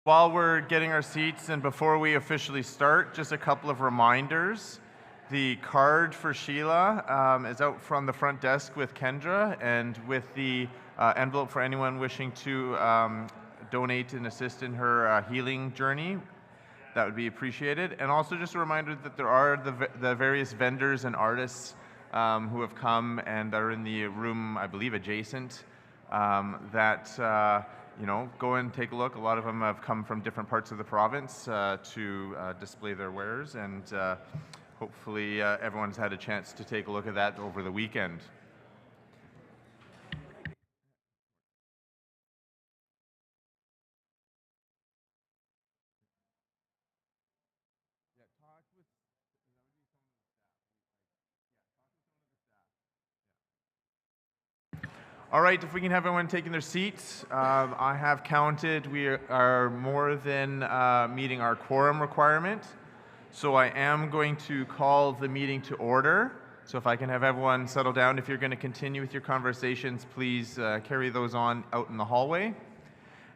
While we're getting our seats and before we officially start, just a couple of reminders. The card for Sheila is out from the front desk with Kendra, and with the envelope for anyone wishing to donate and assist in her healing journey. That would be appreciated. And also just a reminder that there are the various vendors and artists who have come and are in the room, I believe, adjacent, go and take a look. A lot of them have come from different parts of the province to display their wares, and hopefully everyone's had a chance to take a look at that over the weekend. All right, if we can have everyone taking their seats. I have counted we are more than meeting our quorum requirement. So I am going to call the meeting to order. So if I can have everyone settle down. If you're going to continue with your conversations, please carry those on out in the hallway.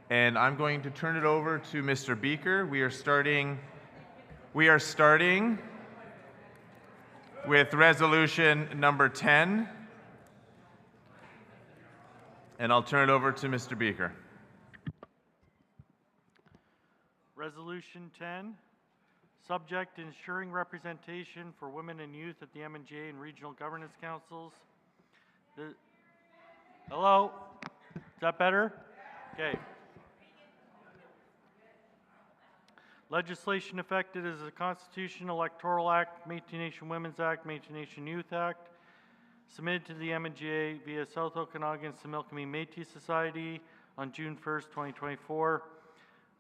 And I'm going to turn it over to Mr. Beaker. We are starting with resolution number 10. And I'll turn it over to Mr. Beaker. Resolution 10, subject ensuring representation for women and youth at the MNBC and regional governance councils. Hello? Is that better? Okay. Legislation affected is the Constitution, Electoral Act, Métis Nation Women's Act, Métis Nation Youth Act, submitted to the MNBC via South Okanagan Similkameen Métis Society on June 1st, 2024.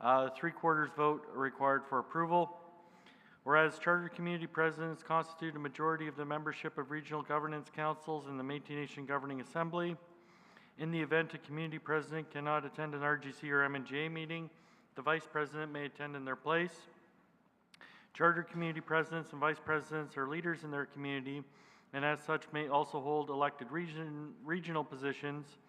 3/4 vote required for approval. Whereas charter community presidents constitute a majority of the membership of regional governance councils in the Métis Nation Governing Assembly. In the event a community president cannot attend an RGC or MNBC meeting, the vice president may attend in their place. Charter community presidents and vice presidents are leaders in their community, and as such may also hold elected regional positions.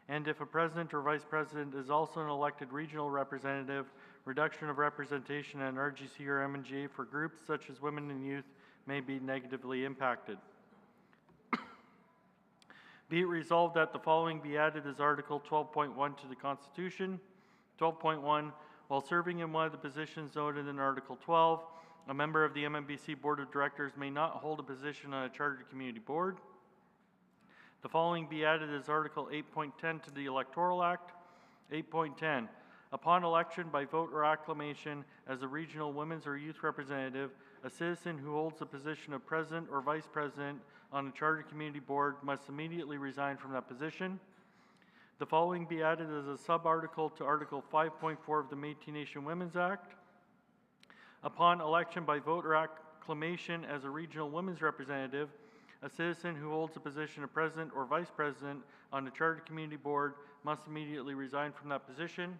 And if a president or vice president is also an elected regional representative, reduction of representation at an RGC or MNBC for groups such as women and youth may be negatively impacted. Be it resolved that the following be added as Article 12.1 to the Constitution. 12.1, while serving in one of the positions noted in Article 12, a member of the MNBC Board of Directors may not hold a position on a chartered community board. The following be added as Article 8.10 to the Electoral Act. 8.10, upon election by vote or acclamation as a regional women's or youth representative, a citizen who holds the position of president or vice president on a chartered community board must immediately resign from that position. The following be added as a sub-article to Article 5.4 of the Métis Nation Women's Act. Upon election by vote or acclamation as a regional women's representative, a citizen who holds the position of president or vice president on a chartered community board must immediately resign from that position.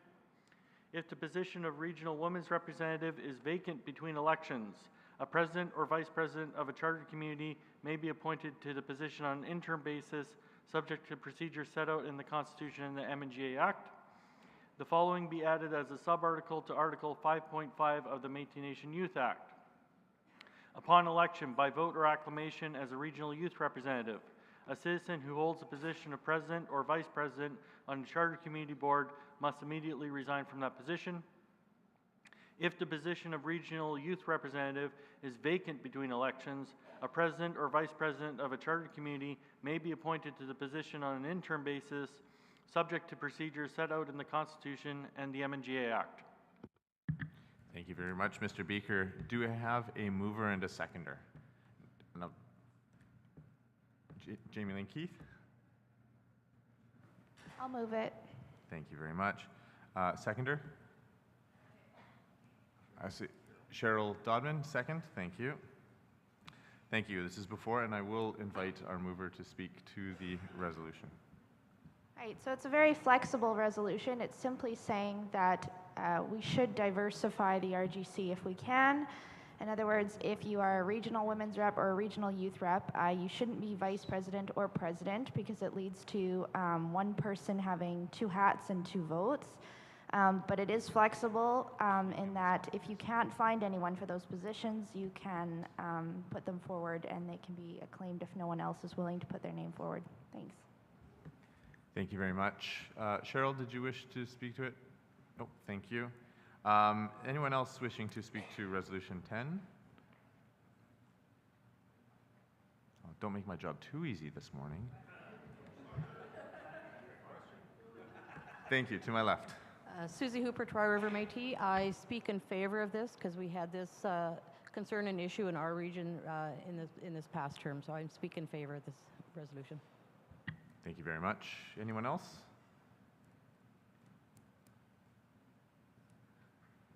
If the position of regional women's representative is vacant between elections, a president or vice president of a chartered community may be appointed to the position on an interim basis, subject to procedures set out in the Constitution and the MNBC Act. The following be added as a sub-article to Article 5.5 of the Métis Nation Youth Act. Upon election by vote or acclamation as a regional youth representative, a citizen who holds the position of president or vice president on a chartered community board must immediately resign from that position. If the position of regional youth representative is vacant between elections, a president or vice president of a chartered community may be appointed to the position on an interim basis, subject to procedures set out in the Constitution and the MNBC Act. Thank you very much, Mr. Beaker. Do we have a mover and a seconder? No. Jamie Lynn Keith? I'll move it. Thank you very much. Seconder? I see Cheryl Dodman, second. Thank you. Thank you. This is before, and I will invite our mover to speak to the resolution. Right, so it's a very flexible resolution. It's simply saying that we should diversify the RGC if we can. In other words, if you are a regional women's rep or a regional youth rep, you shouldn't be vice president or president because it leads to one person having two hats and two votes. But it is flexible in that if you can't find anyone for those positions, you can put them forward and they can be acclaimed if no one else is willing to put their name forward. Thanks. Thank you very much. Cheryl, did you wish to speak to it? Oh, thank you. Anyone else wishing to speak to Resolution 10? Oh, don't make my job too easy this morning. Thank you. To my left. Susie Hooper, Troy River Métis. I speak in favor of this because we had this concern and issue in our region in this past term. So I speak in favor of this resolution. Thank you very much. Anyone else?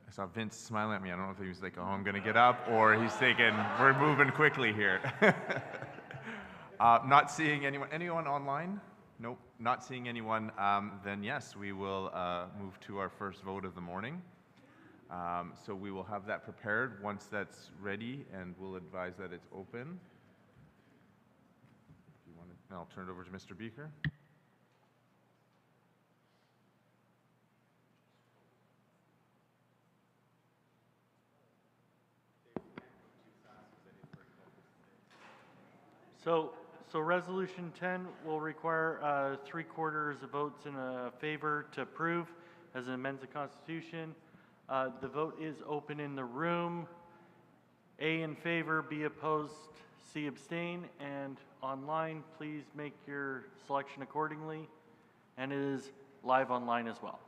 I saw Vince smiling at me. I don't know if he was like, oh, I'm going to get up, or he's thinking, we're moving quickly here. Not seeing anyone. Anyone online? Nope, not seeing anyone. Then yes, we will move to our first vote of the morning. So we will have that prepared once that's ready, and we'll advise that it's open. If you want to, I'll turn it over to Mr. Beaker. So Resolution 10 will require 3/4 of votes in favor to approve as it amends the Constitution. The vote is open in the room. A in favor, B opposed, C abstain, and online, please make your selection accordingly. And it is live online as well.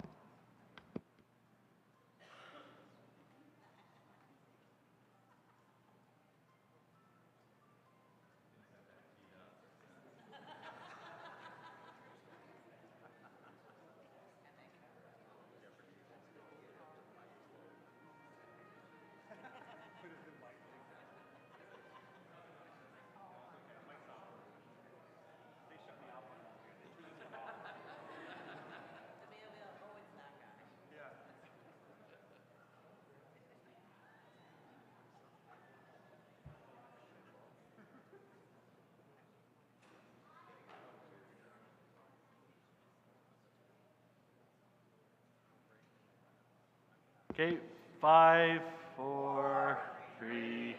Okay, 5, 4, 3,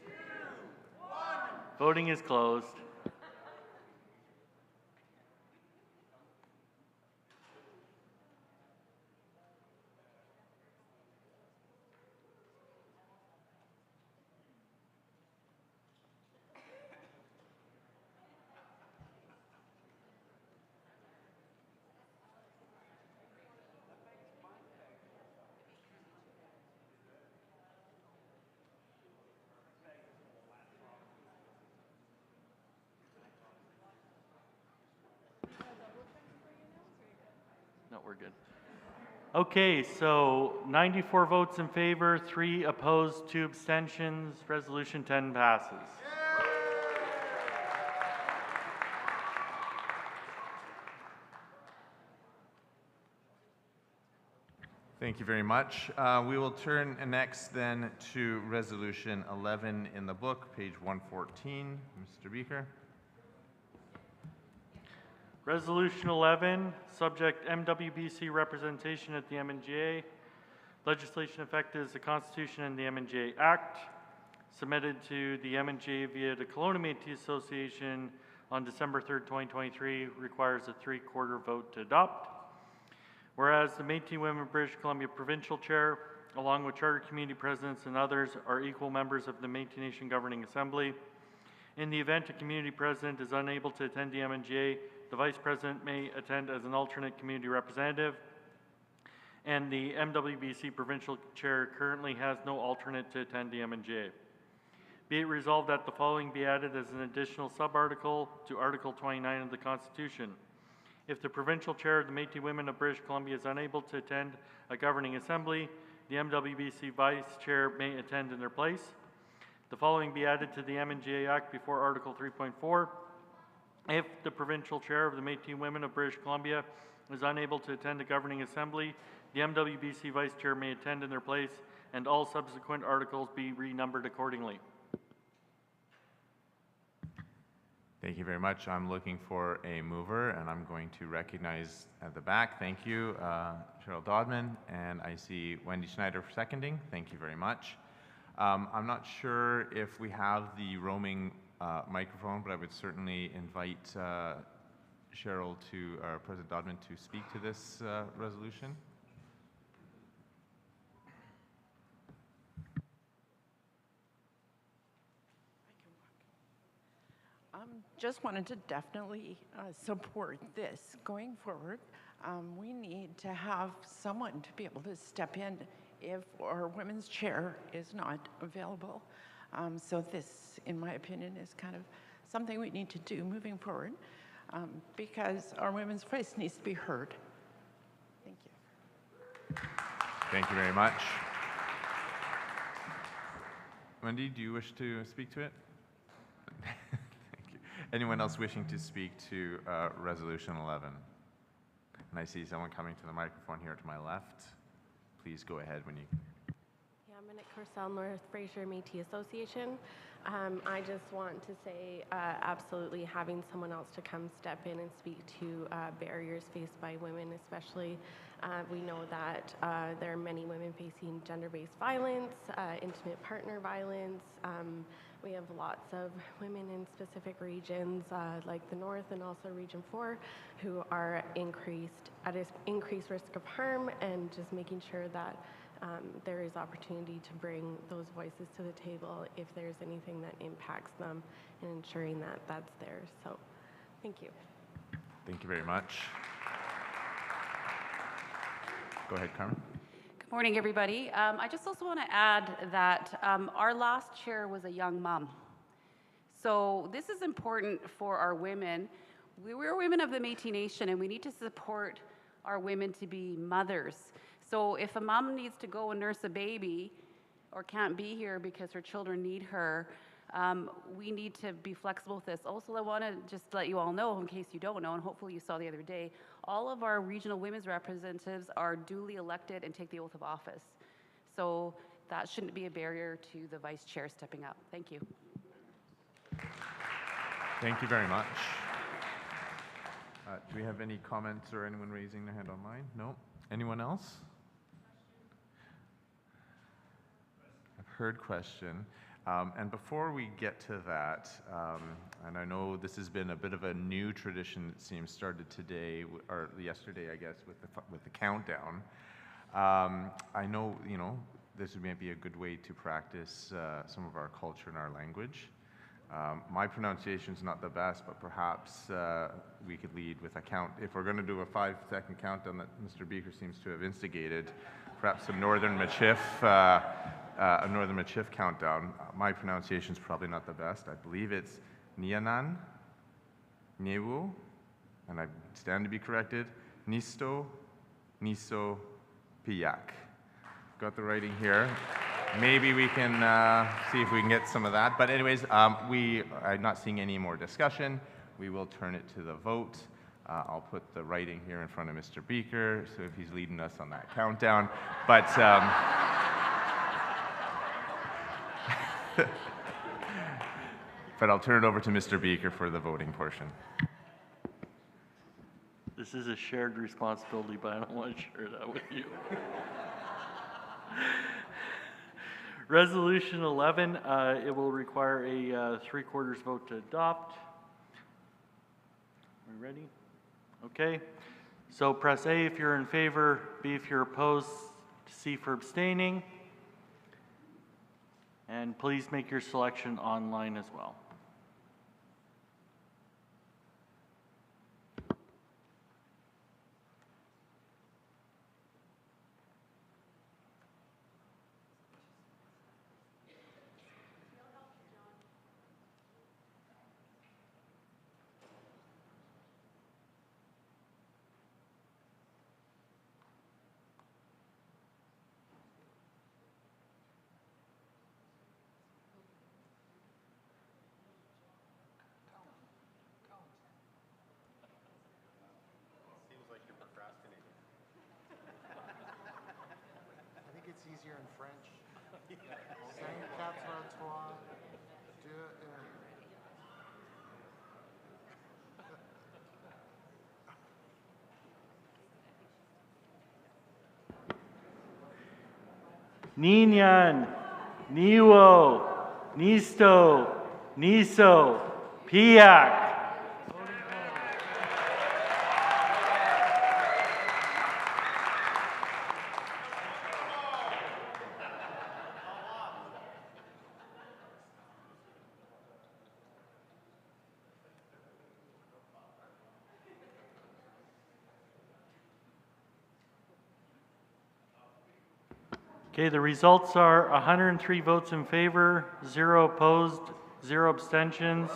2, 1. Voting is closed. No, we're good. Okay, so 94 votes in favor, 3 opposed, 2 abstentions. Resolution 10 passes. Thank you very much. We will turn next then to Resolution 11 in the book, page 114. Mr. Beaker. Resolution 11, subject MWBC representation at the MNGA. Legislation effective as the Constitution and the MNGA Act. Submitted to the MNGA via the Kelowna Métis Association on December 3rd, 2023, requires a 3/4 vote to adopt. Whereas the Métis Women British Columbia Provincial Chair, along with Charter Community Presidents and others, are equal members of the Métis Nation Governing Assembly. In the event a community president is unable to attend the MNGA, the Vice President may attend as an alternate community representative, and the MWBC Provincial Chair currently has no alternate to attend the MNGA. Be it resolved that the following be added as an additional sub-article to Article 29 of the Constitution. If the Provincial Chair of the Métis Women of British Columbia is unable to attend a governing assembly, the MWBC Vice Chair may attend in their place. The following be added to the MNGA Act before Article 3.4. If the Provincial Chair of the Métis Women of British Columbia is unable to attend a governing assembly, the MWBC Vice Chair may attend in their place, and all subsequent articles be renumbered accordingly. Thank you very much. I'm looking for a mover, and I'm going to recognize at the back. Thank you, Cheryl Dodman, and I see Wendy Schneider for seconding. Thank you very much. I'm not sure if we have the roaming microphone, but I would certainly invite Cheryl to, or President Dodman, to speak to this resolution. Just wanted to definitely support this going forward. We need to have someone to be able to step in if our women's chair is not available. So this, in my opinion, is kind of something we need to do moving forward because our women's voice needs to be heard. Thank you. Thank you very much. Wendy, do you wish to speak to it? Anyone else wishing to speak to Resolution 11? And I see someone coming to the microphone here to my left. Please go ahead when you... Yeah, I'm Minute Corsell, North Fraser Métis Association. I just want to say absolutely having someone else to come step in and speak to barriers faced by women, especially we know that there are many women facing gender-based violence, intimate partner violence. We have lots of women in specific regions like the North and also Region 4 who are at increased risk of harm, and just making sure that there is opportunity to bring those voices to the table if there's anything that impacts them, and ensuring that that's there. So thank you. Thank you very much. Go ahead, Carmen. Good morning, everybody. I just also want to add that our last chair was a young mom. So this is important for our women. We're women of the Métis Nation, and we need to support our women to be mothers. So if a mom needs to go and nurse a baby or can't be here because her children need her, we need to be flexible with this. Also, I want to just let you all know, in case you don't know, and hopefully you saw the other day, all of our regional women's representatives are duly elected and take the oath of office. So that shouldn't be a barrier to the vice chair stepping up. Thank you. Thank you very much. Do we have any comments or anyone raising their hand online? No? Anyone else? I've heard question. And before we get to that, and I know this has been a bit of a new tradition, it seems, started today, or yesterday, I guess, with the countdown. I know, this may be a good way to practice some of our culture and our language. My pronunciation's not the best, but perhaps we could lead with a count. If we're going to do a 5-second countdown that Mr. Beaker seems to have instigated, perhaps some Northern Michif, a Northern Michif countdown. My pronunciation's probably not the best. I believe it's Nianan, Newu, and I stand to be corrected, Nisto, Niso, Piyak. Got the writing here. Maybe we can see if we can get some of that. But anyways, we are not seeing any more discussion. We will turn it to the vote. I'll put the writing here in front of Mr. Beaker, so if he's leading us on that countdown. But but I'll turn it over to Mr. Beaker for the voting portion. This is a shared responsibility, but I don't want to share that with you. Resolution 11, it will require a 3/4 vote to adopt. Are we ready? Okay. So press A if you're in favor, B if you're opposed, C for abstaining. And please make your selection online as well. It's easier in French. Cinq, quatre, trois, deux, un. Ninyan, Niwo, Nisto, Niso, Piak. Okay, the results are 103 votes in favor, 0 opposed, 0 abstentions.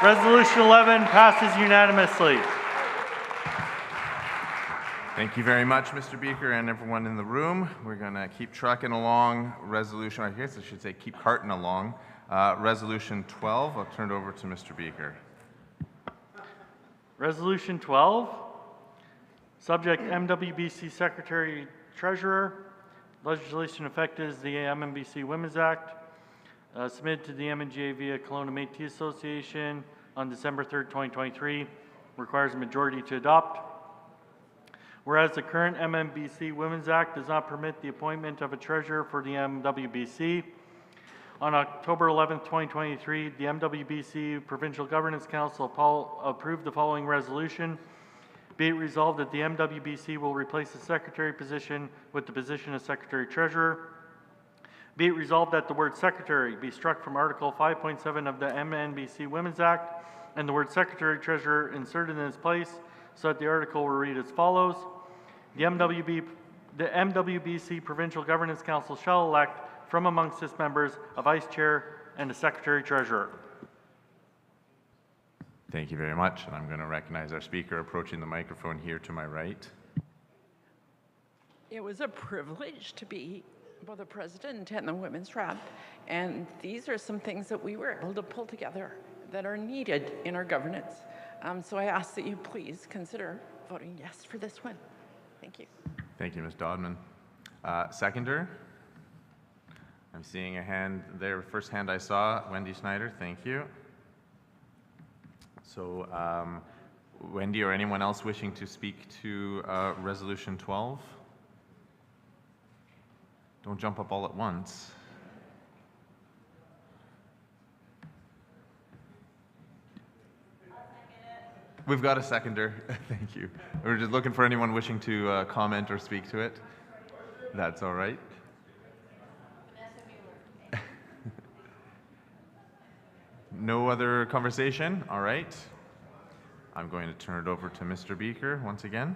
Resolution 11 passes unanimously. Thank you very much, Mr. Beaker, and everyone in the room. We're going to keep trucking along resolution, I guess I should say keep carting along. Resolution 12, I'll turn it over to Mr. Beaker. Resolution 12, subject MWBC Secretary Treasurer. Legislation effective is the MNBC Women's Act, submitted to the MNGA via Kelowna Métis Association on December 3rd, 2023. Requires a majority to adopt. Whereas the current MNBC Women's Act does not permit the appointment of a treasurer for the MWBC. On October 11th, 2023, the MWBC Provincial Governance Council approved the following resolution. Be it resolved that the MWBC will replace the secretary position with the position of secretary treasurer. Be it resolved that the word secretary be struck from Article 5.7 of the MNBC Women's Act and the word secretary treasurer inserted in its place so that the article will read as follows. The MWBC Provincial Governance Council shall elect from amongst its members a vice chair and a secretary treasurer. Thank you very much, and I'm going to recognize our speaker approaching the microphone here to my right. It was a privilege to be both the president and the women's rep, and these are some things that we were able to pull together that are needed in our governance. So I ask that you please consider voting yes for this one. Thank you. Thank you, Ms. Dodman. Seconder? I'm seeing a hand there. First hand I saw, Wendy Snyder. Thank you. So, Wendy or anyone else wishing to speak to Resolution 12? Don't jump up all at once. We've got a seconder. Thank you. We're just looking for anyone wishing to comment or speak to it. That's all right. No other conversation? All right. I'm going to turn it over to Mr. Beaker once again.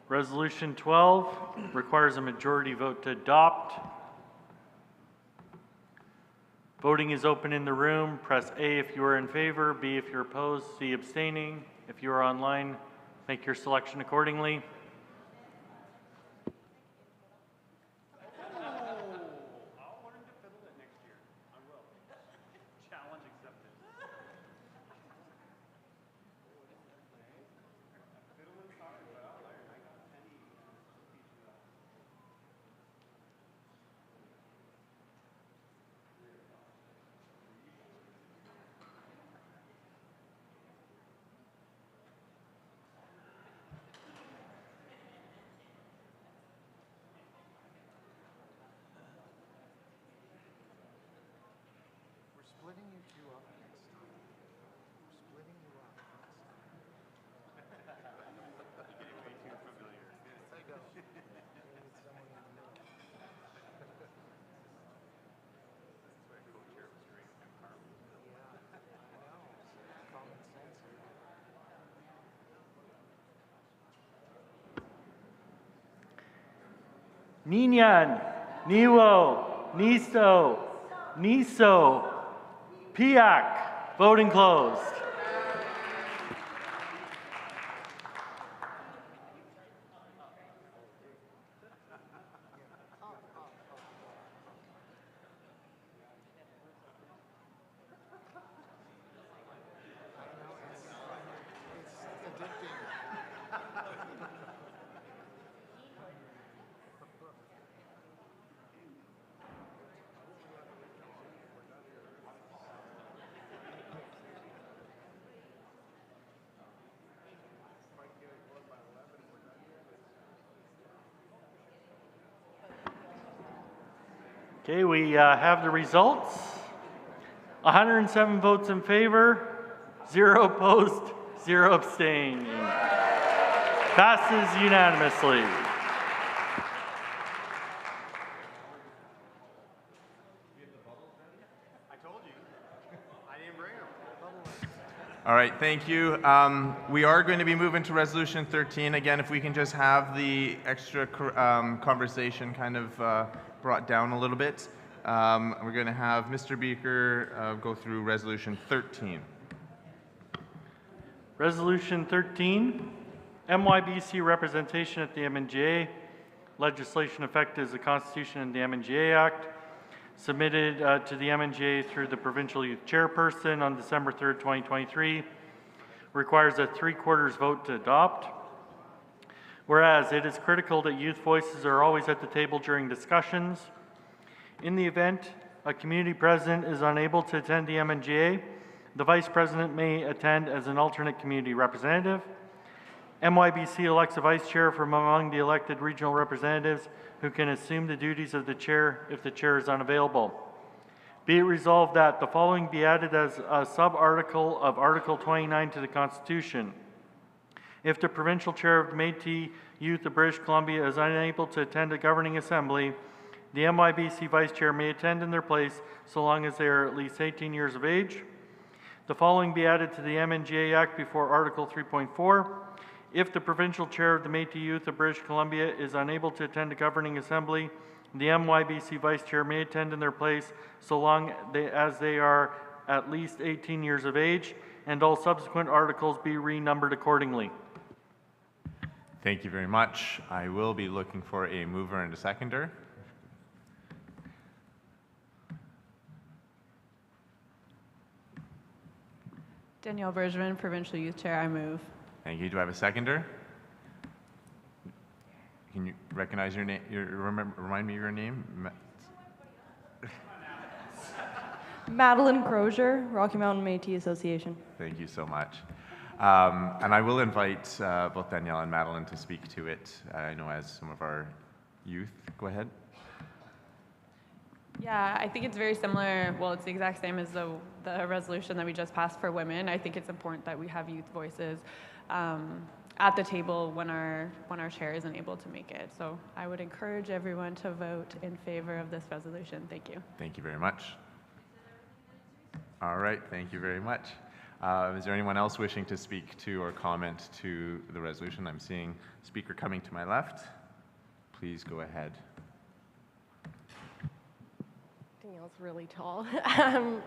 Resolution 12 requires a majority vote to adopt. Voting is open in the room. Press A if you are in favor, B if you're opposed, C abstaining. If you are online, make your selection accordingly. Splitting you two up next time. We're splitting you up next time. You're getting way too familiar. I know. I need someone in the middle. That's why co-chair was great. Yeah, I know. Common sense here. Ninyan, Niwo, Niso, Niso, Piak. Voting closed. It's addicting. Okay, we have the results. 107 votes in favor, 0 opposed, 0 abstaining. Passes unanimously. All right, thank you. We are going to be moving to Resolution 13. Again, if we can just have the extra conversation kind of brought down a little bit. We're going to have Mr. Beaker go through Resolution 13. Resolution 13, MYBC representation at the MNGA. Legislation effective as the Constitution and the MNGA Act. Submitted to the MNGA through the Provincial Youth Chairperson on December 3rd, 2023. Requires a 3/4 vote to adopt. Whereas it is critical that youth voices are always at the table during discussions. In the event a community president is unable to attend the MNGA, the vice president may attend as an alternate community representative. MYBC elects a vice chair from among the elected regional representatives who can assume the duties of the chair if the chair is unavailable. Be it resolved that the following be added as a sub-article of Article 29 to the Constitution. If the provincial chair of the Métis Youth of British Columbia is unable to attend a governing assembly, the MYBC vice chair may attend in their place so long as they are at least 18 years of age. The following be added to the MNGA Act before Article 3.4. If the provincial chair of the Métis Youth of British Columbia is unable to attend a governing assembly, the MYBC vice chair may attend in their place so long as they are at least 18 years of age, and all subsequent articles be renumbered accordingly. Thank you very much. I will be looking for a mover and a seconder. Danielle Bergevin, Provincial Youth Chair, I move. Thank you. Do I have a seconder? Can you recognize your name? Remind me of your name? Madeline Crozier, Rocky Mountain Métis Association. Thank you so much. And I will invite both Danielle and Madeline to speak to it, I know as some of our youth. Go ahead. Yeah, I think it's very similar. Well, it's the exact same as the resolution that we just passed for women. I think it's important that we have youth voices at the table when our chair isn't able to make it. So I would encourage everyone to vote in favor of this resolution. Thank you. Thank you very much. All right, thank you very much. Is there anyone else wishing to speak to or comment to the resolution? I'm seeing a speaker coming to my left. Please go ahead. Danielle's really tall.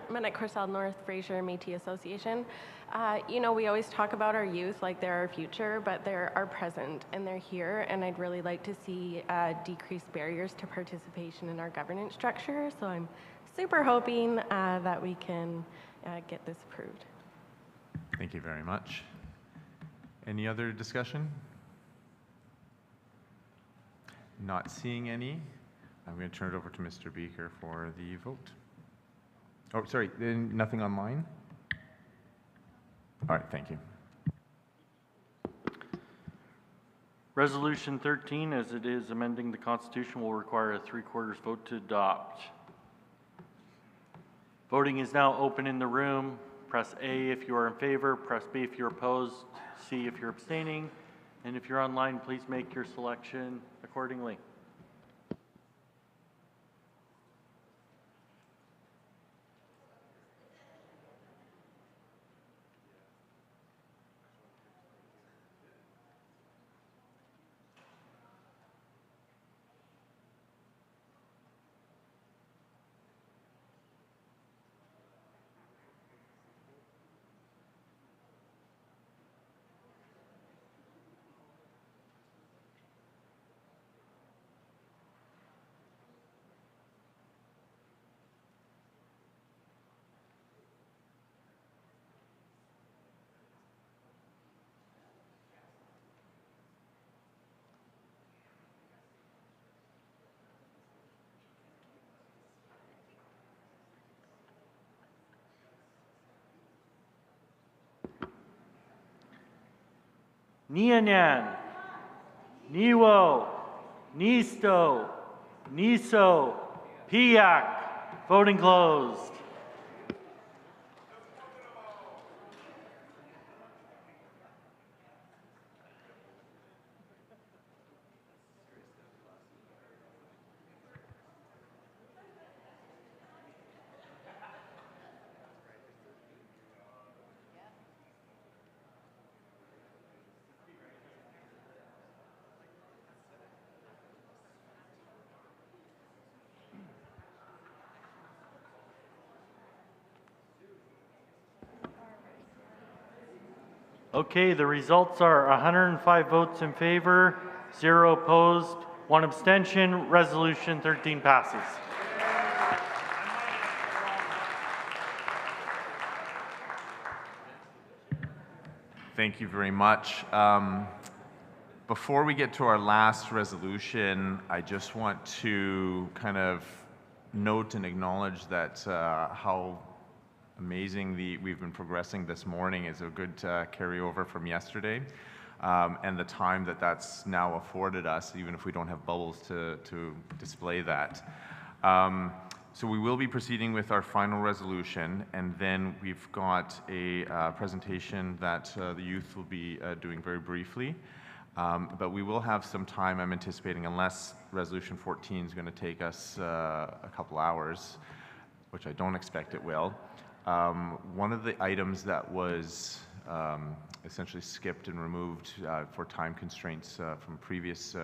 Minute Corsell North Fraser Métis Association. You know, we always talk about our youth like they're our future, but they're our present and they're here. And I'd really like to see decreased barriers to participation in our governance structure. So I'm super hoping that we can get this approved. Thank you very much. Any other discussion? Not seeing any. I'm going to turn it over to Mr. Beaker for the vote. Oh, sorry, nothing online? All right, thank you. Resolution 13, as it is amending the Constitution, will require a 3/4 vote to adopt. Voting is now open in the room. Press A if you are in favor, press B if you're opposed, C if you're abstaining, and if you're online, please make your selection accordingly. Nianyan, Niwo, Nisto, Niso, Piak. Voting closed. Okay, the results are 105 votes in favor, 0 opposed, 1 abstention. Resolution 13 passes. Thank you very much. Before we get to our last resolution, I just want to kind of note and acknowledge that how amazing we've been progressing this morning is a good carryover from yesterday, and the time that's now afforded us, even if we don't have bubbles to display that. So we will be proceeding with our final resolution, and then we've got a presentation that the youth will be doing very briefly. But we will have some time, I'm anticipating, unless Resolution 14 is going to take us a couple hours, which I don't expect it will. One of the items that was essentially skipped and removed for time constraints from previous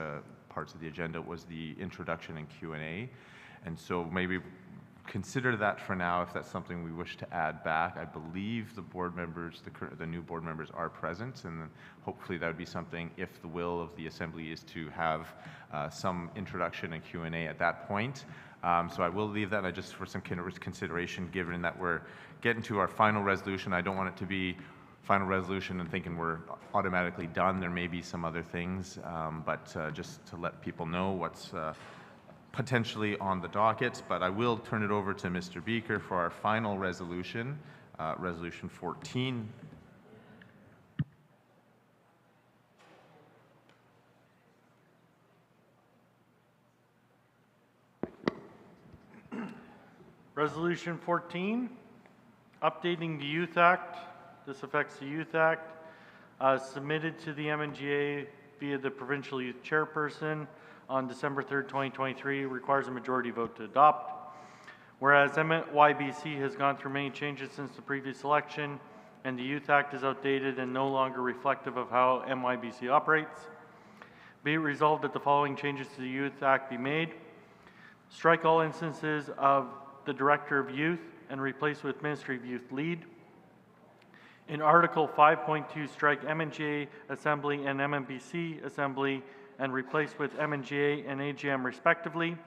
parts of the agenda was the introduction and Q&A. And so maybe consider that for now if that's something we wish to add back. I believe the board members, the new board members are present, and hopefully that would be something, if the will of the Assembly is to have some introduction and Q&A at that point. So I will leave that just for some consideration, given that we're getting to our final resolution. I don't want it to be final resolution and thinking we're automatically done. There may be some other things, but just to let people know what's potentially on the docket. But I will turn it over to Mr. Beaker for our final resolution, Resolution 14. Resolution 14, updating the Youth Act. This affects the Youth Act, submitted to the MNGA via the Provincial Youth Chairperson on December 3rd, 2023, requires a majority vote to adopt. Whereas MYBC has gone through many changes since the previous election, and the Youth Act is outdated and no longer reflective of how MYBC operates. Be it resolved that the following changes to the Youth Act be made. Strike all instances of the Director of Youth and replace with Ministry of Youth Lead. In Article 5.2, strike MNGA Assembly and MNBC Assembly and replace with MNGA and AGM respectively.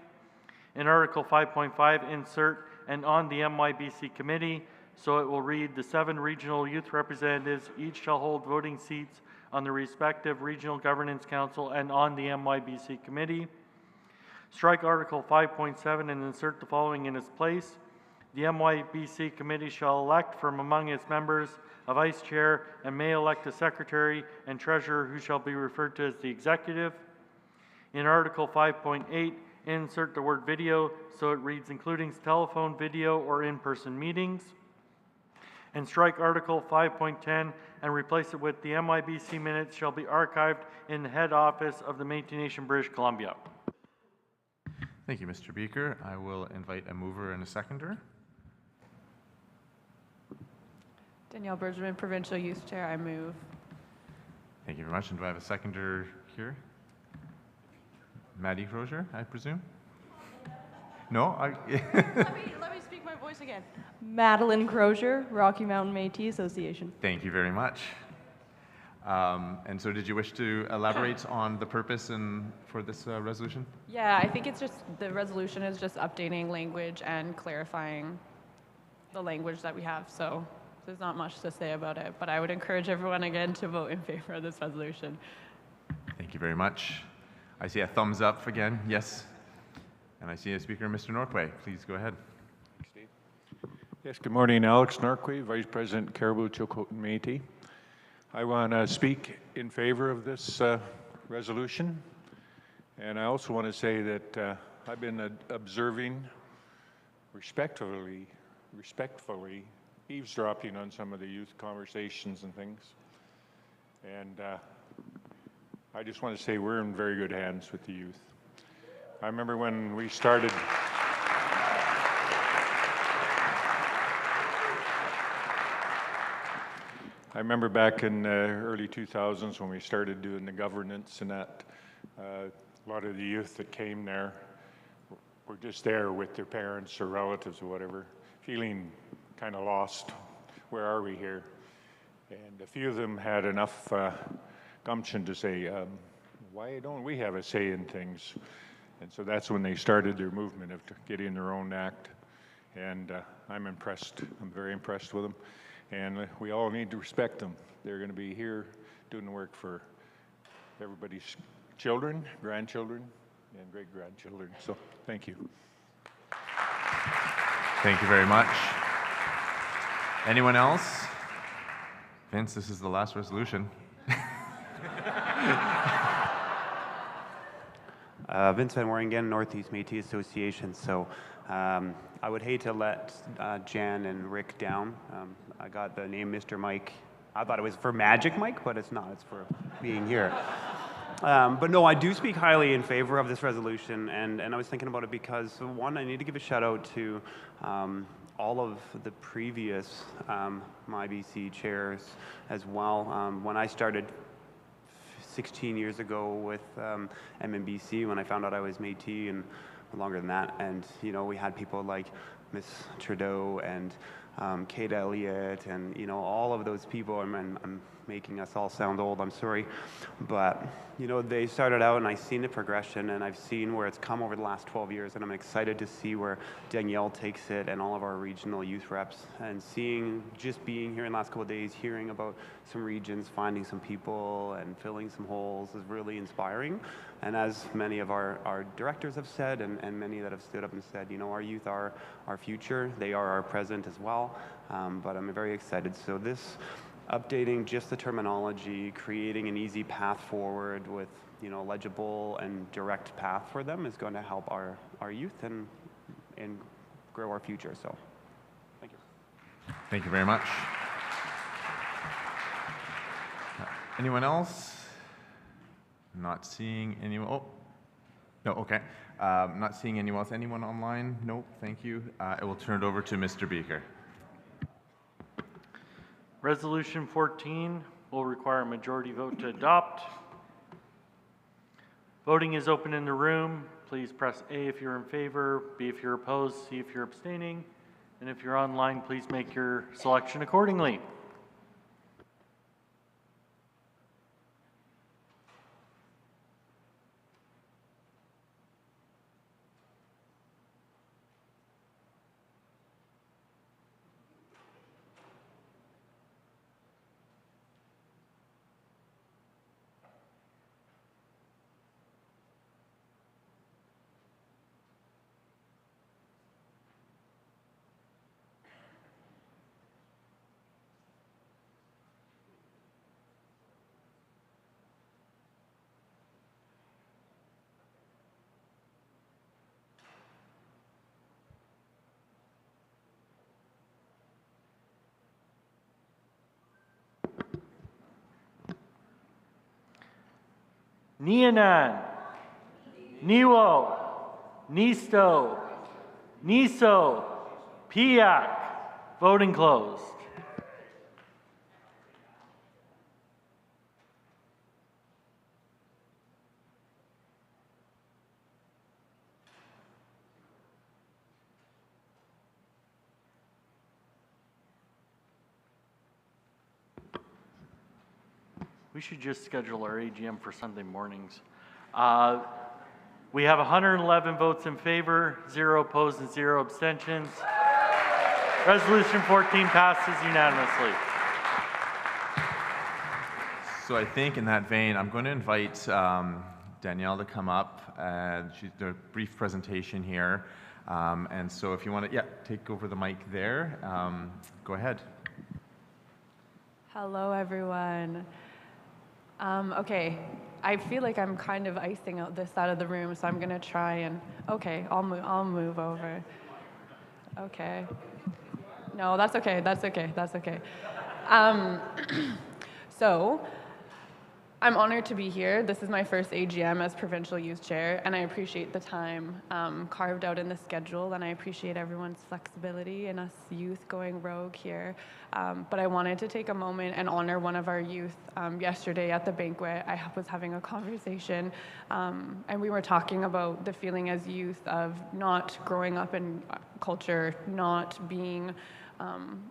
In Article 5.5, insert and on the MYBC Committee, so it will read, the 7 regional youth representatives each shall hold voting seats on the respective Regional Governance Council and on the MYBC Committee. Strike Article 5.7 and insert the following in its place. The MYBC Committee shall elect from among its members a Vice Chair and may elect a Secretary and Treasurer who shall be referred to as the Executive. In Article 5.8, insert the word video so it reads including telephone, video, or in-person meetings. And strike Article 5.10 and replace it with the MYBC minutes shall be archived in the head office of the Métis Nation, British Columbia. Thank you, Mr. Beaker. I will invite a mover and a seconder. Danielle Bergman, Provincial Youth Chair, I move. Thank you very much. And do I have a seconder here? Maddie Crozier, I presume? No? let me speak my voice again. Madeline Crozier, Rocky Mountain Métis Association. Thank you very much. And so did you wish to elaborate on the purpose for this resolution? Yeah, I think it's just, the resolution is just updating language and clarifying the language that we have. So there's not much to say about it, but I would encourage everyone again to vote in favor of this resolution. Thank you very much. I see a thumbs up again, yes. And I see a speaker, Mr. Norquay. Please go ahead. Thanks, Steve. Yes, good morning, Alex Norquay, Vice President, Caribou Chilcotin Métis. I want to speak in favor of this resolution, and I also want to say that I've been observing respectfully eavesdropping on some of the youth conversations and things. And I just want to say we're in very good hands with the youth. I remember when we started. I remember back in the early 2000s when we started doing the governance and that, a lot of the youth that came there were just there with their parents or relatives or whatever, feeling kind of lost. Where are we here? And a few of them had enough gumption to say, why don't we have a say in things? And so that's when they started their movement of getting their own act. And I'm impressed. I'm very impressed with them. And we all need to respect them. They're going to be here doing the work for everybody's children, grandchildren, and great-grandchildren. So thank you. Thank you very much. Anyone else? Vince, this is the last resolution. Vince Van Waringen, Northeast Métis Association. So I would hate to let Jan and Rick down. I got the name Mr. Mike. I thought it was for Magic Mike, but it's not. It's for being here. But no, I do speak highly in favor of this resolution, and I was thinking about it because, one, I need to give a shout out to all of the previous MIBC chairs as well. When I started 16 years ago with MNBC, when I found out I was Métis, and longer than that, and you know, we had people like Miss Trudeau and Kate Elliott, and you know, all of those people. I'm making us all sound old, I'm sorry, but you know, they started out, and I've seen the progression, and I've seen where it's come over the last 12 years, and I'm excited to see where Danielle takes it, and all of our regional youth reps, and just being here in the last couple of days, hearing about some regions finding some people and filling some holes is really inspiring. And as many of our directors have said, and many that have stood up and said, you know, our youth are our future, they are our present as well, but I'm very excited. So this updating just the terminology, creating an easy path forward with, you know, legible and direct path for them is going to help our youth and grow our future. So, thank you. Thank you very much. Anyone else? Not seeing anyone. Oh, no, okay. Not seeing anyone else. Anyone online? Nope, thank you. I will turn it over to Mr. Beaker. Resolution 14 will require a majority vote to adopt. Voting is open in the room. Please press A if you're in favor, B if you're opposed, C if you're abstaining, and if you're online, please make your selection accordingly. Nianan, Niwo, Nisto, Niso, Piak. Voting closed. We should just schedule our AGM for Sunday mornings. We have 111 votes in favor, 0 opposed and 0 abstentions. Resolution 14 passes unanimously. So I think in that vein, I'm going to invite Danielle to come up and she's doing a brief presentation here. And so if you want to, take over the mic there. Go ahead. Hello, everyone. Okay, I feel like I'm kind of icing out this side of the room, so I'm gonna try and, okay, I'll move over. Okay. No, that's okay. That's okay. That's okay. So, I'm honored to be here. This is my first AGM as Provincial Youth Chair, and I appreciate the time carved out in the schedule, and I appreciate everyone's flexibility and us youth going rogue here. But I wanted to take a moment and honor one of our youth. Yesterday at the banquet, I was having a conversation, and we were talking about the feeling as youth of not growing up in culture, not being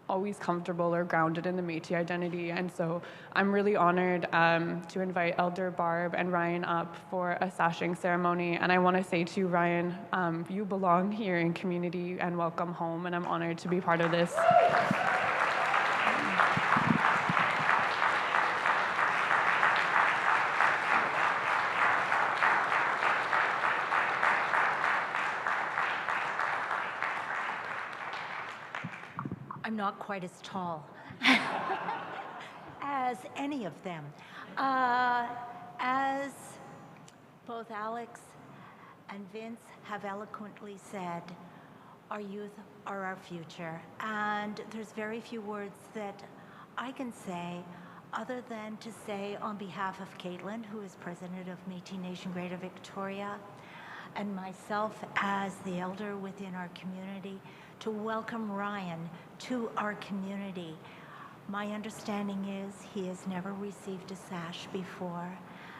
always comfortable or grounded in the Métis identity. And so I'm really honored to invite Elder Barb and Ryan up for a sashing ceremony. And I want to say to you, Ryan, you belong here in community and welcome home. And I'm honored to be part of this. I'm not quite as tall as any of them. As both Alex and Vince have eloquently said, our youth are our future. And there's very few words that I can say other than to say on behalf of Caitlin, who is president of Métis Nation Greater Victoria, and myself as the elder within our community, to welcome Ryan to our community. My understanding is he has never received a sash before,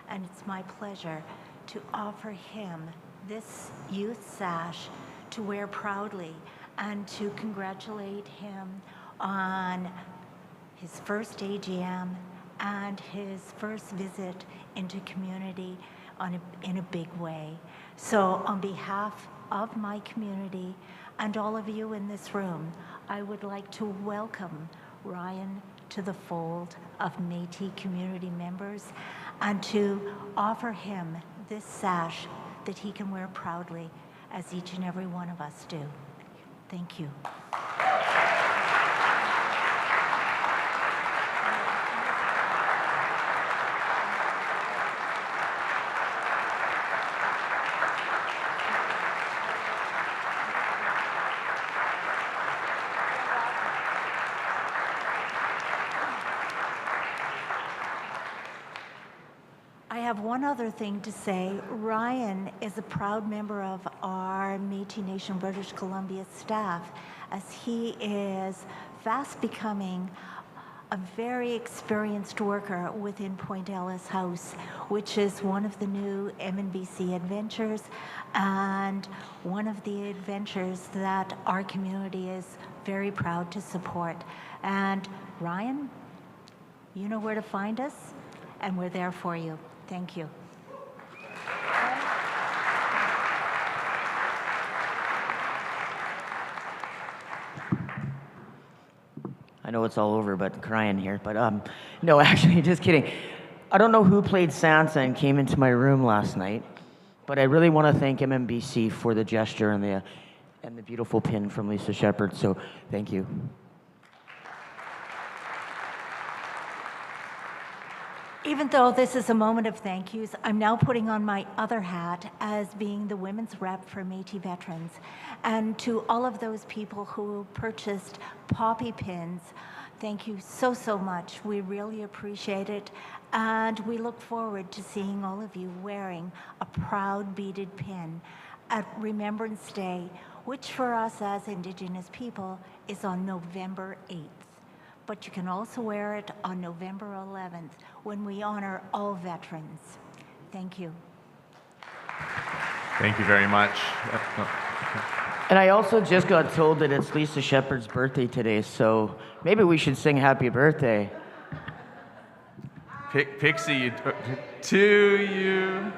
and it's my pleasure to offer him this youth sash to wear proudly and to congratulate him on his first AGM and his first visit into community in a big way. So on behalf of my community and all of you in this room, I would like to welcome Ryan to the fold of Métis community members and to offer him this sash that he can wear proudly, as each and every one of us do. Thank you. I have one other thing to say. Ryan is a proud member of our Métis Nation British Columbia staff, as he is fast becoming a very experienced worker within Point Ellis House, which is one of the new MNBC adventures and one of the adventures that our community is very proud to support. And Ryan, you know where to find us, and we're there for you. Thank you. I know it's all over, but crying here. But no, actually, just kidding. I don't know who played Sansa and came into my room last night, but I really want to thank MNBC for the gesture and the beautiful pin from Lisa Shepherd. So thank you. Even though this is a moment of thank yous, I'm now putting on my other hat as being the women's rep for Métis veterans. And to all of those people who purchased poppy pins, thank you so, so much. We really appreciate it. And we look forward to seeing all of you wearing a proud beaded pin at Remembrance Day, which for us as Indigenous people is on November 8th. But you can also wear it on November 11th when we honor all veterans. Thank you. Thank you very much. And I also just got told that it's Lisa Shepherd's birthday today, so maybe we should sing happy birthday. Pixie, to you.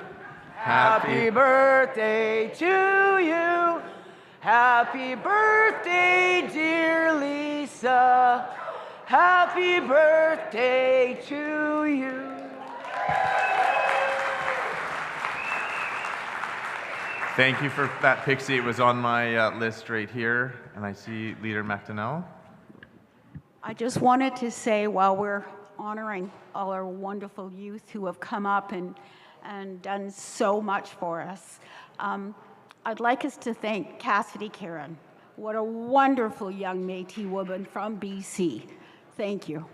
Happy birthday to you. Happy birthday, dear Lisa. Happy birthday to you. Thank you for that, Pixie. It was on my list right here, and I see Leader McDonnell. I just wanted to say, while we're honoring all our wonderful youth who have come up and done so much for us, I'd like us to thank Cassidy Karen. What a wonderful young Métis woman from BC. Thank you.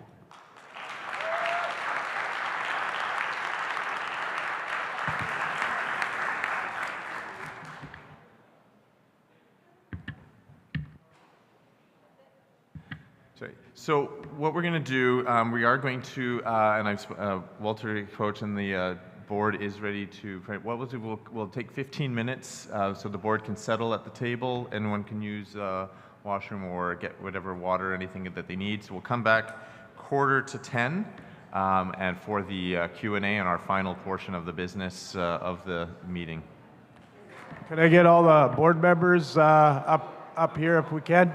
Sorry. So what we're going to do, we are going to, and Walter Coach and the board is ready to, what we'll do, we'll take 15 minutes so the board can settle at the table. Anyone can use washroom or get whatever water, anything that they need. So we'll come back 9:45 and for the Q&A and our final portion of the business of the meeting. Can I get all the board members up here if we can?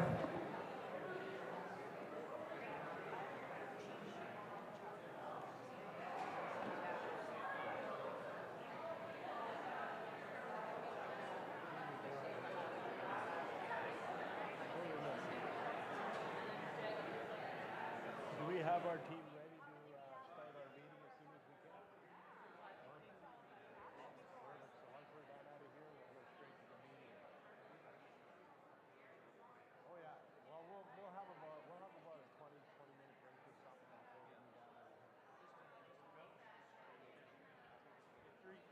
Do we have our team ready to start our meeting as soon as we can? So once we're done out of here, we'll go straight to the meeting. Oh yeah. Well, we'll have about a 20-minute break or something before we do that.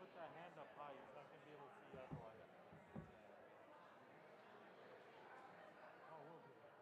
Put that hand up high. He's not going to be able to see you otherwise. Oh, we'll do that.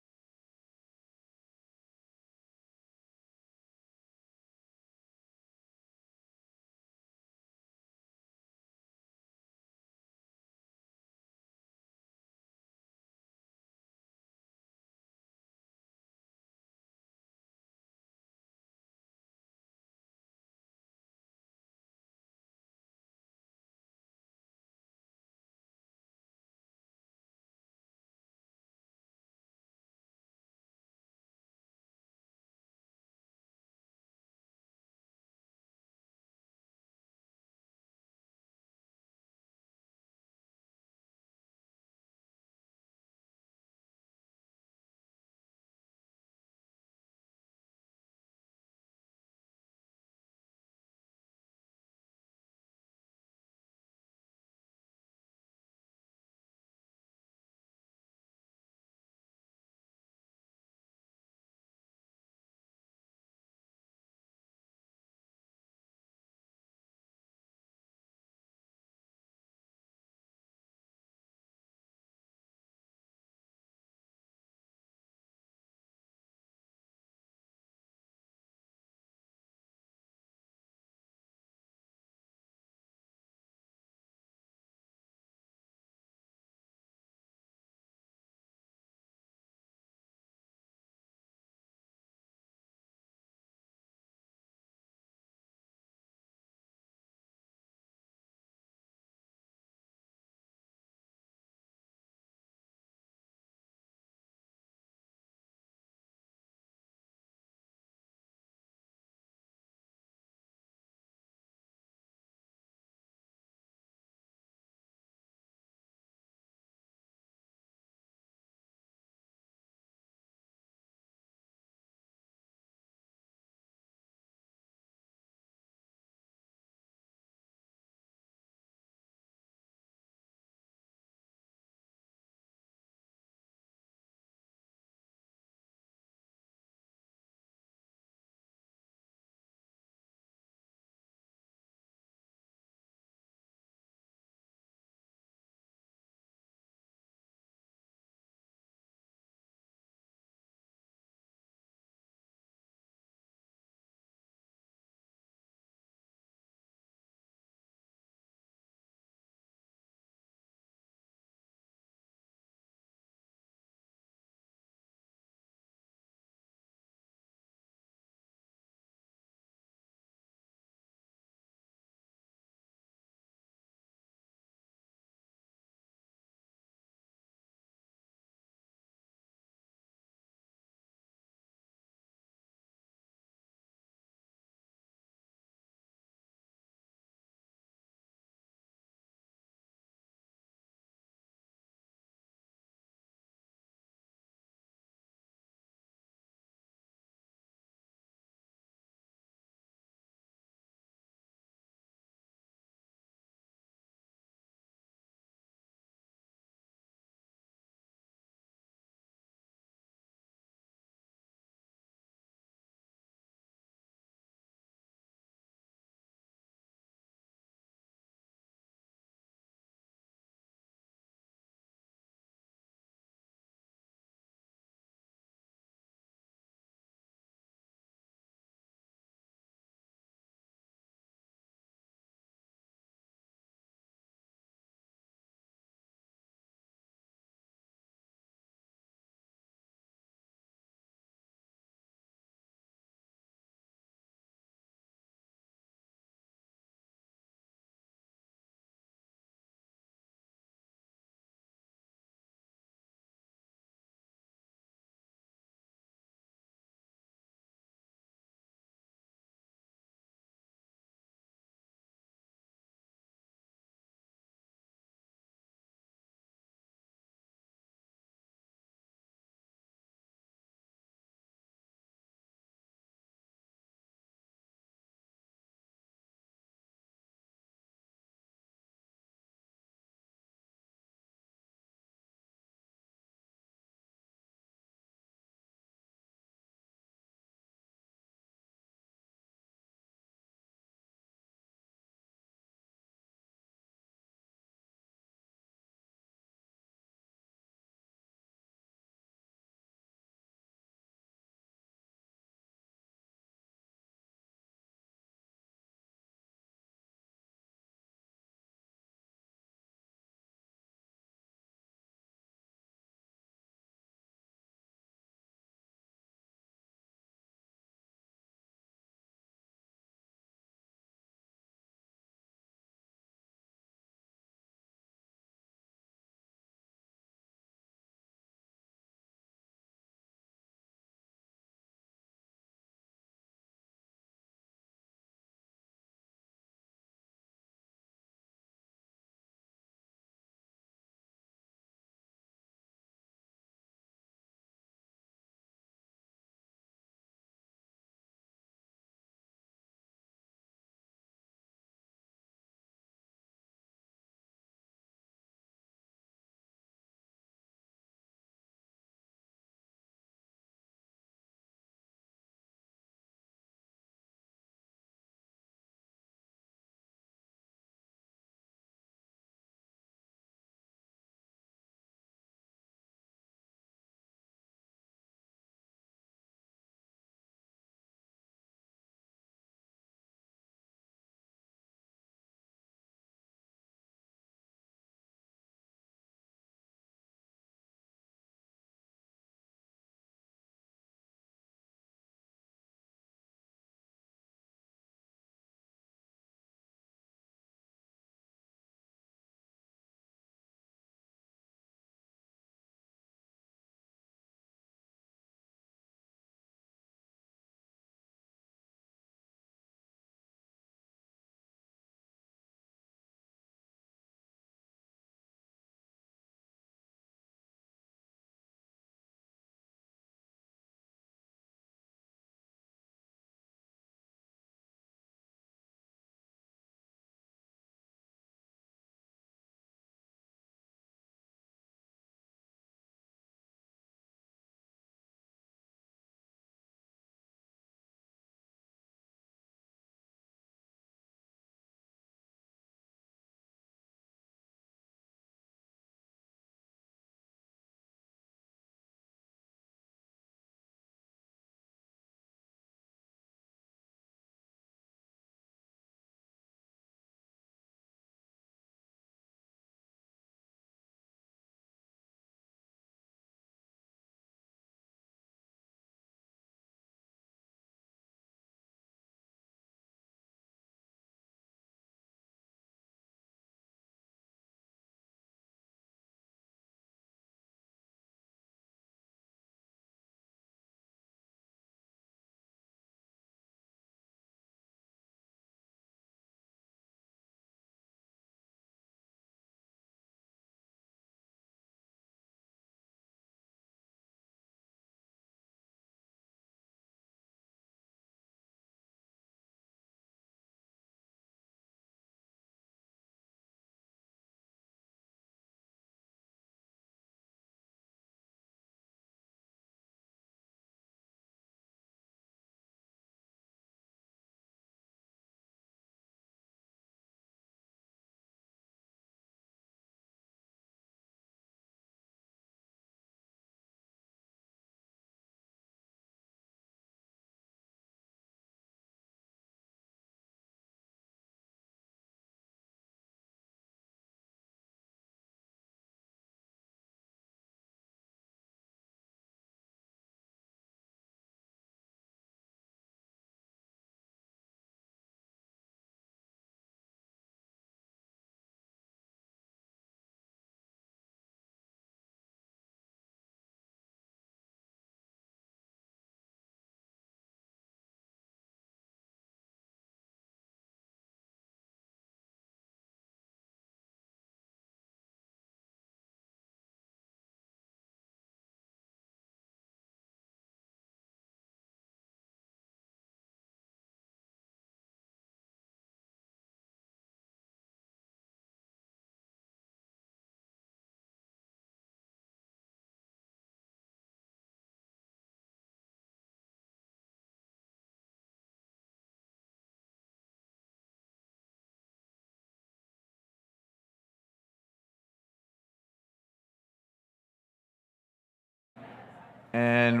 And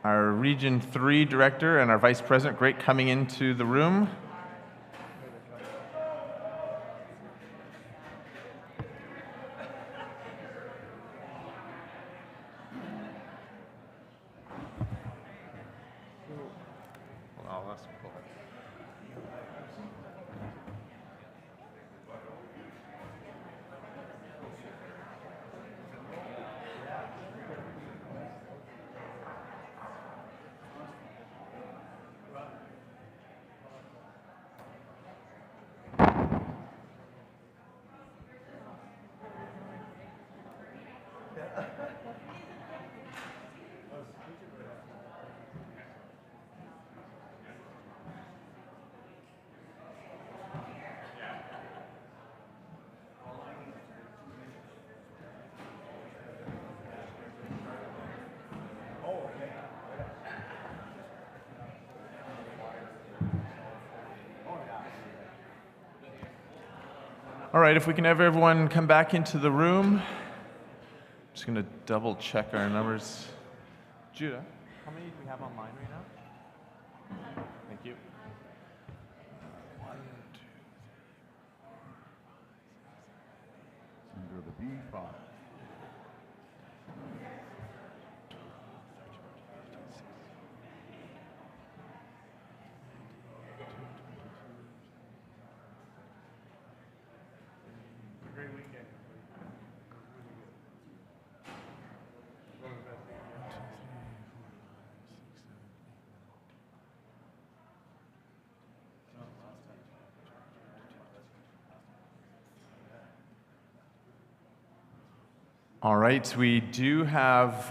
our Region 3 Director and our Vice President, great coming into the room. All right, if we can have everyone come back into the room. Just going to double check our numbers. Judah, how many do we have online right now? Thank you. 1, 2, 3, 4, 5, 6, 7, 8. Go to the B5. Great weekend. All right, we do have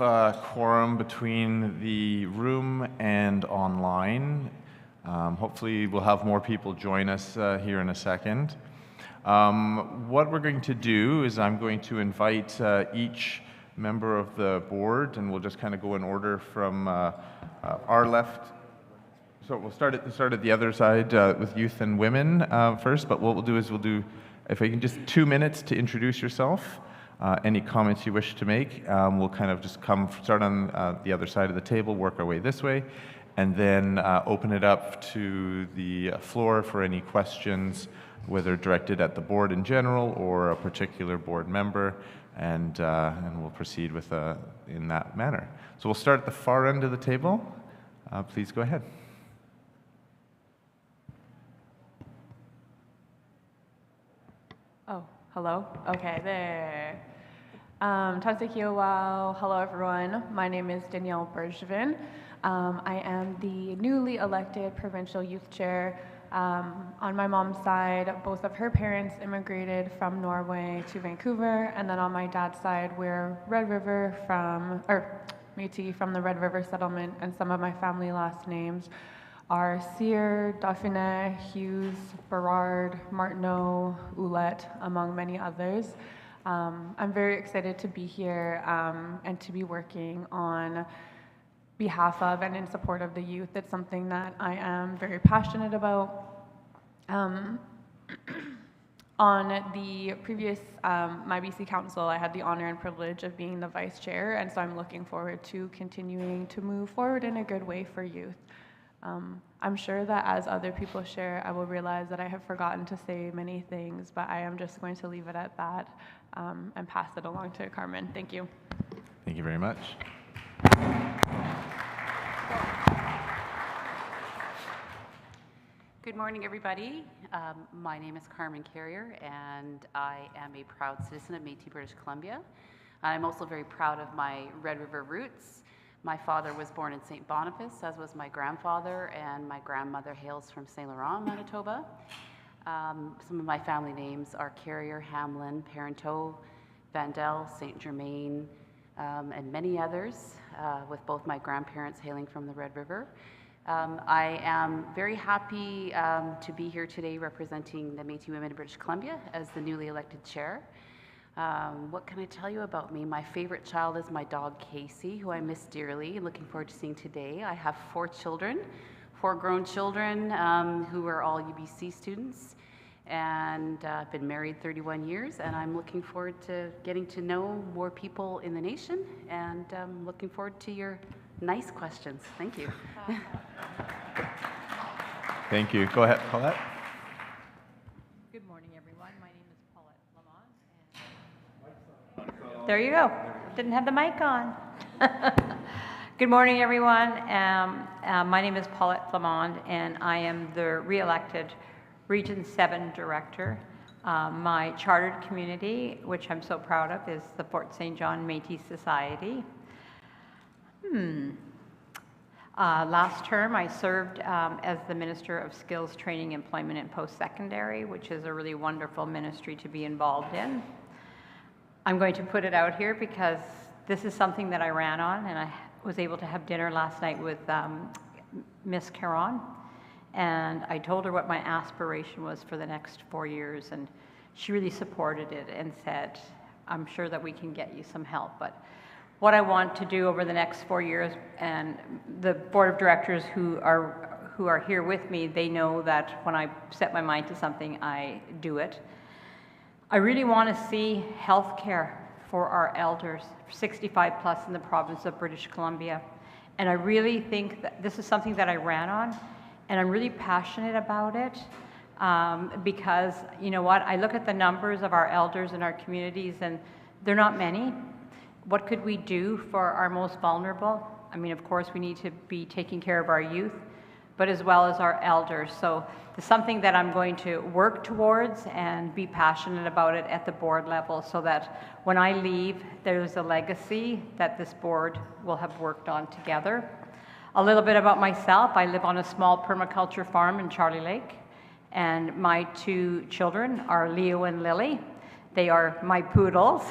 quorum between the room and online. Hopefully we'll have more people join us here in a second. What we're going to do is I'm going to invite each member of the board, and we'll just kind of go in order from our left. So we'll start at the other side with youth and women first, but what we'll do is if I can just 2 minutes to introduce yourself. Any comments you wish to make, we'll kind of just start on the other side of the table, work our way this way, and then open it up to the floor for any questions, whether directed at the board in general or a particular board member, and we'll proceed with in that manner. So we'll start at the far end of the table. Please go ahead. Oh, hello? Okay, there. Hello everyone. My name is Danielle Bergevin. I am the newly elected provincial youth chair. On my mom's side, both of her parents immigrated from Norway to Vancouver, and then on my dad's side, we're Métis from the Red River settlement, and some of my family last names are Cyr, Dauphiné, Hughes, Berard, Martineau, Ouellette, among many others. I'm very excited to be here and to be working on behalf of and in support of the youth. It's something that I am very passionate about. On the previous MNBC Council, I had the honor and privilege of being the vice chair, and so I'm looking forward to continuing to move forward in a good way for youth. I'm sure that as other people share, I will realize that I have forgotten to say many things, but I am just going to leave it at that and pass it along to Carmen. Thank you. Thank you very much. Good morning, everybody. My name is Carmen Carrier, and I am a proud citizen of Métis, British Columbia. I'm also very proud of my Red River roots. My father was born in St. Boniface, as was my grandfather, and my grandmother hails from St. Laurent, Manitoba. Some of my family names are Carrier, Hamlin, Parenteau, Vandel, St. Germain, and many others, with both my grandparents hailing from the Red River. I am very happy to be here today representing the Métis women of British Columbia as the newly elected chair. What can I tell you about me? My favorite child is my dog Casey, who I miss dearly and looking forward to seeing today. I have 4 children, 4 grown children who are all UBC students, and I've been married 31 years, and I'm looking forward to getting to know more people in the nation, and looking forward to your nice questions. Thank you. Thank you. Go ahead, Paulette. Good morning, everyone. My name is Paulette Lamont. There you go. Didn't have the mic on. Good morning, everyone. My name is Paulette Lamont, and I am the re-elected Region 7 Director. My chartered community, which I'm so proud of, is the Fort St. John Métis Society. Last term, I served as the Minister of Skills, Training, Employment, and Post-Secondary, which is a really wonderful ministry to be involved in. I'm going to put it out here because this is something that I ran on, and I was able to have dinner last night with Miss Caron, and I told her what my aspiration was for the next 4 years, and she really supported it and said, I'm sure that we can get you some help. But what I want to do over the next 4 years, and the board of directors who are here with me, they know that when I set my mind to something, I do it. I really want to see health care for our elders, 65 plus in the province of British Columbia. And I really think that this is something that I ran on, and I'm really passionate about it because, you know what, I look at the numbers of our elders in our communities, and they're not many. What could we do for our most vulnerable? I mean, of course, we need to be taking care of our youth, but as well as our elders. So it's something that I'm going to work towards and be passionate about it at the board level so that when I leave, there's a legacy that this board will have worked on together. A little bit about myself. I live on a small permaculture farm in Charlie Lake, and my 2 children are Leo and Lily. They are my poodles.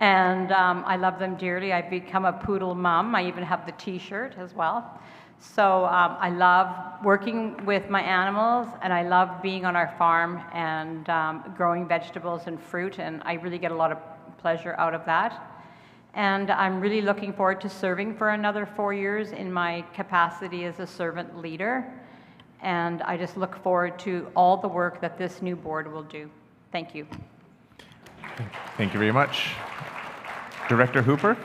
And I love them dearly. I've become a poodle mom. I even have the t-shirt as well. So I love working with my animals, and I love being on our farm and growing vegetables and fruit, and I really get a lot of pleasure out of that. And I'm really looking forward to serving for another 4 years in my capacity as a servant leader. And I just look forward to all the work that this new board will do. Thank you. Thank you very much. Director Hooper.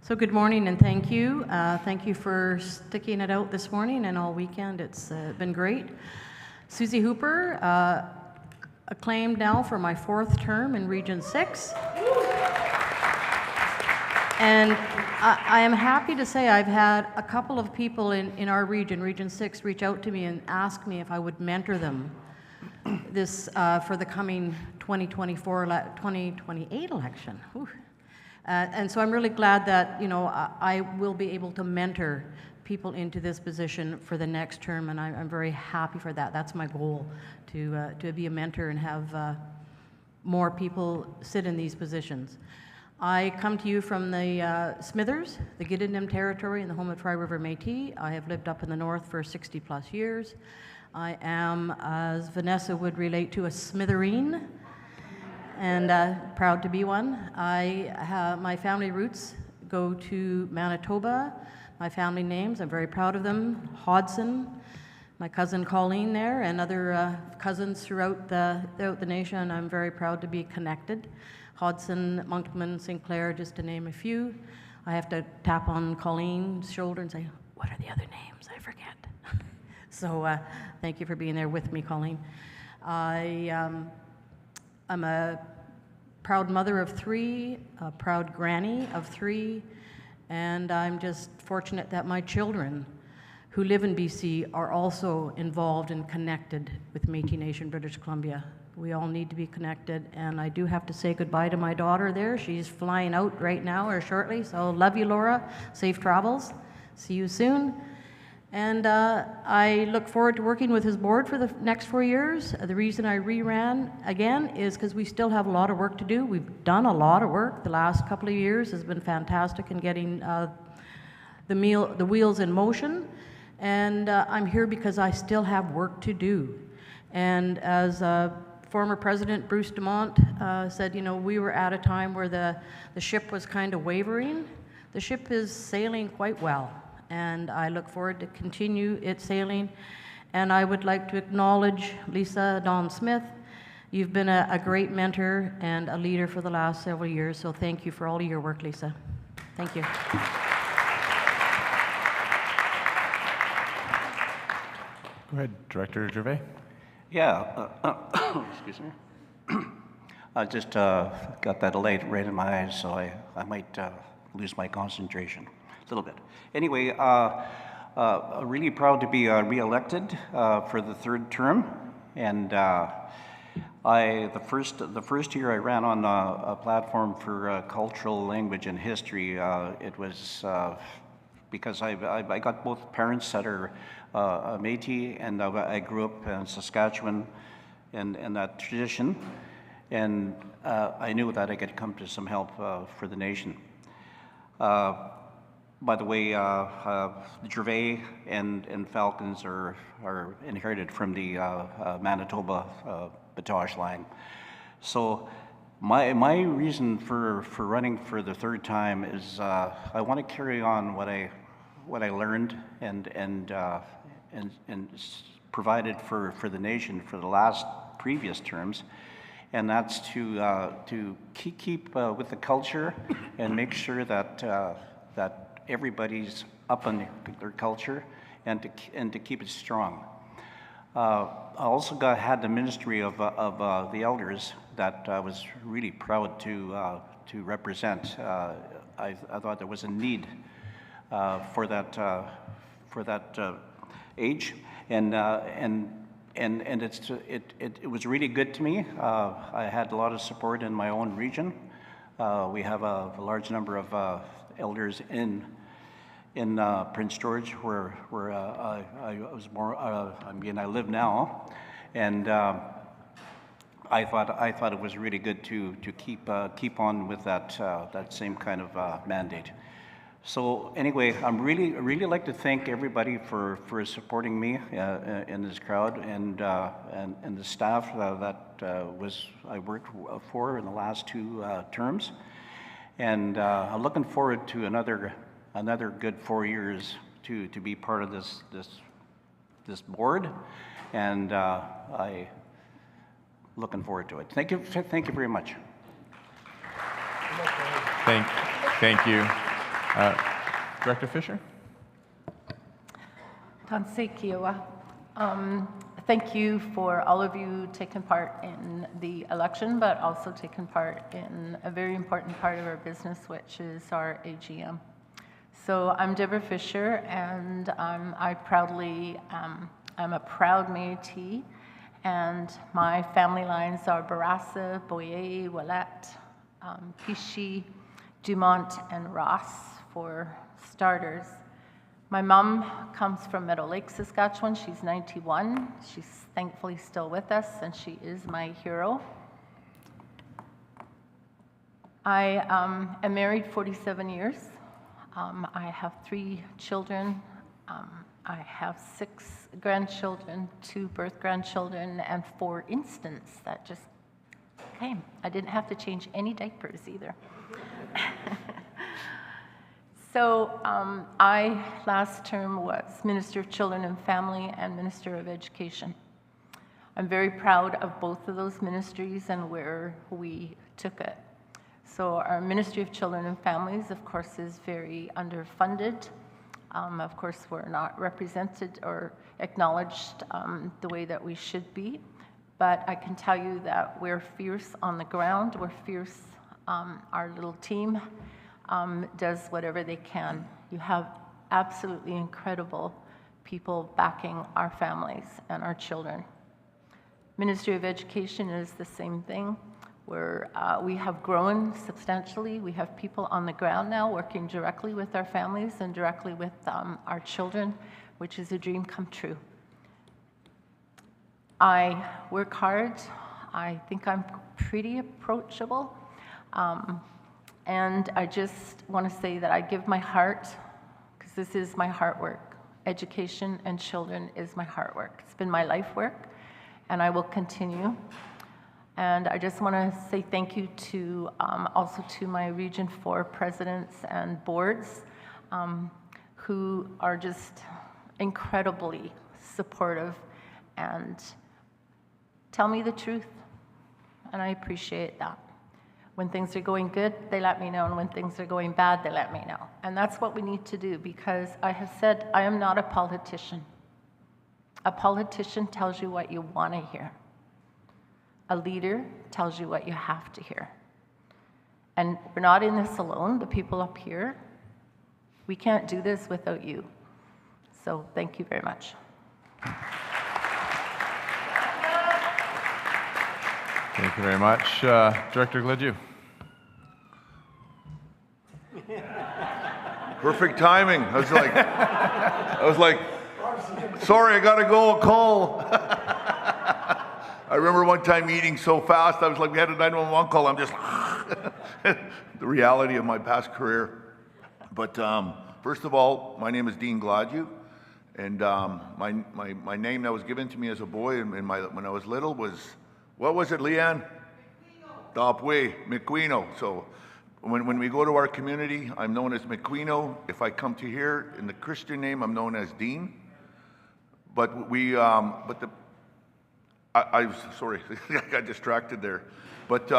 So good morning and thank you. Thank you for sticking it out this morning and all weekend. It's been great. Susie Hooper, acclaimed now for my 4th term in Region 6. And I am happy to say I've had a couple of people in our region, Region 6, reach out to me and ask me if I would mentor them this for the coming 2028 election. And so I'm really glad that, you know, I will be able to mentor people into this position for the next term, and I'm very happy for that. That's my goal, to be a mentor and have more people sit in these positions. I come to you from the Smithers, the Giddingham territory, in the home of Tri River Métis. I have lived up in the north for 60 plus years. I am, as Vanessa would relate to, a Smithereen, and proud to be one. My family roots go to Manitoba. My family names, I'm very proud of them. Hodson, my cousin Colleen there, and other cousins throughout the nation. I'm very proud to be connected. Hodson, Monkman, Sinclair, just to name a few. I have to tap on Colleen's shoulder and say, what are the other names? I forget. So thank you for being there with me, Colleen. I'm a proud mother of 3, a proud granny of 3, and I'm just fortunate that my children who live in BC are also involved and connected with Métis Nation, British Columbia. We all need to be connected, and I do have to say goodbye to my daughter there. She's flying out right now or shortly, so love you, Laura. Safe travels. See you soon. And I look forward to working with his board for the next 4 years. The reason I re-ran again is because we still have a lot of work to do. We've done a lot of work. The last couple of years has been fantastic in getting the wheels in motion. And I'm here because I still have work to do. And as former President Bruce Dumont said, you know, we were at a time where the ship was kind of wavering. The ship is sailing quite well, and I look forward to continue its sailing. And I would like to acknowledge Lisa Dawn Smith. You've been a great mentor and a leader for the last several years, so thank you for all of your work, Lisa. Thank you. Go ahead, Director Gervais. Yeah, excuse me. I just got that light right in my eyes, so I might lose my concentration a little bit. Anyway, really proud to be re-elected for the third term, and the first year I ran on a platform for cultural language and history. It was because I got both parents that are Métis, and I grew up in Saskatchewan and that tradition, and I knew that I could come to some help for the nation. By the way, Gervais and Falcons are inherited from the Manitoba Batage line. So my reason for running for the third time is I want to carry on what I learned and provided for the nation for the last previous terms, and that's to keep with the culture and make sure that everybody's up on their culture and to keep it strong. I also had the ministry of the elders that I was really proud to represent. I thought there was a need for that age, and it was really good to me. I had a lot of support in my own region. We have a large number of elders in Prince George, where I was born. I live now, and I thought it was really good to keep on with that same kind of mandate. So anyway, I'm really like to thank everybody for supporting me in this crowd, and the staff that I worked for in the last two terms, and I'm looking forward to another good 4 years to be part of this board, and I looking forward to it. Thank you very much. Thank you. Director Fisher? Tansei Kiowa. Thank you for all of you taking part in the election, but also taking part in a very important part of our business, which is our AGM. So I'm Deborah Fisher, and I'm a proud Métis, and my family lines are Bourassa, Boyer, Ouellette, Pichy, Dumont, and Ross, for starters. My mom comes from Meadow Lake, Saskatchewan. She's 91. She's thankfully still with us, and she is my hero. I am married 47 years. I have 3 children. I have 6 grandchildren, 2 birth grandchildren, and 4 instants that just came. I didn't have to change any diapers either. So I, last term, was Minister of Children and Family and Minister of Education. I'm very proud of both of those ministries and where we took it. So our Ministry of Children and Families, of course, is very underfunded. Of course, we're not represented or acknowledged the way that we should be. But I can tell you that we're fierce on the ground. We're fierce. Our little team does whatever they can. You have absolutely incredible people backing our families and our children. Ministry of Education is the same thing, where we have grown substantially. We have people on the ground now working directly with our families and directly with our children, which is a dream come true. I work hard. I think I'm pretty approachable. And I just want to say that I give my heart, because this is my heart work. Education and children is my heart work. It's been my life work, and I will continue. And I just want to say thank you to also to my Region 4 presidents and boards who are just incredibly supportive, and tell me the truth. And I appreciate that. When things are going good, they let me know, and when things are going bad, they let me know. And that's what we need to do, because I have said I am not a politician. A politician tells you what you want to hear. A leader tells you what you have to hear. And we're not in this alone, the people up here. We can't do this without you. So thank you very much. Thank you very much. Director Gladue. Perfect timing. I was like, sorry, I gotta go, call. I remember one time eating so fast, I was like, we had a 911 call. I'm just, the reality of my past career. But first of all, my name is Dean Gladue, and my name that was given to me as a boy when I was little was, what was it, Leanne? Dopwe, McQuino. So when we go to our community, I'm known as McQuino. If I come to here in the Christian name, I'm known as Dean. But I was sorry, I got distracted there. But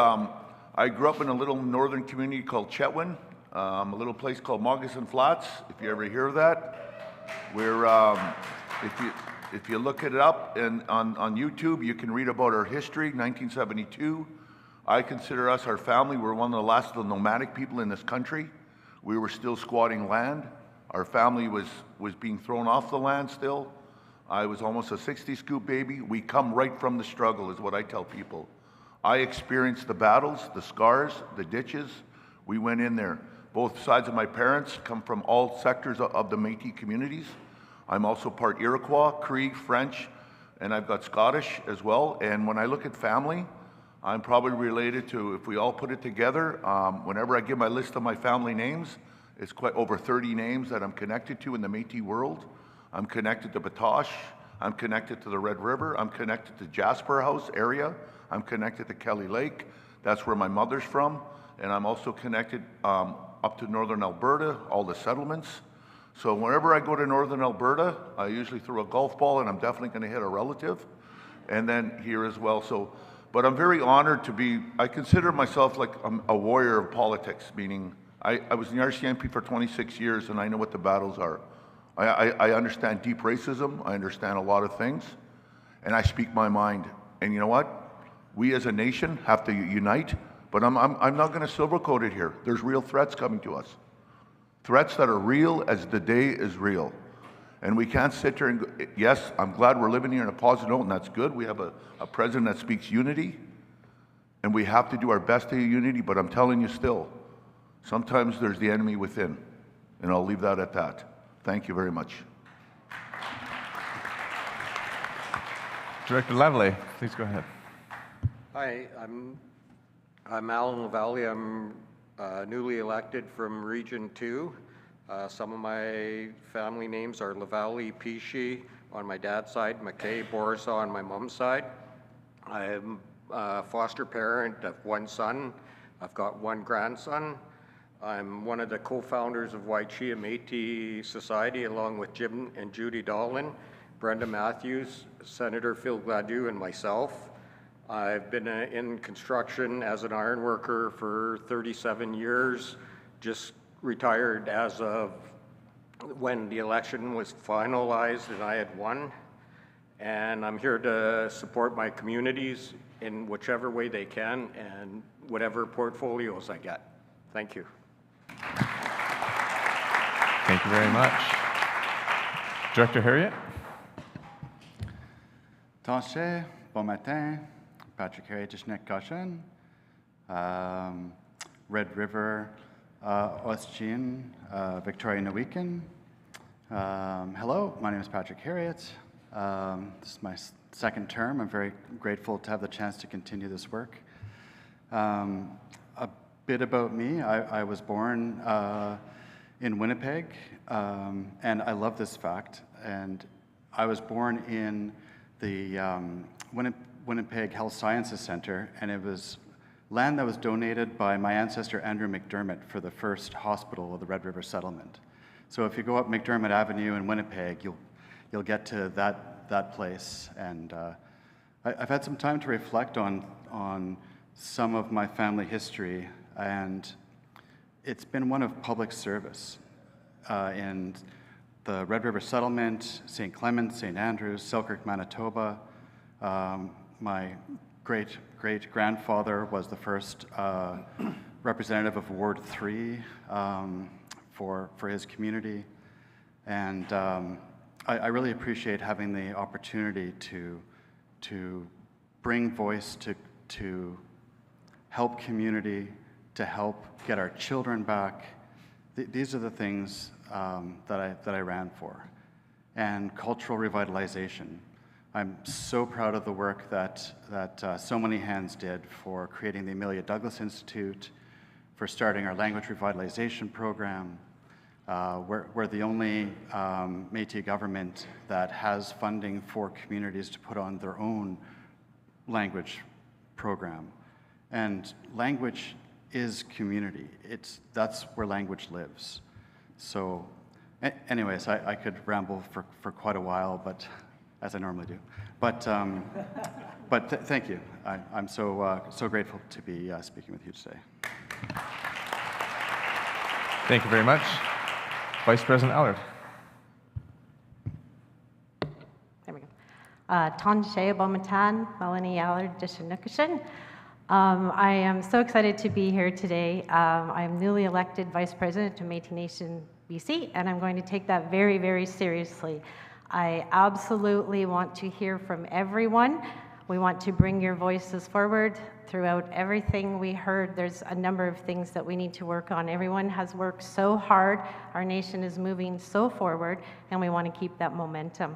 I grew up in a little northern community called Chetwynd, a little place called Moccasin Flats, if you ever hear of that. Where if you look it up and on YouTube, you can read about our history, 1972. I consider us, our family, we're one of the last of the nomadic people in this country. We were still squatting land. Our family was being thrown off the land still. I was almost a 60 scoop baby. We come right from the struggle is what I tell people. I experienced the battles, the scars, the ditches. We went in there. Both sides of my parents come from all sectors of the Métis communities. I'm also part Iroquois, Cree, French, and I've got Scottish as well. And when I look at family, I'm probably related to, if we all put it together, whenever I give my list of my family names, it's quite over 30 names that I'm connected to in the Métis world. I'm connected to Batoche. I'm connected to the Red River. I'm connected to Jasper House area. I'm connected to Kelly Lake. That's where my mother's from. And I'm also connected up to northern Alberta, all the settlements. So whenever I go to northern Alberta, I usually throw a golf ball, and I'm definitely going to hit a relative. And then here as well. So, but I'm very honored to be, I consider myself like a warrior of politics, meaning I was in the RCMP for 26 years, and I know what the battles are. I understand deep racism. I understand a lot of things, and I speak my mind. And you know what? We as a nation have to unite, but I'm not going to sugarcoat it here. There's real threats coming to us. Threats that are real as the day is real. And we can't sit here and go, yes, I'm glad we're living here in a positive note, and that's good. We have a president that speaks unity, and we have to do our best to unity, but I'm telling you still, sometimes there's the enemy within, and I'll leave that at that. Thank you very much. Director Lovely, please go ahead. Hi, I'm Alan Lavalley. I'm newly elected from Region 2. Some of my family names are Lavalley, Pishi on my dad's side, McKay, Borissaw on my mom's side. I'm a foster parent of one son. I've got one grandson. I'm one of the co-founders of Waichia Métis Society, along with Jim and Judy Dolan, Brenda Matthews, Senator Phil Gladue, and myself. I've been in construction as an iron worker for 37 years, just retired as of when the election was finalized and I had won. And I'm here to support my communities in whichever way they can and whatever portfolios I get. Thank you. Thank you very much. Director Harriet. Taché, bon matin, Patrick Harriet, Goshen, Red River, Ostjin, Victoria Nowekan. Hello, my name is Patrick Harriet. This is my second term. I'm very grateful to have the chance to continue this work. A bit about me, I was born in Winnipeg, and I love this fact. And I was born in the Winnipeg Health Sciences Center, and it was land that was donated by my ancestor Andrew McDermott for the first hospital of the Red River settlement. So if you go up McDermott Avenue in Winnipeg, you'll get to that that place. And I've had some time to reflect on some of my family history, and it's been one of public service in the Red River Settlement, St. Clements, St. Andrews, Selkirk, Manitoba. My great-grandfather was the first representative of Ward 3 for his community. And I really appreciate having the opportunity to bring voice to help community, to help get our children back. These are the things that I ran for. And cultural revitalization. I'm so proud of the work that so many hands did for creating the Amelia Douglas Institute, for starting our language revitalization program. We're the only Métis government that has funding for communities to put on their own language program. And language is community. That's where language lives. So anyways, I could ramble for quite a while, but as I normally do. But thank you. I'm so grateful to be speaking with you today. Thank you very much. Vice President Allard. There we go. Ton Shea Bomatan, Melanie Allard Dishinukashin. I am so excited to be here today. I'm newly elected Vice President of Métis Nation BC, and I'm going to take that very, very seriously. I absolutely want to hear from everyone. We want to bring your voices forward. Throughout everything we heard, there's a number of things that we need to work on. Everyone has worked so hard. Our nation is moving so forward, and we want to keep that momentum.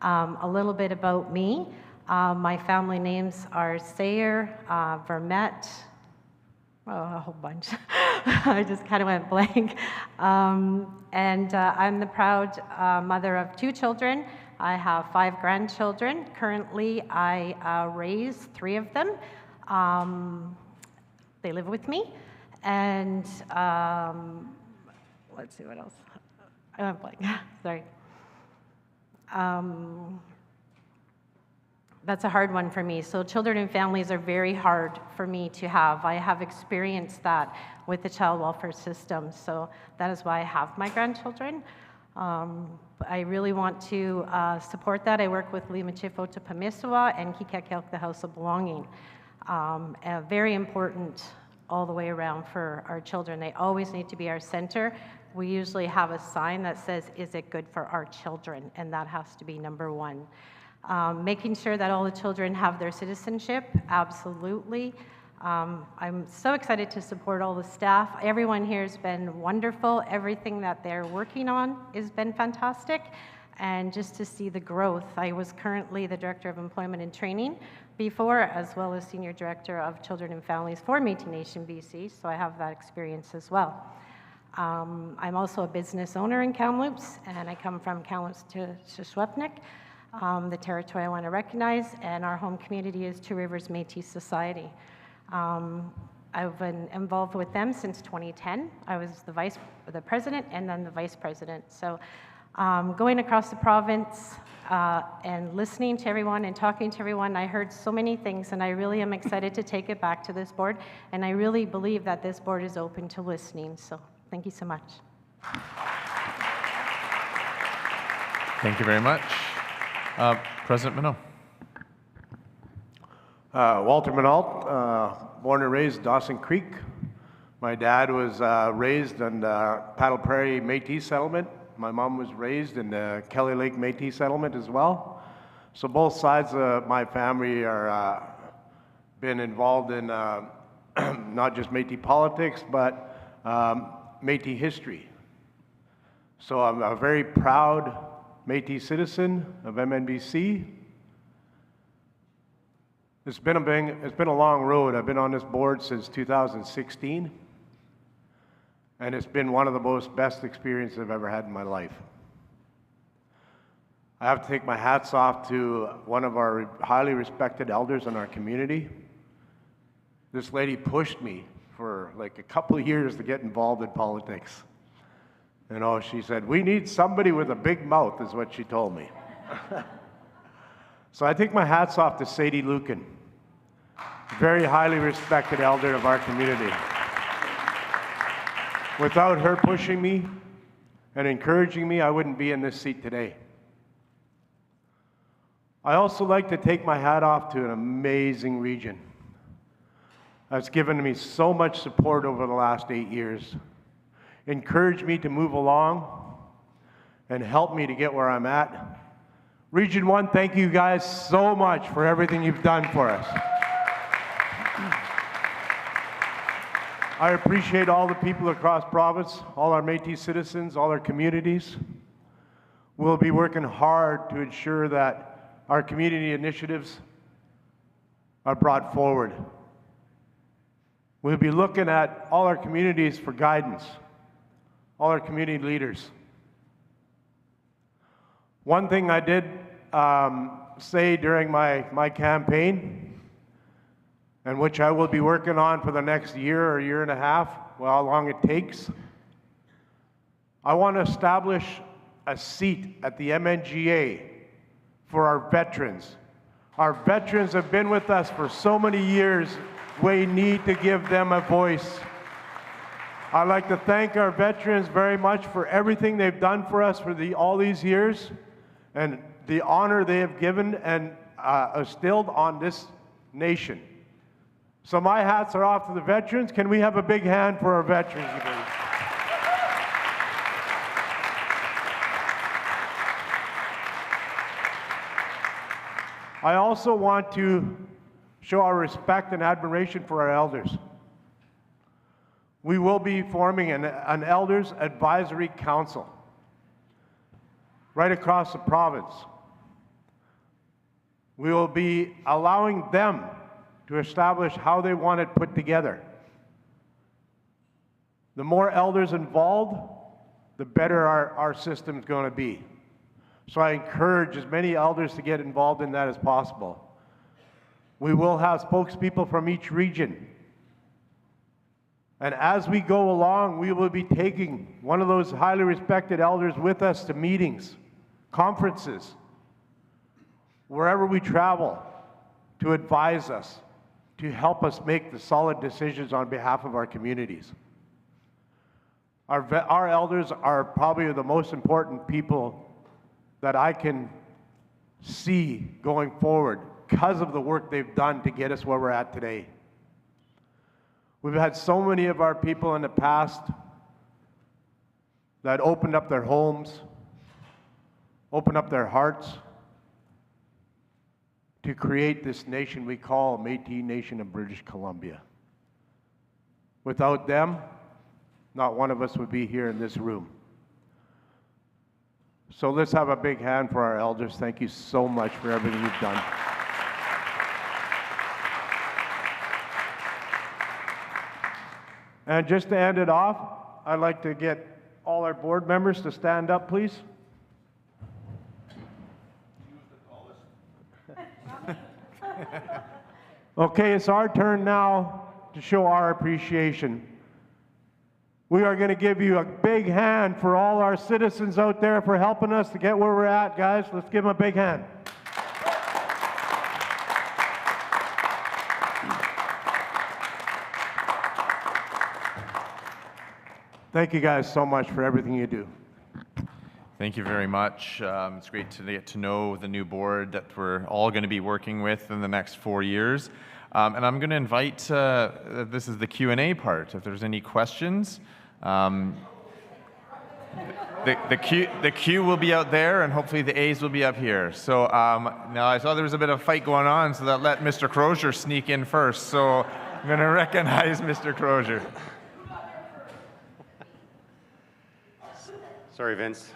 A little bit about me. My family names are Sayer, Vermette, a whole bunch. I just kind of went blank. And I'm the proud mother of 2 children. I have 5 grandchildren. Currently, I raise 3 of them. They live with me. And let's see what else. I went blank. Sorry. That's a hard one for me. So children and families are very hard for me to have. I have experienced that with the child welfare system. So that is why I have my grandchildren. I really want to support that. I work with Limachifo to Pamiswa and Kikakelk, the House of Belonging. Very important all the way around for our children. They always need to be our center. We usually have a sign that says, "Is it good for our children?" And that has to be number 1. Making sure that all the children have their citizenship, absolutely. I'm so excited to support all the staff. Everyone here has been wonderful. Everything that they're working on has been fantastic. And just to see the growth. I was currently the Director of Employment and Training before, as well as Senior Director of Children and Families for Métis Nation BC, so I have that experience as well. I'm also a business owner in Kamloops, and I come from Kamloops to Shuswapnik. The territory I want to recognize, and our home community is Two Rivers Métis Society. I've been involved with them since 2010. I was the president and then the vice president. So going across the province and listening to everyone and talking to everyone, I heard so many things, and I really am excited to take it back to this board, and I really believe that this board is open to listening. So thank you so much. Thank you very much. President Minot. Walter Minot, born and raised Dawson Creek. My dad was raised in the Paddle Prairie Métis settlement. My mom was raised in the Kelly Lake Métis settlement as well. So both sides of my family are been involved in not just Métis politics, but Métis history. So I'm a very proud Métis citizen of MNBC. It's been a long road. I've been on this board since 2016, and it's been one of the best experiences I've ever had in my life. I have to take my hats off to one of our highly respected elders in our community. This lady pushed me for like a couple of years to get involved in politics. You know, she said, "We need somebody with a big mouth," is what she told me. So I take my hats off to Sadie Lucan, very highly respected elder of our community. Without her pushing me and encouraging me, I wouldn't be in this seat today. I also like to take my hat off to an amazing region that's given me so much support over the last 8 years, encouraged me to move along, and helped me to get where I'm at. Region 1, thank you guys so much for everything you've done for us. I appreciate all the people across province, all our Métis citizens, all our communities. We'll be working hard to ensure that our community initiatives are brought forward. We'll be looking at all our communities for guidance, all our community leaders. One thing I did say during my campaign, and which I will be working on for the next year or year and a half, well, how long it takes, I want to establish a seat at the MNGA for our veterans. Our veterans have been with us for so many years. We need to give them a voice. I'd like to thank our veterans very much for everything they've done for us for all these years and the honor they have given and instilled on this nation. So my hats are off to the veterans. Can we have a big hand for our veterans, please? I also want to show our respect and admiration for our elders. We will be forming an Elders Advisory Council right across the province. We will be allowing them to establish how they want it put together. The more elders involved, the better our system's going to be. So I encourage as many elders to get involved in that as possible. We will have spokespeople from each region. And as we go along, we will be taking one of those highly respected elders with us to meetings, conferences, wherever we travel, to advise us, to help us make the solid decisions on behalf of our communities. Our elders are probably the most important people that I can see going forward because of the work they've done to get us where we're at today. We've had so many of our people in the past that opened up their homes, opened up their hearts to create this nation we call Métis Nation of British Columbia. Without them, not one of us would be here in this room. So let's have a big hand for our elders. Thank you so much for everything you've done. And just to end it off, I'd like to get all our board members to stand up, please. Okay, it's our turn now to show our appreciation. We are going to give you a big hand for all our citizens out there for helping us to get where we're at, guys. Let's give them a big hand. Thank you guys so much for everything you do. Thank you very much. It's great to get to know the new board that we're all going to be working with in the next 4 years. And I'm going to invite, this is the Q&A part, if there's any questions. The Q will be out there, and hopefully the A's will be up here. So now I saw there was a bit of fight going on, so that let Mr. Crozier sneak in first. So I'm going to recognize Mr. Crozier. Sorry, Vince.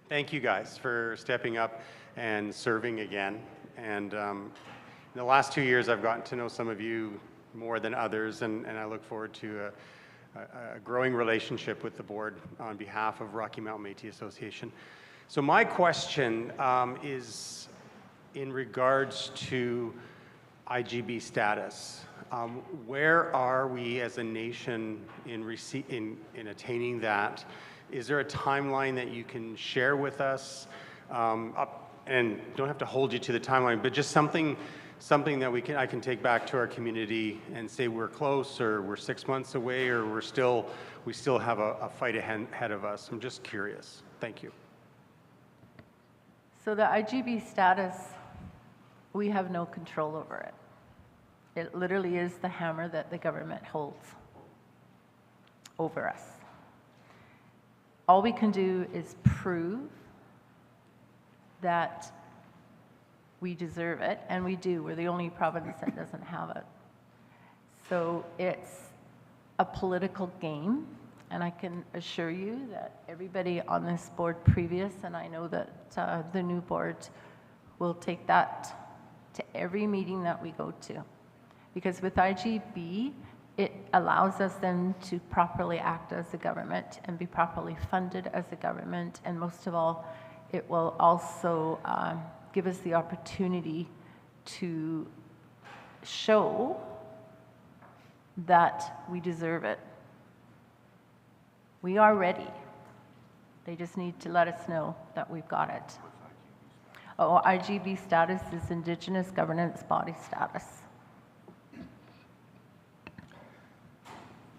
Thank you guys for stepping up and serving again. And in the last 2 years, I've gotten to know some of you more than others, and I look forward to a growing relationship with the board on behalf of Rocky Mountain Métis Association. So my question is in regards to IGB status. Where are we as a nation in attaining that? Is there a timeline that you can share with us? And and don't have to hold you to the timeline, but just something that I can take back to our community and say we're close, or we're 6 months away, or we still have a fight ahead of us. I'm just curious. Thank you. So the IGB status, we have no control over it. It literally is the hammer that the government holds over us. All we can do is prove that we deserve it, and we do. We're the only province that doesn't have it. So it's a political game, and I can assure you that everybody on this board previous, and I know that the new board will take that to every meeting that we go to. Because with IGB, it allows us then to properly act as a government and be properly funded as a government, and most of all, it will also give us the opportunity to show that we deserve it. We are ready. They just need to let us know that we've got it. Oh, IGB status is Indigenous Governance Body status.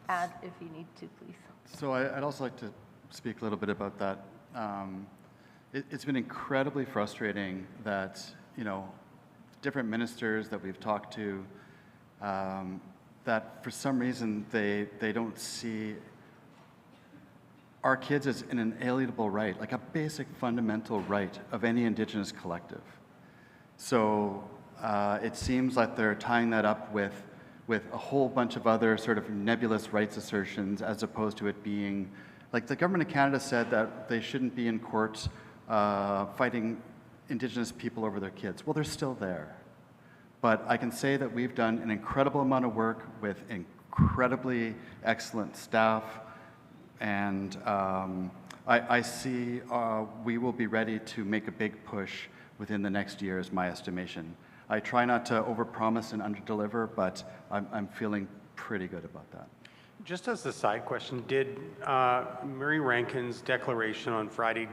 Add if you need to, please. So I'd also like to speak a little bit about that. It's been incredibly frustrating that, different ministers that we've talked to, that for some reason they don't see our kids as an inalienable right, like a basic fundamental right of any Indigenous collective. So it seems like they're tying that up with a whole bunch of other sort of nebulous rights assertions, as opposed to it being, like the Government of Canada said that they shouldn't be in court fighting Indigenous people over their kids. Well, they're still there. But I can say that we've done an incredible amount of work with incredibly excellent staff, and I see we will be ready to make a big push within the next year, is my estimation. I try not to overpromise and underdeliver, but I'm feeling pretty good about that. Just as a side question, did Murray Rankin's declaration on Friday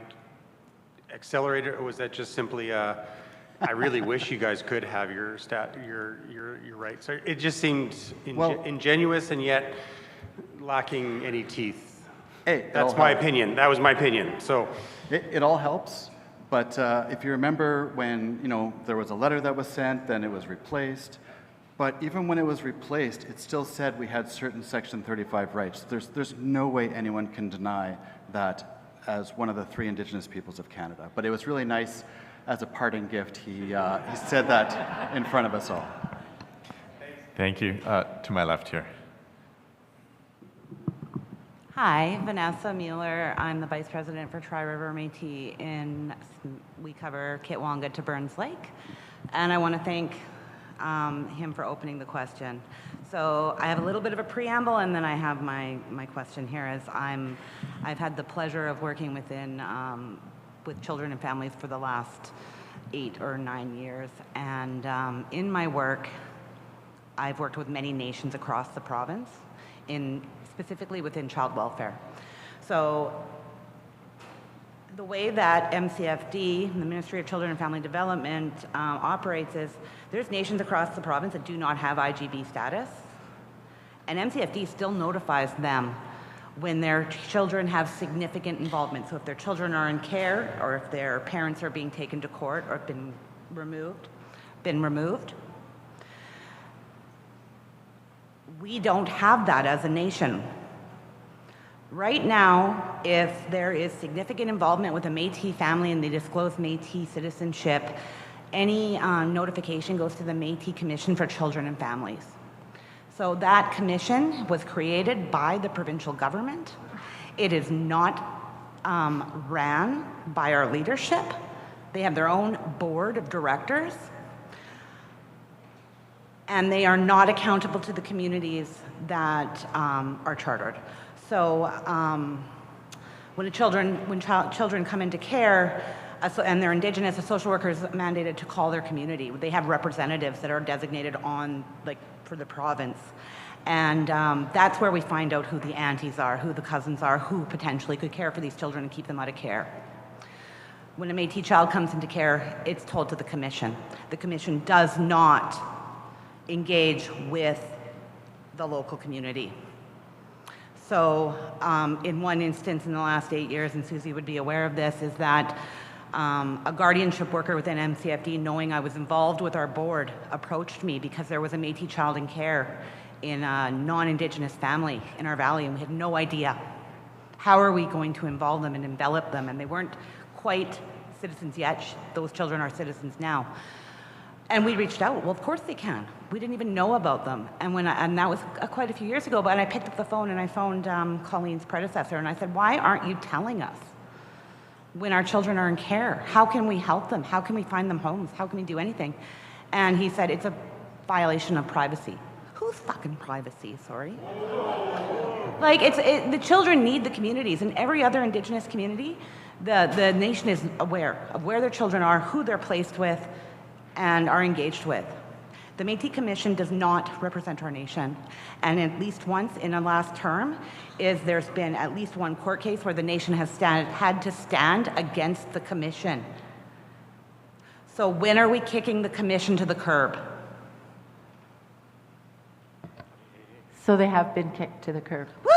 accelerate it, or was that just simply I really wish you guys could have your rights? It just seemed ingenuous and yet lacking any teeth. Hey, that's my opinion. That was my opinion. So it all helps. But if you remember when there was a letter that was sent, then it was replaced. But even when it was replaced, it still said we had certain Section 35 rights. There's no way anyone can deny that as one of the 3 Indigenous peoples of Canada. But it was really nice, as a parting gift, he said that in front of us all. Thank you. To my left here. Hi, Vanessa Mueller. I'm the Vice President for Tri-River Métis, we cover Kitwanga to Burns Lake. And I want to thank him for opening the question. So I have a little bit of a preamble, and then I have my question here. I've had the pleasure of working with children and families for the last 8 or 9 years. And in my work, I've worked with many nations across the province, specifically within child welfare. So the way that MCFD, the Ministry of Children and Family Development, operates is there's nations across the province that do not have IGB status, and MCFD still notifies them when their children have significant involvement. So if their children are in care, or if their parents are being taken to court or been removed. We don't have that as a nation. Right now, if there is significant involvement with a Métis family and they disclose Métis citizenship, any notification goes to the Métis Commission for Children and Families. So that commission was created by the provincial government. It is not ran by our leadership. They have their own board of directors, and they are not accountable to the communities that are chartered. So when children come into care and they're Indigenous, a social worker is mandated to call their community. They have representatives that are designated for the province. And that's where we find out who the aunties are, who the cousins are, who potentially could care for these children and keep them out of care. when a Métis child comes into care, it's told to the commission. The commission does not engage with the local community. So in one instance in the last 8 years, and Susie would be aware of this, is that a guardianship worker within MCFD, knowing I was involved with our board, approached me because there was a Métis child in care in a non-Indigenous family in our valley, and we had no idea. How are we going to involve them and envelop them? And they weren't quite citizens yet. Those children are citizens now. And we reached out. Well, of course they can. We didn't even know about them. And that was quite a few years ago, but I picked up the phone and I phoned Colleen's predecessor and I said, why aren't you telling us when our children are in care? How can we help them? How can we find them homes? How can we do anything? And he said, it's a violation of privacy. Whose fucking privacy, sorry? Like, the children need the communities. In every other Indigenous community, the nation is aware of where their children are, who they're placed with, and are engaged with. The Métis Commission does not represent our nation. And at least once in the last term, there's been at least one court case where the nation has had to stand against the commission. So when are we kicking the commission to the curb? So they have been kicked to the curb. Woo!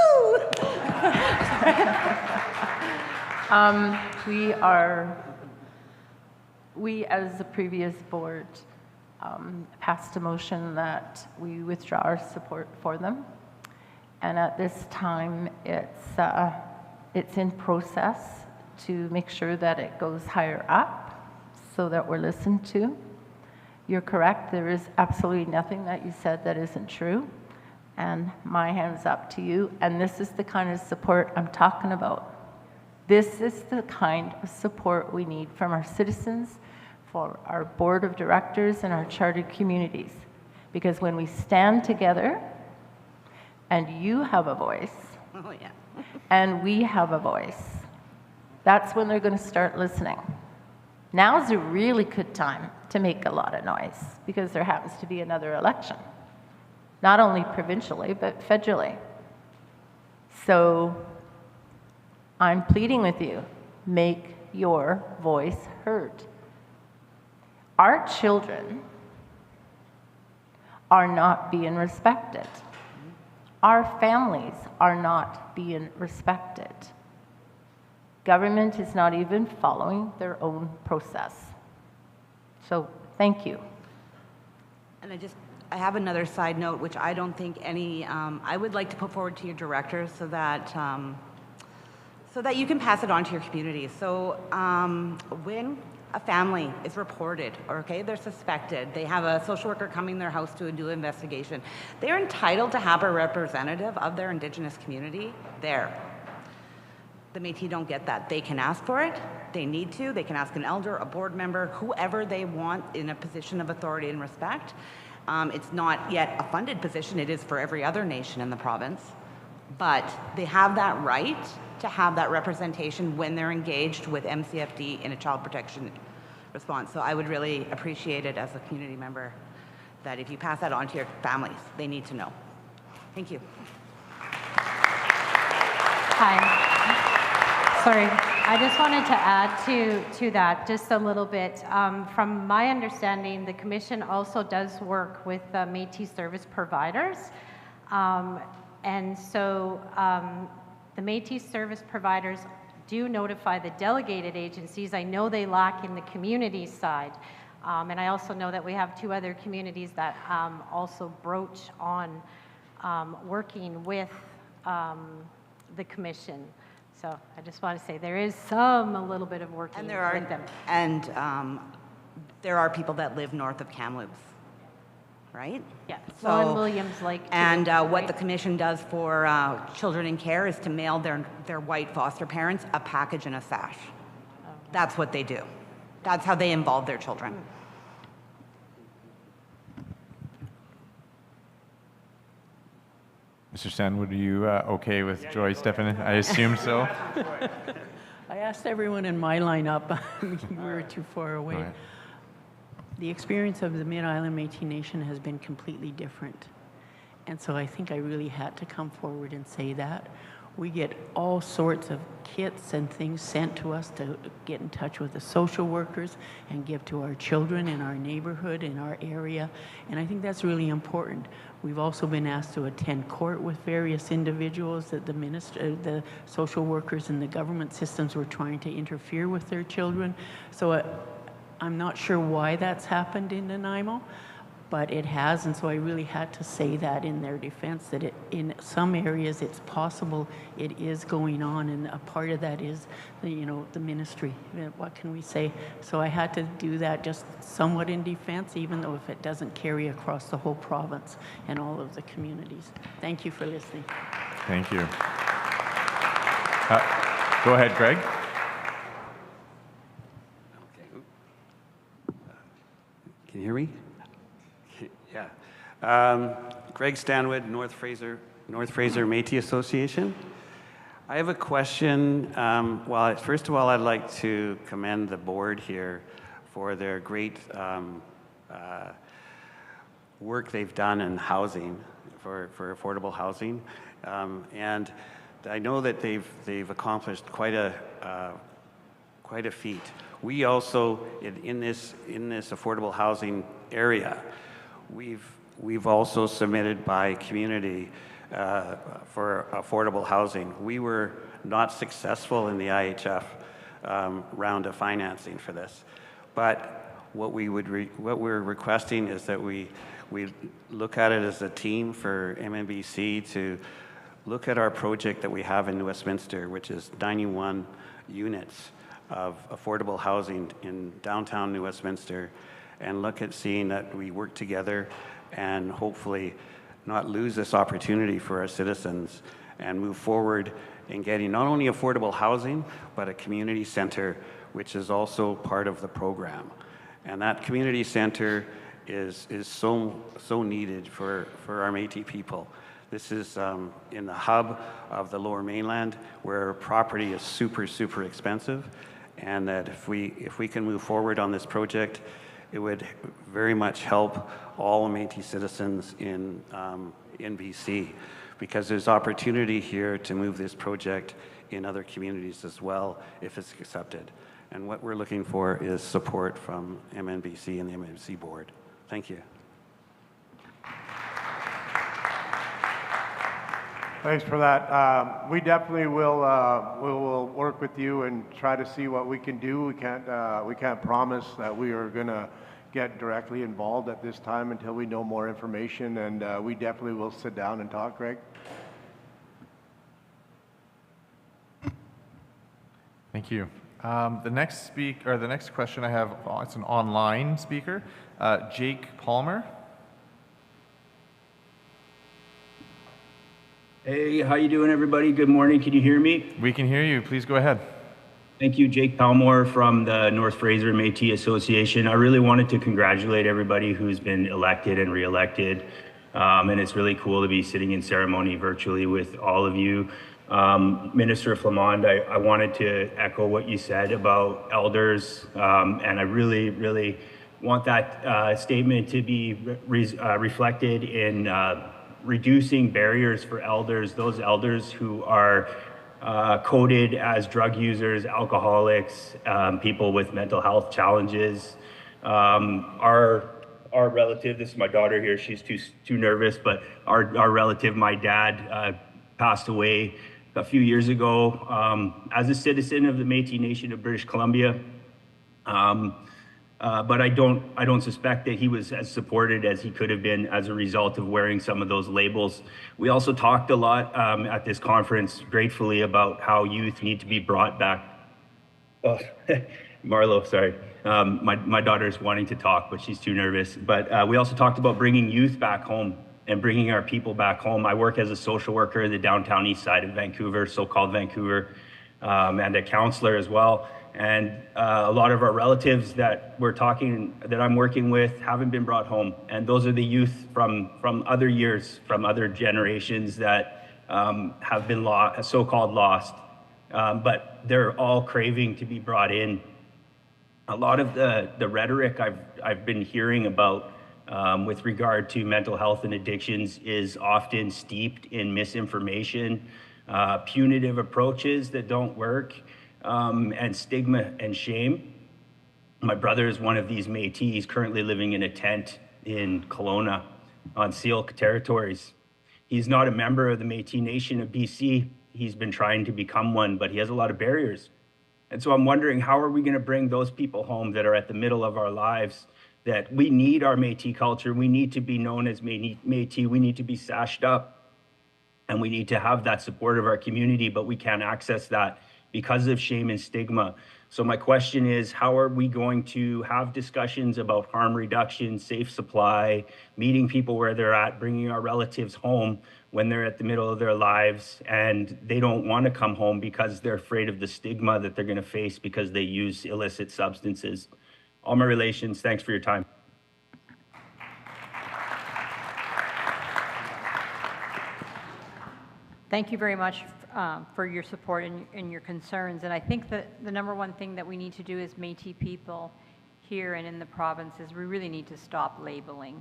We as the previous board passed a motion that we withdraw our support for them. And at this time, it's in process to make sure that it goes higher up so that we're listened to. You're correct, there is absolutely nothing that you said that isn't true. And my hand's up to you. And this is the kind of support I'm talking about. This is the kind of support we need from our citizens, for our board of directors and our chartered communities. Because when we stand together and you have a voice, oh, yeah. and we have a voice, that's when they're going to start listening. Now's a really good time to make a lot of noise because there happens to be another election. Not only provincially, but federally. So I'm pleading with you, make your voice heard. Our children are not being respected. Our families are not being respected. Government is not even following their own process. So thank you. And I have another side note, which I don't think I would like to put forward to your directors so that you can pass it on to your community. So when a family is reported, okay, they're suspected, they have a social worker coming to their house to do an investigation, they're entitled to have a representative of their Indigenous community there. The Métis don't get that. They can ask for it, they need to, they can ask an elder, a board member, whoever they want in a position of authority and respect. It's not yet a funded position, it is for every other nation in the province, but they have that right to have that representation when they're engaged with MCFD in a child protection response. So I would really appreciate it as a community member that if you pass that on to your families, they need to know. Thank you. Hi. Sorry, I just wanted to add to that just a little bit. From my understanding, the Commission also does work with Métis service providers. And so the Métis service providers do notify the delegated agencies. I know they lack in the community side. And I also know that we have 2 other communities that also broach on working with the Commission. So I just want to say there is a little bit of working with them. And there are people that live north of Kamloops, right? Yeah, so, well, in Williams Lake too, and what right? the Commission does for children in care is to mail their white foster parents a package and a sash. That's what they do. That's how they involve their children. Mr. Stanwood, are you okay with Joy stepping in? I assume so. I asked everyone in my lineup. We were too far away. Right. The experience of the Mid-Island Métis Nation has been completely different. And so I think I really had to come forward and say that. We get all sorts of kits and things sent to us to get in touch with the social workers and give to our children in our neighborhood, in our area. And I think that's really important. We've also been asked to attend court with various individuals that the social workers and the government systems were trying to interfere with their children. So I'm not sure why that's happened in Nanaimo, but it has, and so I really had to say that in their defense, that in some areas it's possible it is going on, and a part of that is the ministry. What can we say? So I had to do that just somewhat in defense, even though if it doesn't carry across the whole province and all of the communities. Thank you for listening. Thank you. Go ahead, Greg. Can you hear me? Yeah. Greg Stanwood, North Fraser Métis Association. I have a question. First of all, I'd like to commend the board here for their great work they've done in housing, for affordable housing. And I know that they've accomplished quite a feat. We also, in this affordable housing area, we've also submitted by community for affordable housing. We were not successful in the IHF round of financing for this, but what we're requesting is that we look at it as a team for MNBC to look at our project that we have in New Westminster, which is 91 units of affordable housing in downtown New Westminster, and look at seeing that we work together and hopefully not lose this opportunity for our citizens and move forward in getting not only affordable housing, but a community center, which is also part of the program. And that community center is so needed for our Métis people. This is in the hub of the Lower Mainland, where property is super, super expensive, and that if we can move forward on this project, it would very much help all Métis citizens in BC, because there's opportunity here to move this project in other communities as well if it's accepted. And what we're looking for is support from MNBC and the MNBC board. Thank you. Thanks for that. We definitely will work with you and try to see what we can do. We can't promise that we are going to get directly involved at this time until we know more information, and we definitely will sit down and talk, Greg. Thank you. The next question I have, it's an online speaker, Jake Palmer. Hey, how you doing, everybody? Good morning. Can you hear me? We can hear you. Please go ahead. Thank you, Jake Palmer from the North Fraser Métis Association. I really wanted to congratulate everybody who's been elected and re-elected, and it's really cool to be sitting in ceremony virtually with all of you. Minister Flamond, I wanted to echo what you said about elders, and I really, really want that statement to be reflected in reducing barriers for elders, those elders who are coded as drug users, alcoholics, people with mental health challenges. Our relative, this is my daughter here, she's too nervous, but our relative, my dad, passed away a few years ago as a citizen of the Métis Nation of British Columbia. But I don't suspect that he was as supported as he could have been as a result of wearing some of those labels. We also talked a lot at this conference, gratefully, about how youth need to be brought back. Oh, Marlo, sorry. My daughter's wanting to talk, but she's too nervous. But we also talked about bringing youth back home and bringing our people back home. I work as a social worker in the downtown east side of Vancouver, so-called Vancouver, and a counselor as well. And a lot of our relatives that I'm working with haven't been brought home. And those are the youth from other years, from other generations that have been so-called lost. But they're all craving to be brought in. A lot of the rhetoric I've been hearing about with regard to mental health and addictions is often steeped in misinformation. punitive approaches that don't work, and stigma and shame. My brother is one of these Métis currently living in a tent in Kelowna on Syilx territories. He's not a member of the Métis Nation of BC. He's been trying to become one, but he has a lot of barriers. And so I'm wondering, how are we going to bring those people home that are at the middle of our lives, that we need our Métis culture, we need to be known as Métis, we need to be sashed up, and we need to have that support of our community, but we can't access that because of shame and stigma. So my question is, how are we going to have discussions about harm reduction, safe supply, meeting people where they're at, bringing our relatives home when they're at the middle of their lives and they don't want to come home because they're afraid of the stigma that they're going to face because they use illicit substances? All my relations, thanks for your time. Thank you very much for your support and your concerns. And I think that the number one thing that we need to do as Métis people here and in the province is we really need to stop labeling.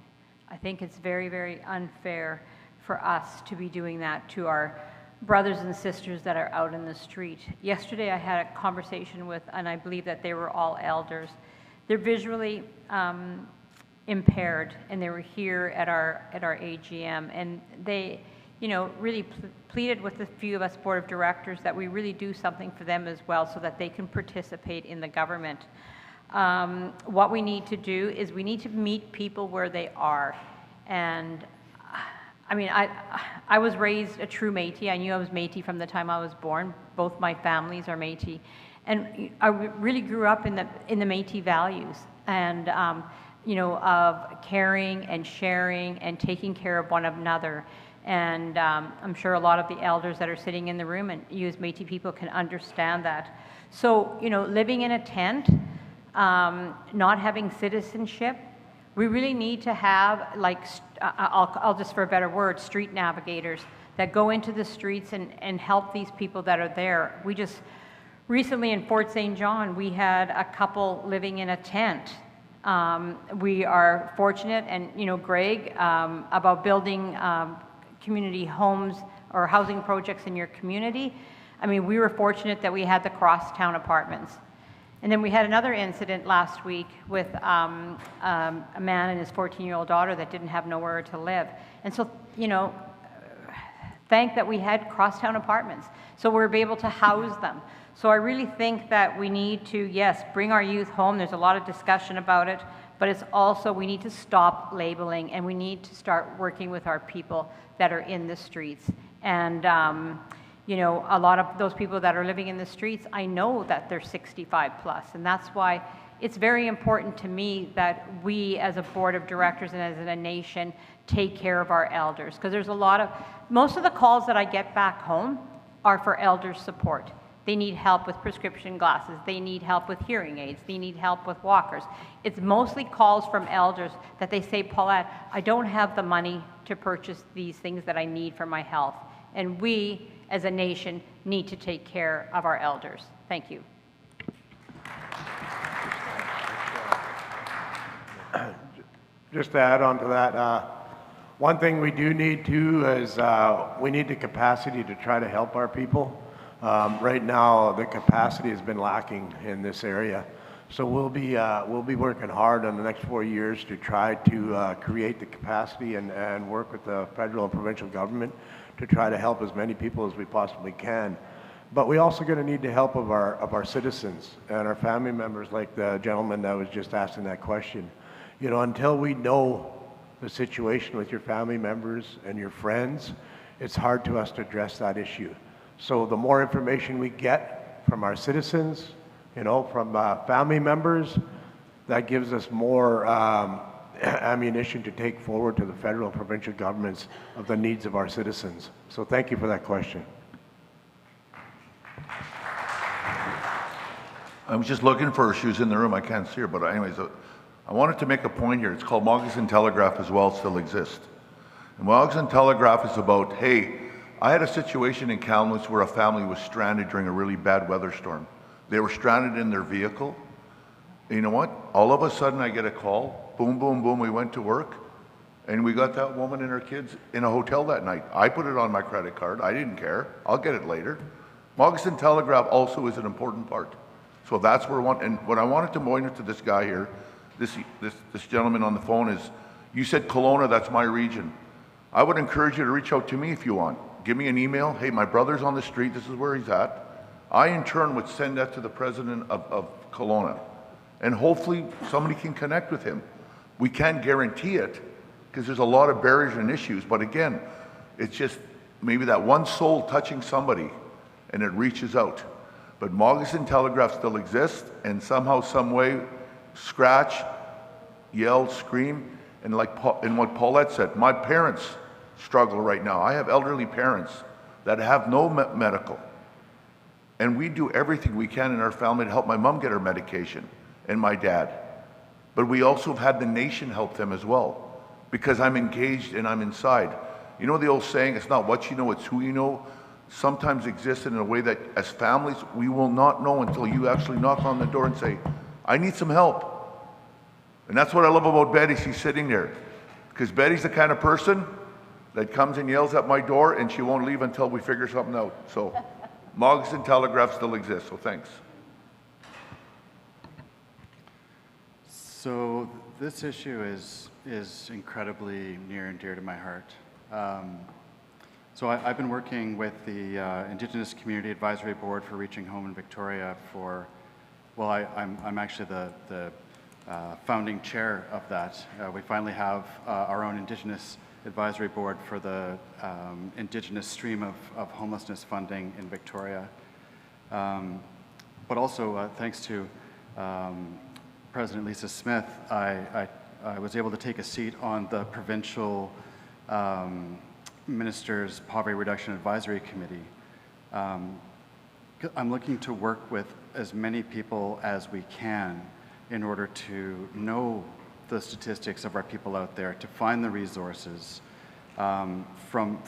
I think it's very, very unfair for us to be doing that to our brothers and sisters that are out in the street. Yesterday I had a conversation with, and I believe that they were all elders. They're visually impaired, and they were here at our AGM, and they, you know, really pleaded with a few of us board of directors that we really do something for them as well so that they can participate in the government. What we need to do is we need to meet people where they are. And I mean, I was raised a true Métis. I knew I was Métis from the time I was born. Both my families are Métis. And I really grew up in the Métis values and, you know, of caring and sharing and taking care of one another. And I'm sure a lot of the elders that are sitting in the room and you as Métis people can understand that. So, you know, living in a tent, not having citizenship, we really need to have, like, I'll just for a better word, street navigators that go into the streets and help these people that are there. We just, recently in Fort St. John, we had a couple living in a tent. We are fortunate, and, you know, Greg, about building community homes or housing projects in your community. I mean, we were fortunate that we had the Crosstown apartments. And then we had another incident last week with a man and his 14-year-old daughter that didn't have nowhere to live. And so, you know, thank that we had Crosstown apartments, so we're able to house them. So I really think that we need to, yes, bring our youth home. There's a lot of discussion about it, but it's also we need to stop labeling, and we need to start working with our people that are in the streets. And you know, a lot of those people that are living in the streets, I know that they're 65 plus, and that's why it's very important to me that we as a board of directors and as a nation take care of our elders, because there's a lot of, most of the calls that I get back home are for elder support. They need help with prescription glasses, they need help with hearing aids, they need help with walkers. It's mostly calls from elders that they say, Paulette, I don't have the money to purchase these things that I need for my health. And we, as a nation, need to take care of our elders. Thank you. Just to add on to that, one thing we do need too is we need the capacity to try to help our people. Right now, the capacity has been lacking in this area. So we'll be working hard on the next 4 years to try to create the capacity and work with the federal and provincial government to try to help as many people as we possibly can. But we also going to need the help of our citizens and our family members, like the gentleman that was just asking that question. You know, until we know the situation with your family members and your friends, it's hard to us to address that issue. So the more information we get from our citizens, you know, from family members, that gives us more ammunition to take forward to the federal and provincial governments of the needs of our citizens. So thank you for that question. I was just looking for her. She was in the room. I can't see her. But anyways, I wanted to make a point here. It's called Moccasin Telegraph as well, still exists. And Moccasin Telegraph is about, hey, I had a situation in Kamloops where a family was stranded during a really bad weather storm. They were stranded in their vehicle. And you know what? All of a sudden I get a call. Boom, boom, boom. We went to work. And we got that woman and her kids in a hotel that night. I put it on my credit card. I didn't care. I'll get it later. Moccasin Telegraph also is an important part. So that's where and what I wanted to point out to this guy here, this gentleman on the phone is, you said Kelowna, that's my region. I would encourage you to reach out to me if you want. Give me an email. Hey, my brother's on the street. This is where he's at. I, in turn, would send that to the president of Kelowna. And hopefully somebody can connect with him. We can't guarantee it because there's a lot of barriers and issues. But again, it's just maybe that one soul touching somebody and it reaches out. But Moccasin Telegraph still exists, and somehow, some way, scratch, yell, scream, and and what Paulette said, my parents struggle right now. I have elderly parents that have no medical. And we do everything we can in our family to help my mom get her medication, and my dad. But we also have had the nation help them as well, because I'm engaged and I'm inside. You know the old saying, it's not what you know, it's who you know, sometimes exists in a way that as families, we will not know until you actually knock on the door and say, I need some help. And that's what I love about Betty, she's sitting there. Because Betty's the kind of person that comes and yells at my door and she won't leave until we figure something out. So Moccasin Telegraph still exists, so thanks. So this issue is incredibly near and dear to my heart. So I've been working with the Indigenous Community Advisory Board for Reaching Home in Victoria for, well, I'm actually the founding chair of that. We finally have our own Indigenous Advisory Board for the Indigenous stream of homelessness funding in Victoria. But also, thanks to President Lisa Smith, I was able to take a seat on the provincial Minister's Poverty Reduction Advisory Committee. I'm looking to work with as many people as we can in order to know the statistics of our people out there, to find the resources. From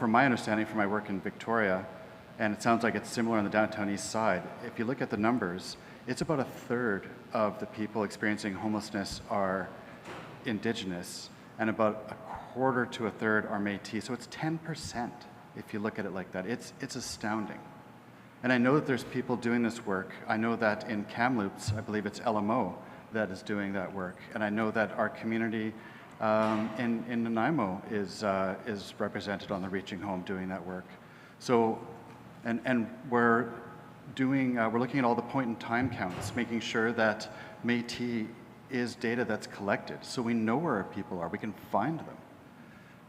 my understanding from my work in Victoria, and it sounds like it's similar on the downtown east side, if you look at the numbers, it's about 1/3 of the people experiencing homelessness are Indigenous, and about 1/4 to 1/3 are Métis. So it's 10% if you look at it like that. It's astounding. And I know that there's people doing this work. I know that in Kamloops, I believe it's LMO that is doing that work. And I know that our community in Nanaimo is represented on the Reaching Home doing that work. So, and we're looking at all the point in time counts, making sure that Métis is data that's collected, so we know where our people are, we can find them.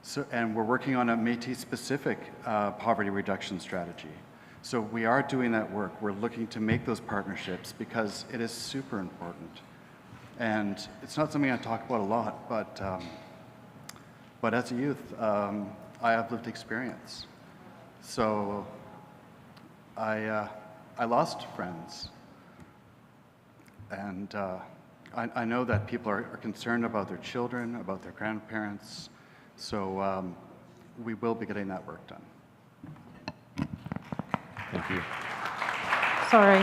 So, and we're working on a Métis-specific poverty reduction strategy. So we are doing that work. We're looking to make those partnerships because it is super important. And it's not something I talk about a lot, but as a youth, I have lived experience. So I lost friends. And I know that people are concerned about their children, about their grandparents. So we will be getting that work done. Thank you. Sorry,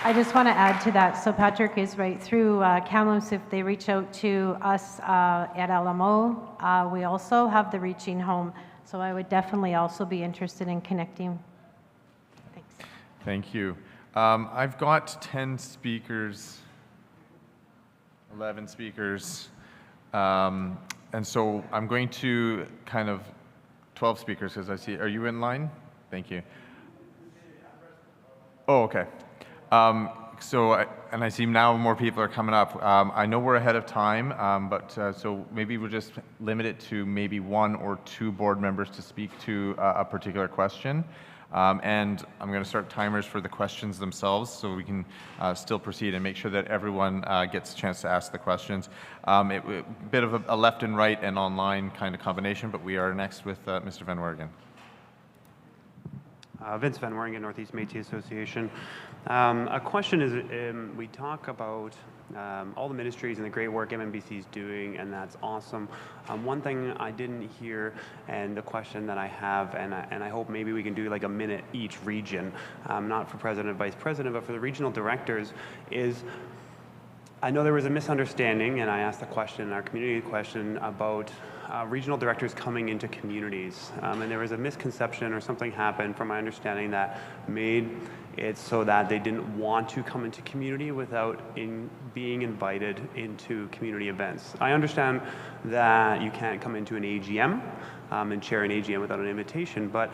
I just want to add to that. So Patrick is right. Through Kamloops, if they reach out to us at LMO, we also have the Reaching Home. So I would definitely also be interested in connecting. Thanks. Thank you. I've got 10 speakers, 11 speakers, and so I'm going to 12 speakers because I see, are you in line? Thank you. Oh, okay. And I see now more people are coming up. I know we're ahead of time, but so maybe we'll just limit it to maybe 1 or 2 board members to speak to a particular question. And I'm going to start timers for the questions themselves so we can still proceed and make sure that everyone gets a chance to ask the questions. A bit of a left and right and online kind of combination, but we are next with Mr. Van Wergen. Vince Van Wergen, Northeast Métis Association. A question is, we talk about all the ministries and the great work MNBC is doing, and that's awesome. One thing I didn't hear, and the question that I have, and I hope maybe we can do like a minute each region, not for President and Vice President, but for the regional directors, is I know there was a misunderstanding, and I asked a question, our community question, about regional directors coming into communities, and there was a misconception or something happened, from my understanding, that made it so that they didn't want to come into community without being invited into community events. I understand that you can't come into an AGM and chair an AGM without an invitation, but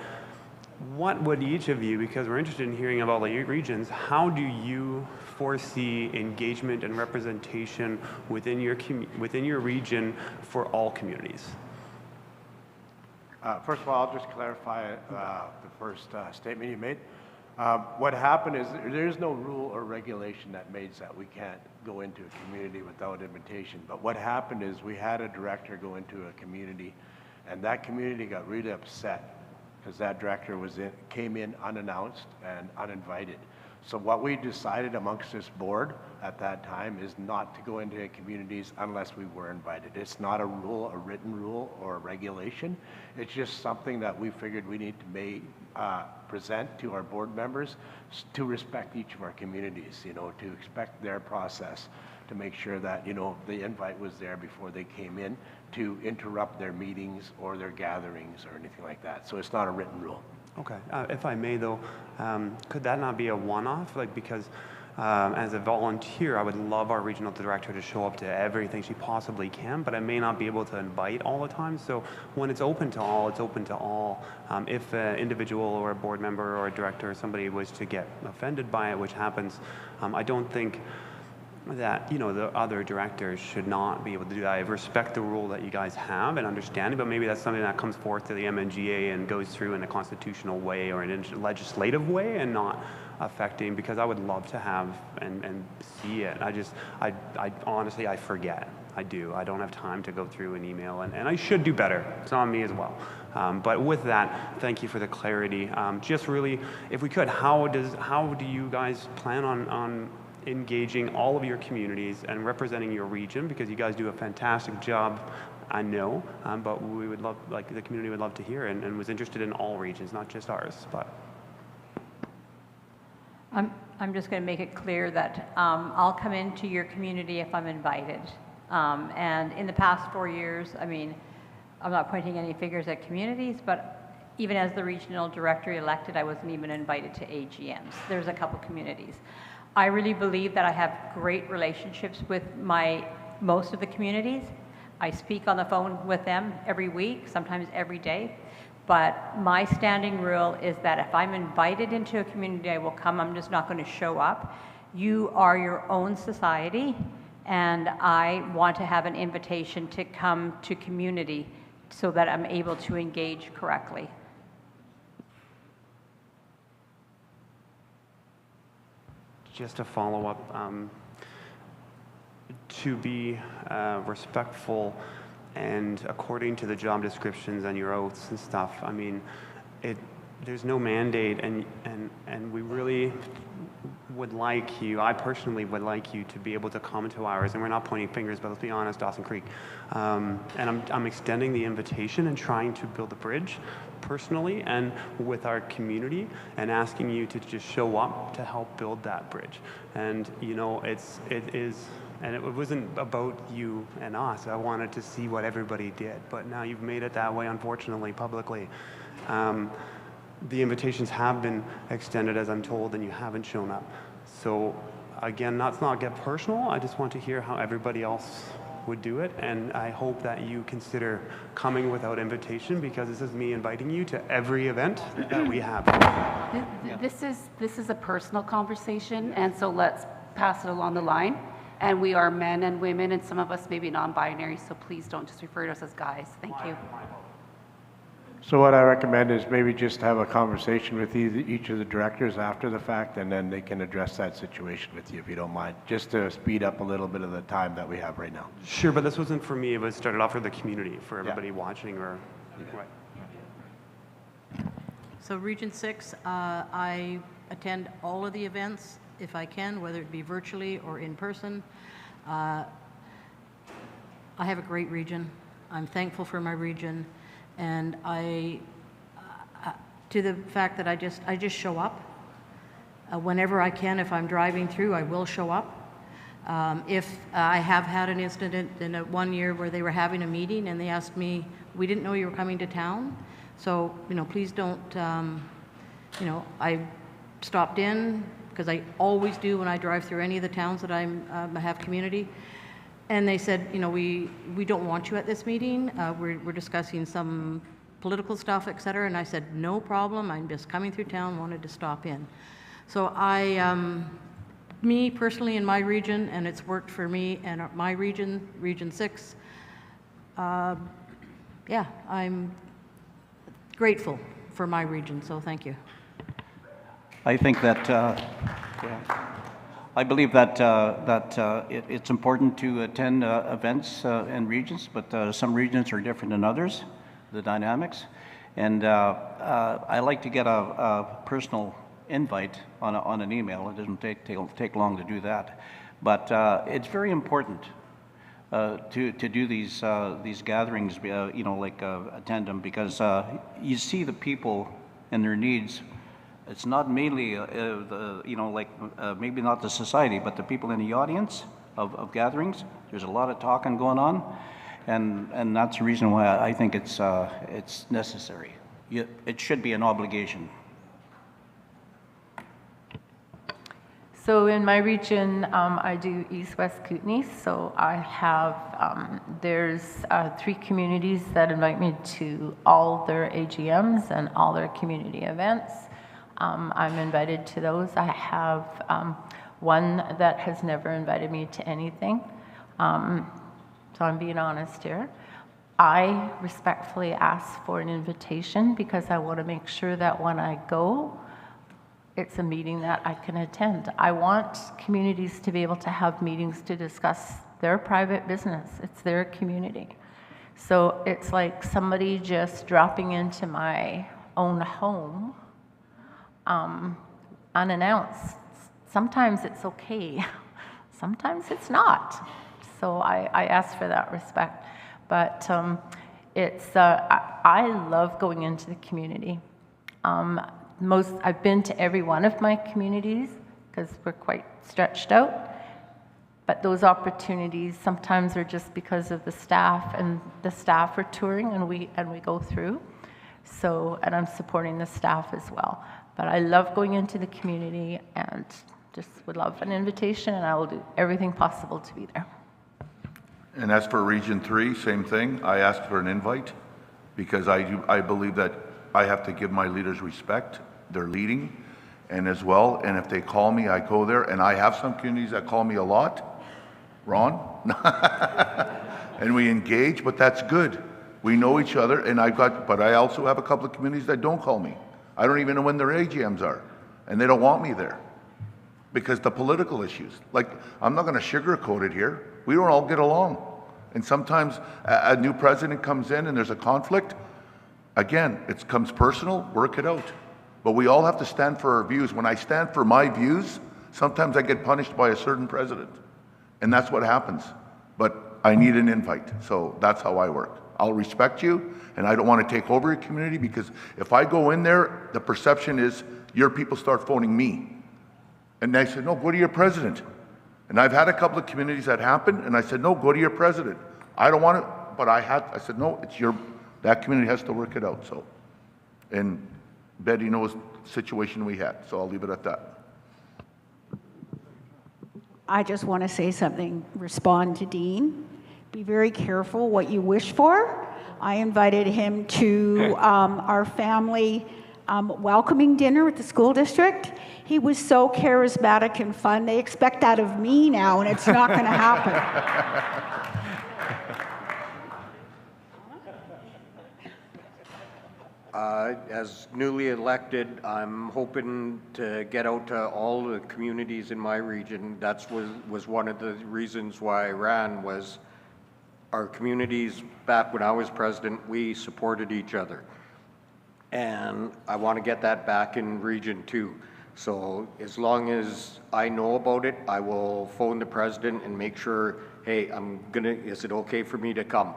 what would each of you, because we're interested in hearing about the regions, how do you foresee engagement and representation within your region for all communities? First of all, I'll just clarify the first statement you made. What happened is there's no rule or regulation that makes that we can't go into a community without invitation. But what happened is we had a director go into a community, and that community got really upset because that director came in unannounced and uninvited. So what we decided amongst this board at that time is not to go into communities unless we were invited. It's not a rule, a written rule or a regulation. It's just something that we figured we need to present to our board members to respect each of our communities, to expect their process, to make sure that, the invite was there before they came in to interrupt their meetings or their gatherings or anything like that. So it's not a written rule. Okay, if I may though, could that not be a one-off? Because as a volunteer, I would love our regional director to show up to everything she possibly can, but I may not be able to invite all the time. So when it's open to all, it's open to all. If an individual or a board member or a director or somebody was to get offended by it, which happens, I don't think that the other directors should not be able to do that. I respect the rule that you guys have and understand it, but maybe that's something that comes forth to the MNGA and goes through in a constitutional way or in a legislative way and not affecting, because I would love to have and see it. I honestly, I forget. I do. I don't have time to go through an email, and I should do better. It's on me as well. But with that, thank you for the clarity. Just really, if we could, how do you guys plan on engaging all of your communities and representing your region, because you guys do a fantastic job, I know, but we would love, the community would love to hear and was interested in all regions, not just ours. But I'm just going to make it clear that I'll come into your community if I'm invited. And in the past 4 years, I'm not pointing any figures at communities, but even as the regional director elected, I wasn't even invited to AGMs. There's a couple communities. I really believe that I have great relationships with most of the communities. I speak on the phone with them every week, sometimes every day. But my standing rule is that if I'm invited into a community, I will come. I'm just not going to show up. You are your own society, and I want to have an invitation to come to community so that I'm able to engage correctly. just to follow up, to be respectful and according to the job descriptions and your oaths and stuff, I mean, there's no mandate, and we really would like you, I personally would like you to be able to come to ours, and we're not pointing fingers, but let's be honest, Dawson Creek. And I'm extending the invitation and trying to build a bridge personally and with our community, and asking you to just show up to help build that bridge. And you know, it is, and it wasn't about you and us. I wanted to see what everybody did, but now you've made it that way, unfortunately, publicly. The invitations have been extended, as I'm told, and you haven't shown up. So again, let's not get personal. I just want to hear how everybody else would do it, and I hope that you consider coming without invitation, because this is me inviting you to every event that we have. This is a personal conversation, and so let's pass it along the line. And we are men and women, and some of us may be non-binary, so please don't just refer to us as guys. Thank you. So what I recommend is maybe just have a conversation with each of the directors after the fact, and then they can address that situation with you, if you don't mind, just to speed up a little bit of the time that we have right now. Sure, but this wasn't for me. It was started off for the community, for everybody watching or... Right. So Region 6, I attend all of the events if I can, whether it be virtually or in person. I have a great region. I'm thankful for my region. And to the fact that I just show up whenever I can. If I'm driving through, I will show up. If I have had an incident in one year where they were having a meeting and they asked me, we didn't know you were coming to town, so, please don't, I stopped in, because I always do when I drive through any of the towns that I have community, and they said, we don't want you at this meeting, we're discussing some political stuff, et cetera, and I said, no problem, I'm just coming through town, wanted to stop in. So me personally in my region, and it's worked for me and my region, Region 6, yeah, I'm grateful for my region, so thank you. I think that, I believe that, it's important to attend events in regions, but some regions are different than others, the dynamics. And I like to get a personal invite on an email. It doesn't take long to do that. But it's very important to do these gatherings, attend them, because you see the people and their needs. It's not mainly, maybe not the society, but the people in the audience of gatherings. There's a lot of talking going on, and that's the reason why I think it's necessary. It should be an obligation. So in my region, I do East-West Kootenay. So I have, there's 3 communities that invite me to all their AGMs and all their community events. I'm invited to those. I have one that has never invited me to anything. So I'm being honest here. I respectfully ask for an invitation because I want to make sure that when I go, it's a meeting that I can attend. I want communities to be able to have meetings to discuss their private business. It's their community. So it's like somebody just dropping into my own home unannounced. Sometimes it's okay. Sometimes it's not. So I ask for that respect. But I love going into the community. I've been to every one of my communities because we're quite stretched out. But those opportunities sometimes are just because of the staff, and the staff are touring, and we go through. So, and I'm supporting the staff as well. But I love going into the community, and just would love an invitation, and I will do everything possible to be there. And as for Region 3, same thing. I asked for an invite because I believe that I have to give my leaders respect. They're leading, and as well. And if they call me, I go there. And I have some communities that call me a lot. Ron? And we engage, but that's good. We know each other, and but I also have a couple of communities that don't call me. I don't even know when their AGMs are, and they don't want me there because the political issues. Like, I'm not going to sugarcoat it here. We don't all get along. And sometimes a new president comes in and there's a conflict. Again, it comes personal, work it out. But we all have to stand for our views. When I stand for my views, sometimes I get punished by a certain president. And that's what happens. But I need an invite, so that's how I work. I'll respect you, and I don't want to take over your community, because if I go in there, the perception is your people start phoning me. And they said, no, go to your president. And I've had a couple of communities that happen, and I said, no, go to your president. I don't want to, but I said, no, it's that community has to work it out. So, and Betty knows the situation we had, so I'll leave it at that. I just want to say something, respond to Dean. Be very careful what you wish for. I invited him to our family welcoming dinner at the school district. He was so charismatic and fun. They expect that of me now, and it's not going to happen. As newly elected, I'm hoping to get out to all the communities in my region. That was one of the reasons why I ran, was our communities, back when I was president, we supported each other. And I want to get that back in Region 2. So as long as I know about it, I will phone the president and make sure, hey, is it okay for me to come?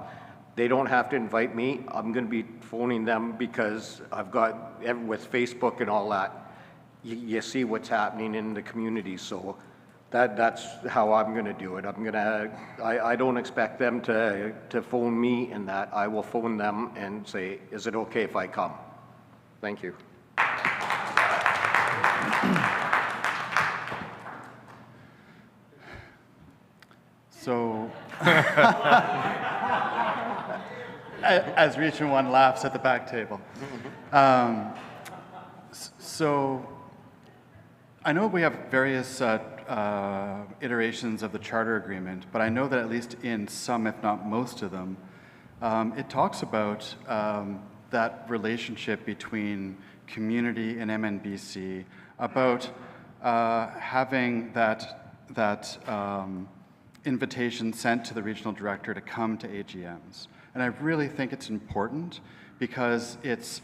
They don't have to invite me. I'm going to be phoning them because I've got, with Facebook and all that, you see what's happening in the community. So That's how I'm going to do it. I don't expect them to phone me in that. I will phone them and say, is it okay if I come? Thank you. So, as Region 1 laughs at the back table. So, I know we have various iterations of the charter agreement, but I know that at least in some, if not most of them, it talks about that relationship between community and MNBC, about having that invitation sent to the regional director to come to AGMs. And I really think it's important because it's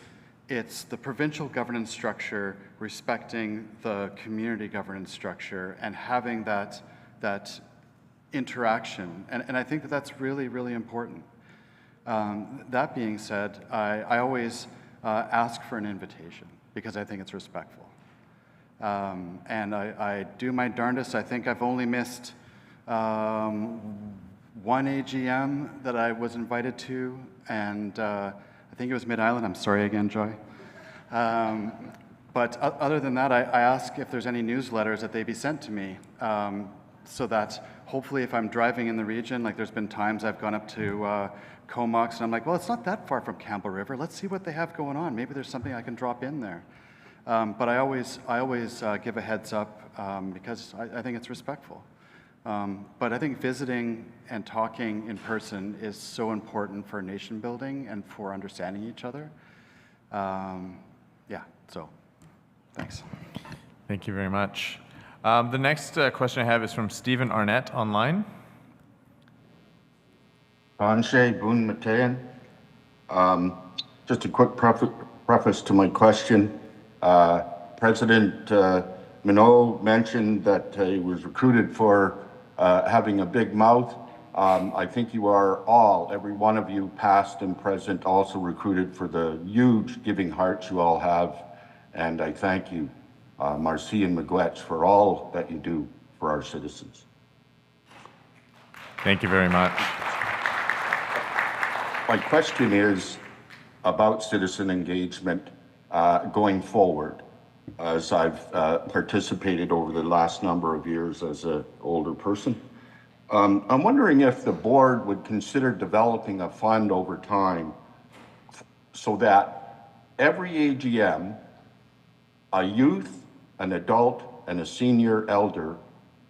the provincial governance structure respecting the community governance structure and having that interaction. And I think that that's really, really important. That being said, I always ask for an invitation because I think it's respectful. And I do my darndest. I think I've only missed one AGM that I was invited to, and I think it was Mid-Island. I'm sorry again, Joy. But other than that, I ask if there's any newsletters that they be sent to me, so that hopefully if I'm driving in the region, like there's been times I've gone up to Comox, and I'm like, well, it's not that far from Campbell River. Let's see what they have going on. Maybe there's something I can drop in there. But I always give a heads up because I think it's respectful. But I think visiting and talking in person is so important for nation building and for understanding each other. Yeah, so thanks. Thank you very much. The next question I have is from Stephen Arnett online. Anshe Boone Matean. Just a quick preface to my question. President Minot mentioned that he was recruited for having a big mouth. I think you are all, every one of you, past and present, also recruited for the huge giving hearts you all have. And I thank you, Marcy and Miigwech, for all that you do for our citizens. Thank you very much. My question is about citizen engagement going forward, as I've participated over the last number of years as an older person. I'm wondering if the board would consider developing a fund over time so that every AGM, a youth, an adult, and a senior elder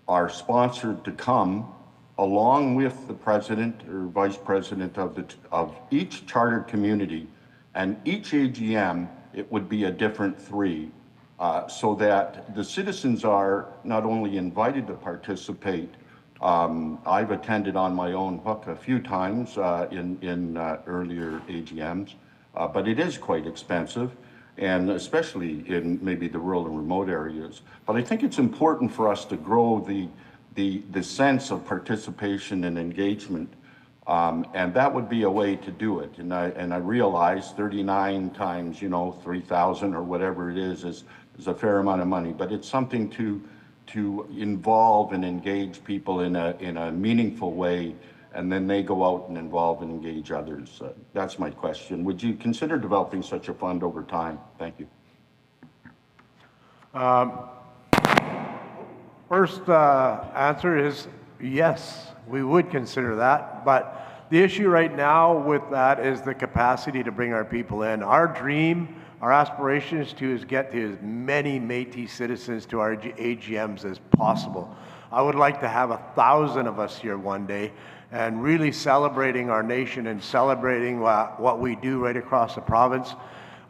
are sponsored to come along with the president or vice president of each chartered community, and each AGM, it would be a different three, so that the citizens are not only invited to participate. I've attended on my own hook a few times in earlier AGMs, but it is quite expensive, and especially in maybe the rural and remote areas. But I think it's important for us to grow the sense of participation and engagement, and that would be a way to do it. And I realize 39 times 3,000 or whatever it is a fair amount of money, but it's something to involve and engage people in a meaningful way, and then they go out and involve and engage others. That's my question. Would you consider developing such a fund over time? Thank you. First answer is yes, we would consider that, but the issue right now with that is the capacity to bring our people in. Our dream, our aspiration is to get to as many Métis citizens to our AGMs as possible. I would like to have 1,000 of us here one day and really celebrating our nation and celebrating what we do right across the province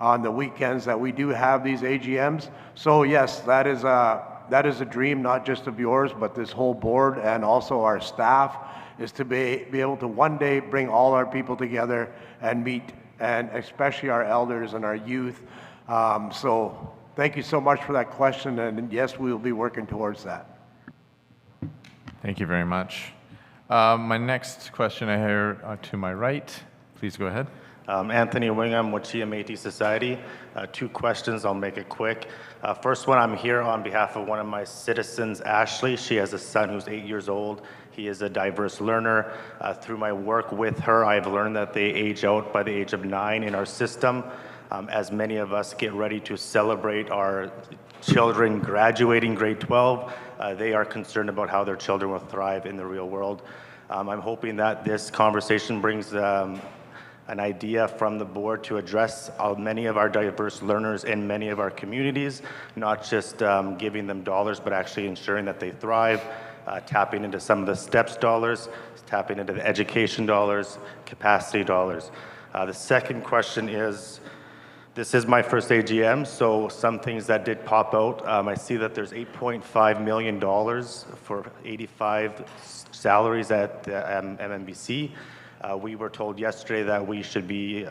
on the weekends that we do have these AGMs. So yes, that is a dream, not just of yours, but this whole board and also our staff, is to be able to one day bring all our people together and meet, and especially our elders and our youth. So thank you so much for that question, and yes, we will be working towards that. Thank you very much. My next question I hear to my right. Please go ahead. Anthony Wingham, Wachia Métis Society. 2 questions, I'll make it quick. First one, I'm here on behalf of one of my citizens, Ashley. She has a son who's 8 years old. He is a diverse learner. Through my work with her, I've learned that they age out by the age of 9 in our system. As many of us get ready to celebrate our children graduating grade 12, they are concerned about how their children will thrive in the real world. I'm hoping that this conversation brings an idea from the board to address many of our diverse learners in many of our communities, not just giving them dollars, but actually ensuring that they thrive, tapping into some of the STEPS dollars, tapping into the education dollars, capacity dollars. The second question is, this is my first AGM, so some things that did pop out. I see that there's $8.5 million for 85 salaries at MNBC. We were told yesterday that we should be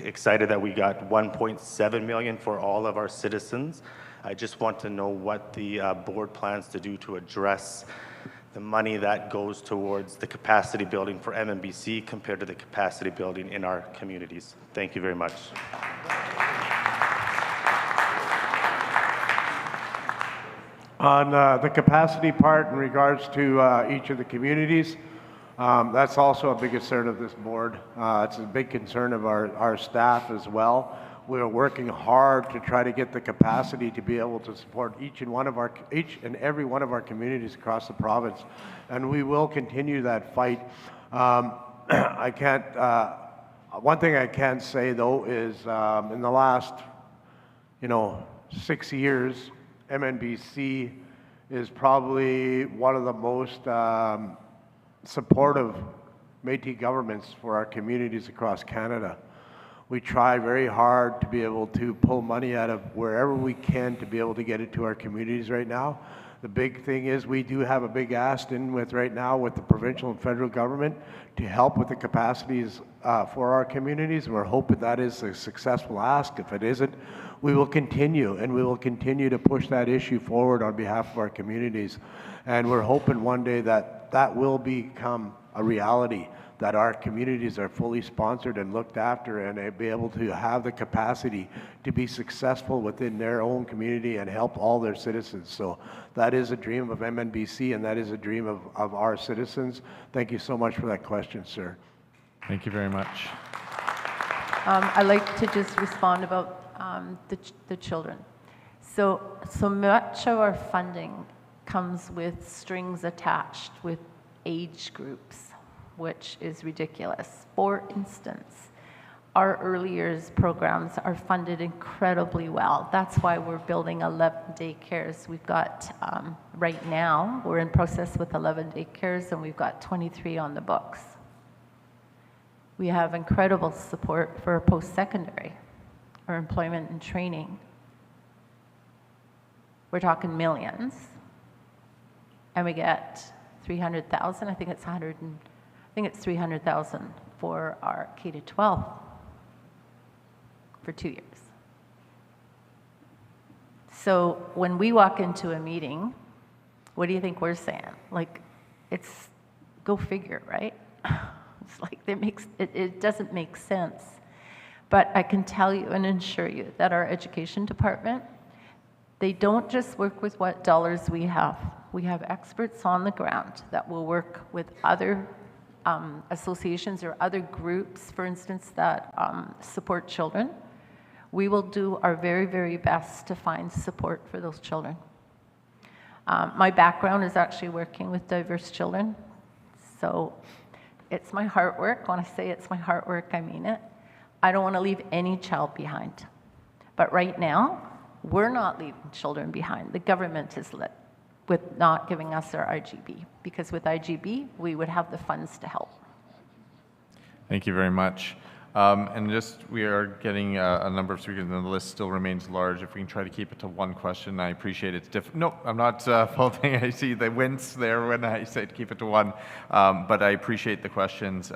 excited that we got $1.7 million for all of our citizens. I just want to know what the board plans to do to address the money that goes towards the capacity building for MNBC compared to the capacity building in our communities. Thank you very much. On the capacity part in regards to each of the communities, that's also a big concern of this board. It's a big concern of our staff as well. We're working hard to try to get the capacity to be able to support each and every one of our communities across the province, and we will continue that fight. I can't. One thing I can say though is in the last, 6 years, MNBC is probably one of the most supportive Métis governments for our communities across Canada. We try very hard to be able to pull money out of wherever we can to be able to get it to our communities right now. The big thing is we do have a big ask in with right now with the provincial and federal government to help with the capacities for our communities. And we're hoping that is a successful ask. If it isn't, we will continue, and we will continue to push that issue forward on behalf of our communities. And we're hoping one day that that will become a reality, that our communities are fully sponsored and looked after, and be able to have the capacity to be successful within their own community and help all their citizens. So that is a dream of MNBC, and that is a dream of our citizens. Thank you so much for that question, sir. Thank you very much. I'd like to just respond about the children. So much of our funding comes with strings attached with age groups, which is ridiculous. For instance, our early years programs are funded incredibly well. That's why we're building 11 daycares. We've got, right now, we're in process with 11 daycares, and we've got 23 on the books. We have incredible support for post-secondary, or employment and training. We're talking millions. And we get 300,000, I think it's 300,000 for our K-12 for 2 years. So when we walk into a meeting, what do you think we're saying? Like, it's go figure, right? It's like it doesn't make sense. But I can tell you and assure you that our education department, they don't just work with what dollars we have. We have experts on the ground that will work with other associations or other groups, for instance, that support children. We will do our very, very best to find support for those children. My background is actually working with diverse children, so it's my heart work. When I say it's my heart work, I mean it. I don't want to leave any child behind. But right now, we're not leaving children behind. The government is with not giving us our IGB, because with IGB, we would have the funds to help. Thank you very much. And we are getting a number of speakers, and the list still remains large. If we can try to keep it to one question, I appreciate it's different. No, I'm not faulting. I see the wince there when I say to keep it to one. But I appreciate the questions,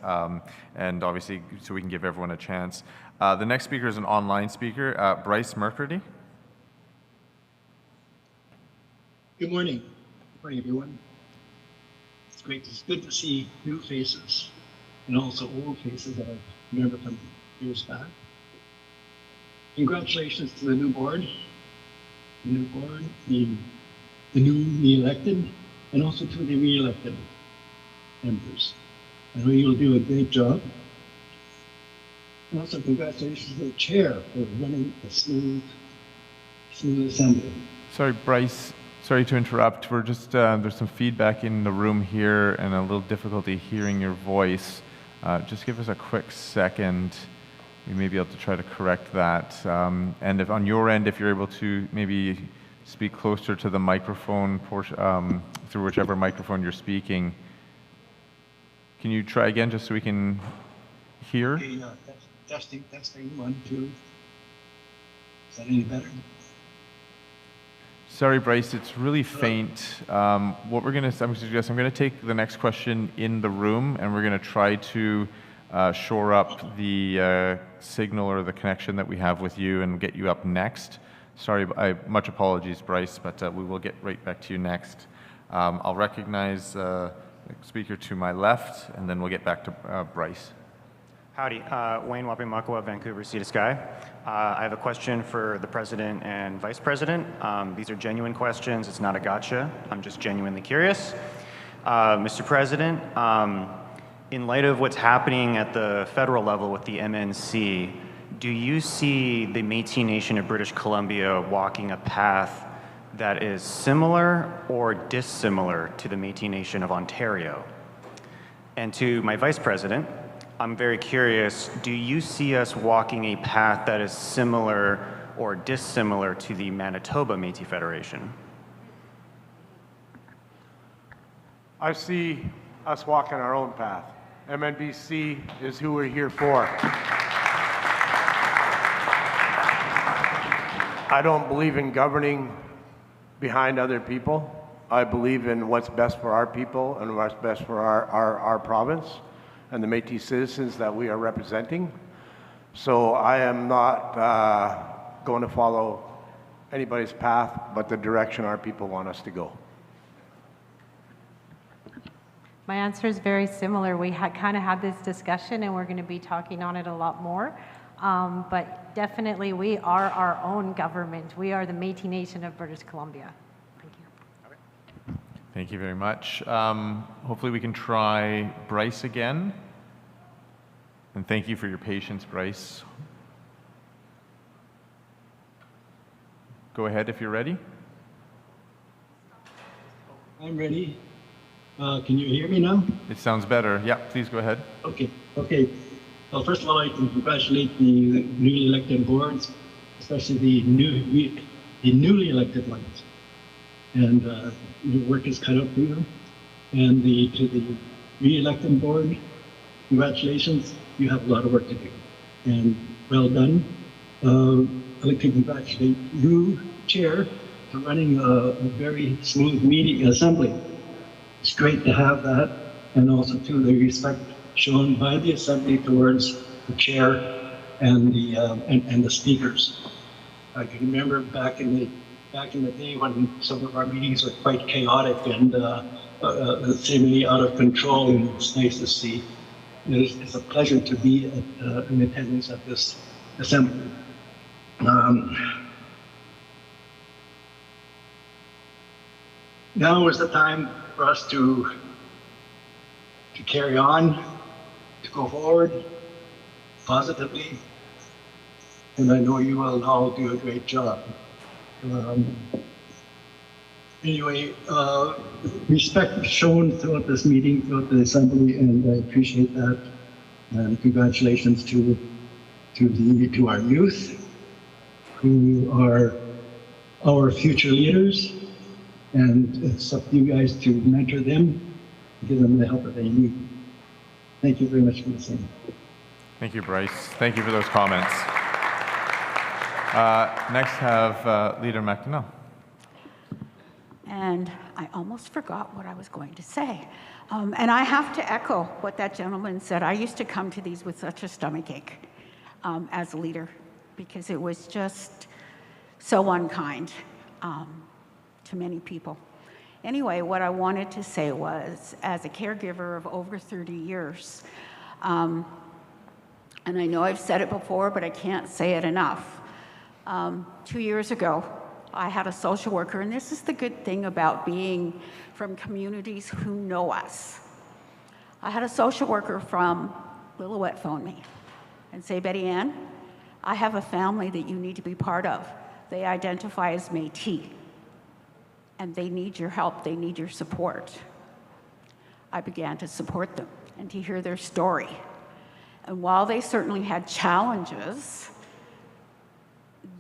and obviously, so we can give everyone a chance. The next speaker is an online speaker, Bryce Mercredi. Good morning. Good morning, everyone. It's good to see new faces and also old faces that I've never come years back. Congratulations to the new board, the newly elected, and also to the re-elected members. I know you'll do a great job. And also congratulations to the chair for running a smooth assembly. Sorry, Bryce. Sorry to interrupt. We're just there's some feedback in the room here and a little difficulty hearing your voice. Just give us a quick second. We may be able to try to correct that. And if on your end, if you're able to maybe speak closer to the microphone portion, through whichever microphone you're speaking. Can you try again just so we can hear? Okay, testing, 1, 2. Is that any better? Sorry, Bryce, it's really faint. What we're going to suggest, I'm going to take the next question in the room, and we're going to try to shore up the signal or the connection that we have with you and get you up next. Sorry, much apologies, Bryce, but we will get right back to you next. I'll recognize the speaker to my left, and then we'll get back to Bryce. Howdy, Wayne Wapimakwa, Vancouver Sea to Sky. I have a question for the President and Vice President. These are genuine questions, it's not a gotcha. I'm just genuinely curious. Mr. President, in light of what's happening at the federal level with the MNC, do you see the Métis Nation of British Columbia walking a path that is similar or dissimilar to the Métis Nation of Ontario? And to my Vice President, I'm very curious, do you see us walking a path that is similar or dissimilar to the Manitoba Métis Federation? I see us walking our own path. MNBC is who we're here for. I don't believe in governing behind other people. I believe in what's best for our people and what's best for our province and the Métis citizens that we are representing. So I am not going to follow anybody's path but the direction our people want us to go. My answer is very similar. We kind of had this discussion, and we're going to be talking on it a lot more. But definitely, we are our own government. We are the Métis Nation of British Columbia. Thank you. Thank you very much. Hopefully we can try Bryce again. And thank you for your patience, Bryce. Go ahead if you're ready. I'm ready. Can you hear me now? It sounds better. Yeah, please go ahead. Okay. Well, first of all, I can congratulate the newly elected boards, especially the newly elected ones. And your work is cut out for you. And to the re-elected board, congratulations. You have a lot of work to do. And well done. I'd like to congratulate you, Chair, for running a very smooth meeting assembly. It's great to have that, and also to the respect shown by the Assembly towards the Chair and the speakers. I can remember back in the day when some of our meetings were quite chaotic and seemingly out of control, and it's nice to see. It's a pleasure to be in attendance at this assembly. Now is the time for us to carry on, to go forward positively, and I know you will all do a great job. Anyway, respect shown throughout this meeting, throughout the assembly, and I appreciate that. And congratulations to our youth, who are our future leaders. And it's up to you guys to mentor them, give them the help that they need. Thank you very much for listening. Thank you, Bryce. Thank you for those comments. Next, have Leader McDonough. And I almost forgot what I was going to say. And I have to echo what that gentleman said. I used to come to these with such a stomachache as a leader, because it was just so unkind to many people. Anyway, what I wanted to say was, as a caregiver of over 30 years, I And I know I've said it before, but I can't say it enough. 2 years ago, I had a social worker, and this is the good thing about being from communities who know us. I had a social worker from Lillooet phone me and say, Betty Ann, I have a family that you need to be part of. They identify as Métis, and they need your help, they need your support. I began to support them and to hear their story. And while they certainly had challenges,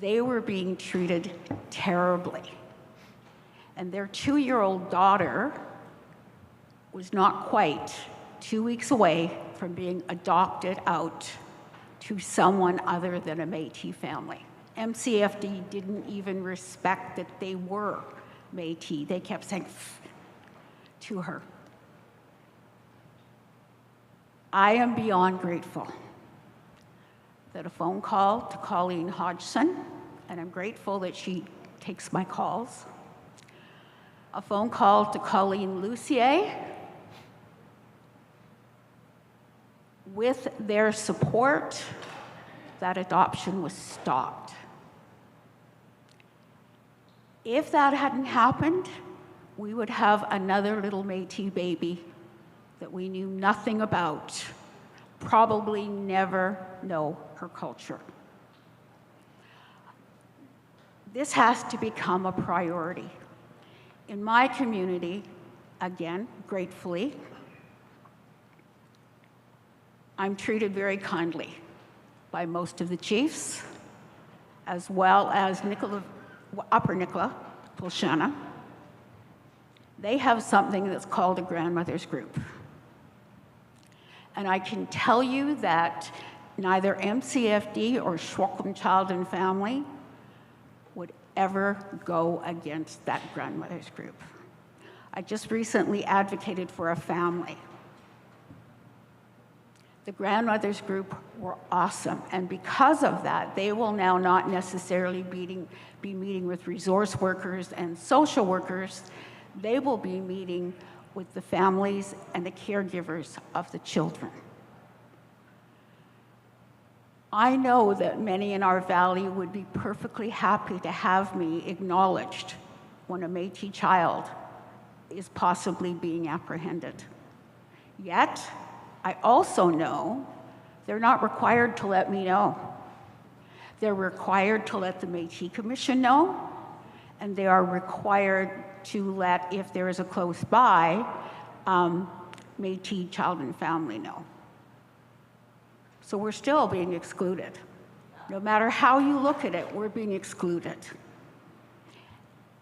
they were being treated terribly. And their 2-year-old daughter was not quite 2 weeks away from being adopted out to someone other than a Métis family. MCFD didn't even respect that they were Métis. They kept saying to her. I am beyond grateful that a phone call to Colleen Hodgson, and I'm grateful that she takes my calls, a phone call to Colleen Lucier, with their support, that adoption was stopped. If that hadn't happened, we would have another little Métis baby that we knew nothing about, probably never know her culture. This has to become a priority. In my community, again, gratefully, I'm treated very kindly by most of the chiefs, as well as Upper Nicola, Pulshana. They have something that's called a grandmother's group. And I can tell you that neither MCFD or Shwokum Child and Family would ever go against that grandmother's group. I just recently advocated for a family. The grandmothers group were awesome, and because of that, they will now not necessarily be meeting with resource workers and social workers. They will be meeting with the families and the caregivers of the children. I know that many in our valley would be perfectly happy to have me acknowledged when a Métis child is possibly being apprehended. Yet, I also know they're not required to let me know. They're required to let the Métis Commission know, and they are required to let, if there is a close by, Métis Child and Family know. So we're still being excluded. No matter how you look at it, we're being excluded.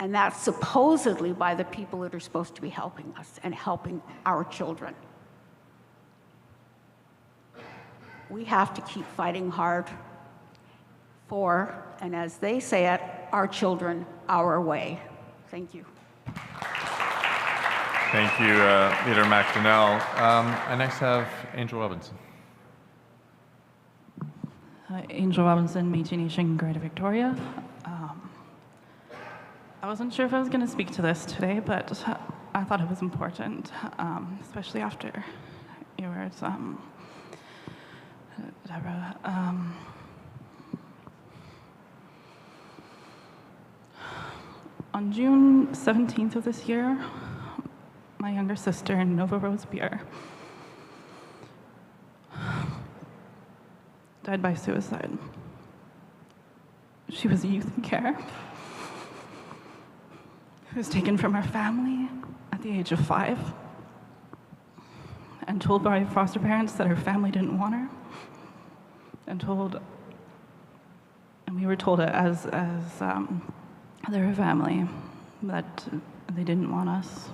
And that's supposedly by the people that are supposed to be helping us and helping our children. We have to keep fighting hard for, and as they say it, our children, our way. Thank you. Thank you, Leader McDonnell. I next have Angel Robinson. Angel Robinson, Métis Nation, Greater Victoria. I wasn't sure if I was going to speak to this today, but I thought it was important, especially after your words, Deborah. On June 17th of this year, my younger sister, Nova Rose Beer, died by suicide. She was a youth in care who was taken from her family at the age of 5 and told by foster parents that her family didn't want her, and we were told as their family that they didn't want us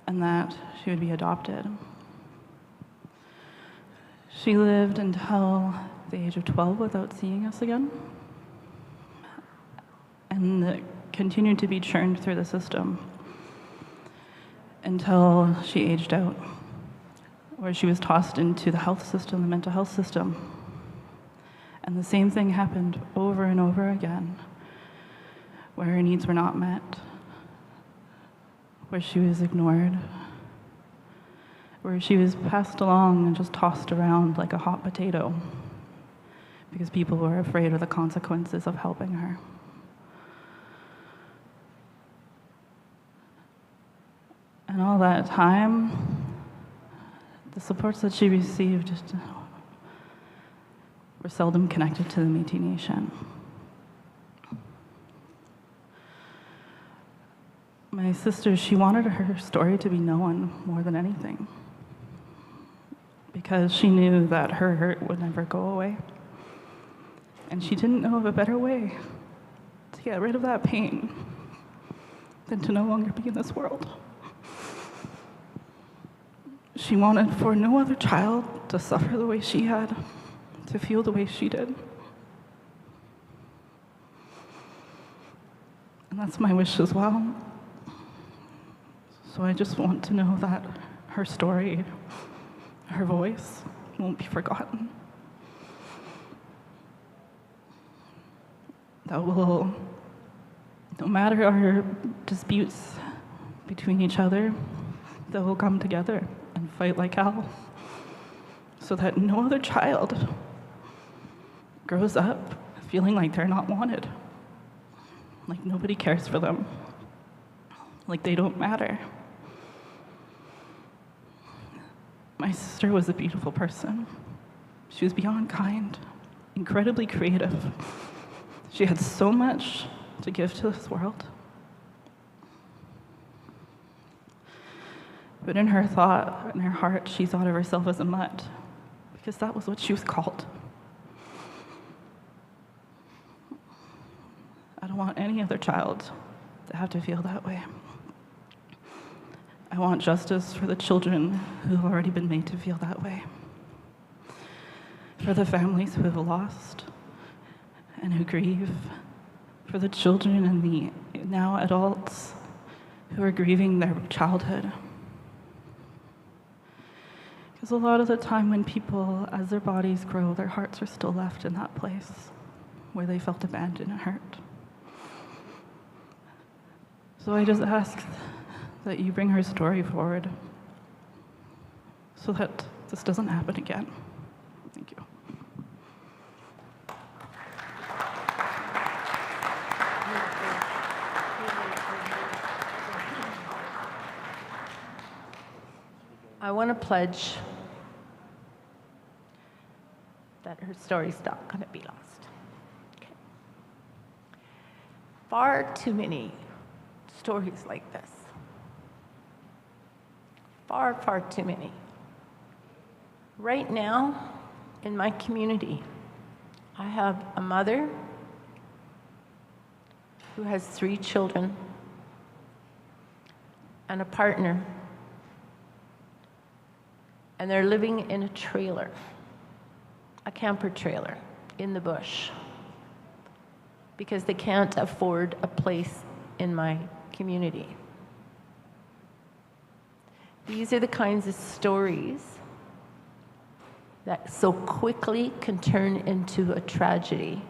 and that she would be adopted. She lived until the age of 12 without seeing us again, and continued to be churned through the system until she aged out, where she was tossed into the health system, the mental health system. And the same thing happened over and over again, where her needs were not met, where she was ignored, where she was passed along and just tossed around like a hot potato because people were afraid of the consequences of helping her. And all that time, the supports that she received were seldom connected to the Métis Nation. My sister, she wanted her story to be known more than anything because she knew that her hurt would never go away. And she didn't know of a better way to get rid of that pain than to no longer be in this world. She wanted for no other child to suffer the way she had, to feel the way she did. And that's my wish as well. So I just want to know that her story, her voice, won't be forgotten. That will, no matter our disputes between each other, that we'll come together and fight like hell so that no other child grows up feeling like they're not wanted, like nobody cares for them, like they don't matter. My sister was a beautiful person. She was beyond kind, incredibly creative. She had so much to give to this world. But in her thought, in her heart, she thought of herself as a mutt, because that was what she was called. I don't want any other child to have to feel that way. I want justice for the children who have already been made to feel that way, for the families who have lost and who grieve, for the children and the now adults who are grieving their childhood. Because a lot of the time when people, as their bodies grow, their hearts are still left in that place where they felt abandoned and hurt. So I just ask that you bring her story forward so that this doesn't happen again. Thank you. I want to pledge that her story's not going to be lost. Okay. Far too many stories like this. Far, far too many. Right now, in my community, I have a mother who has 3 children and a partner, and they're living in a trailer, a camper trailer in the bush, because they can't afford a place in my community. These are the kinds of stories that so quickly can turn into a tragedy.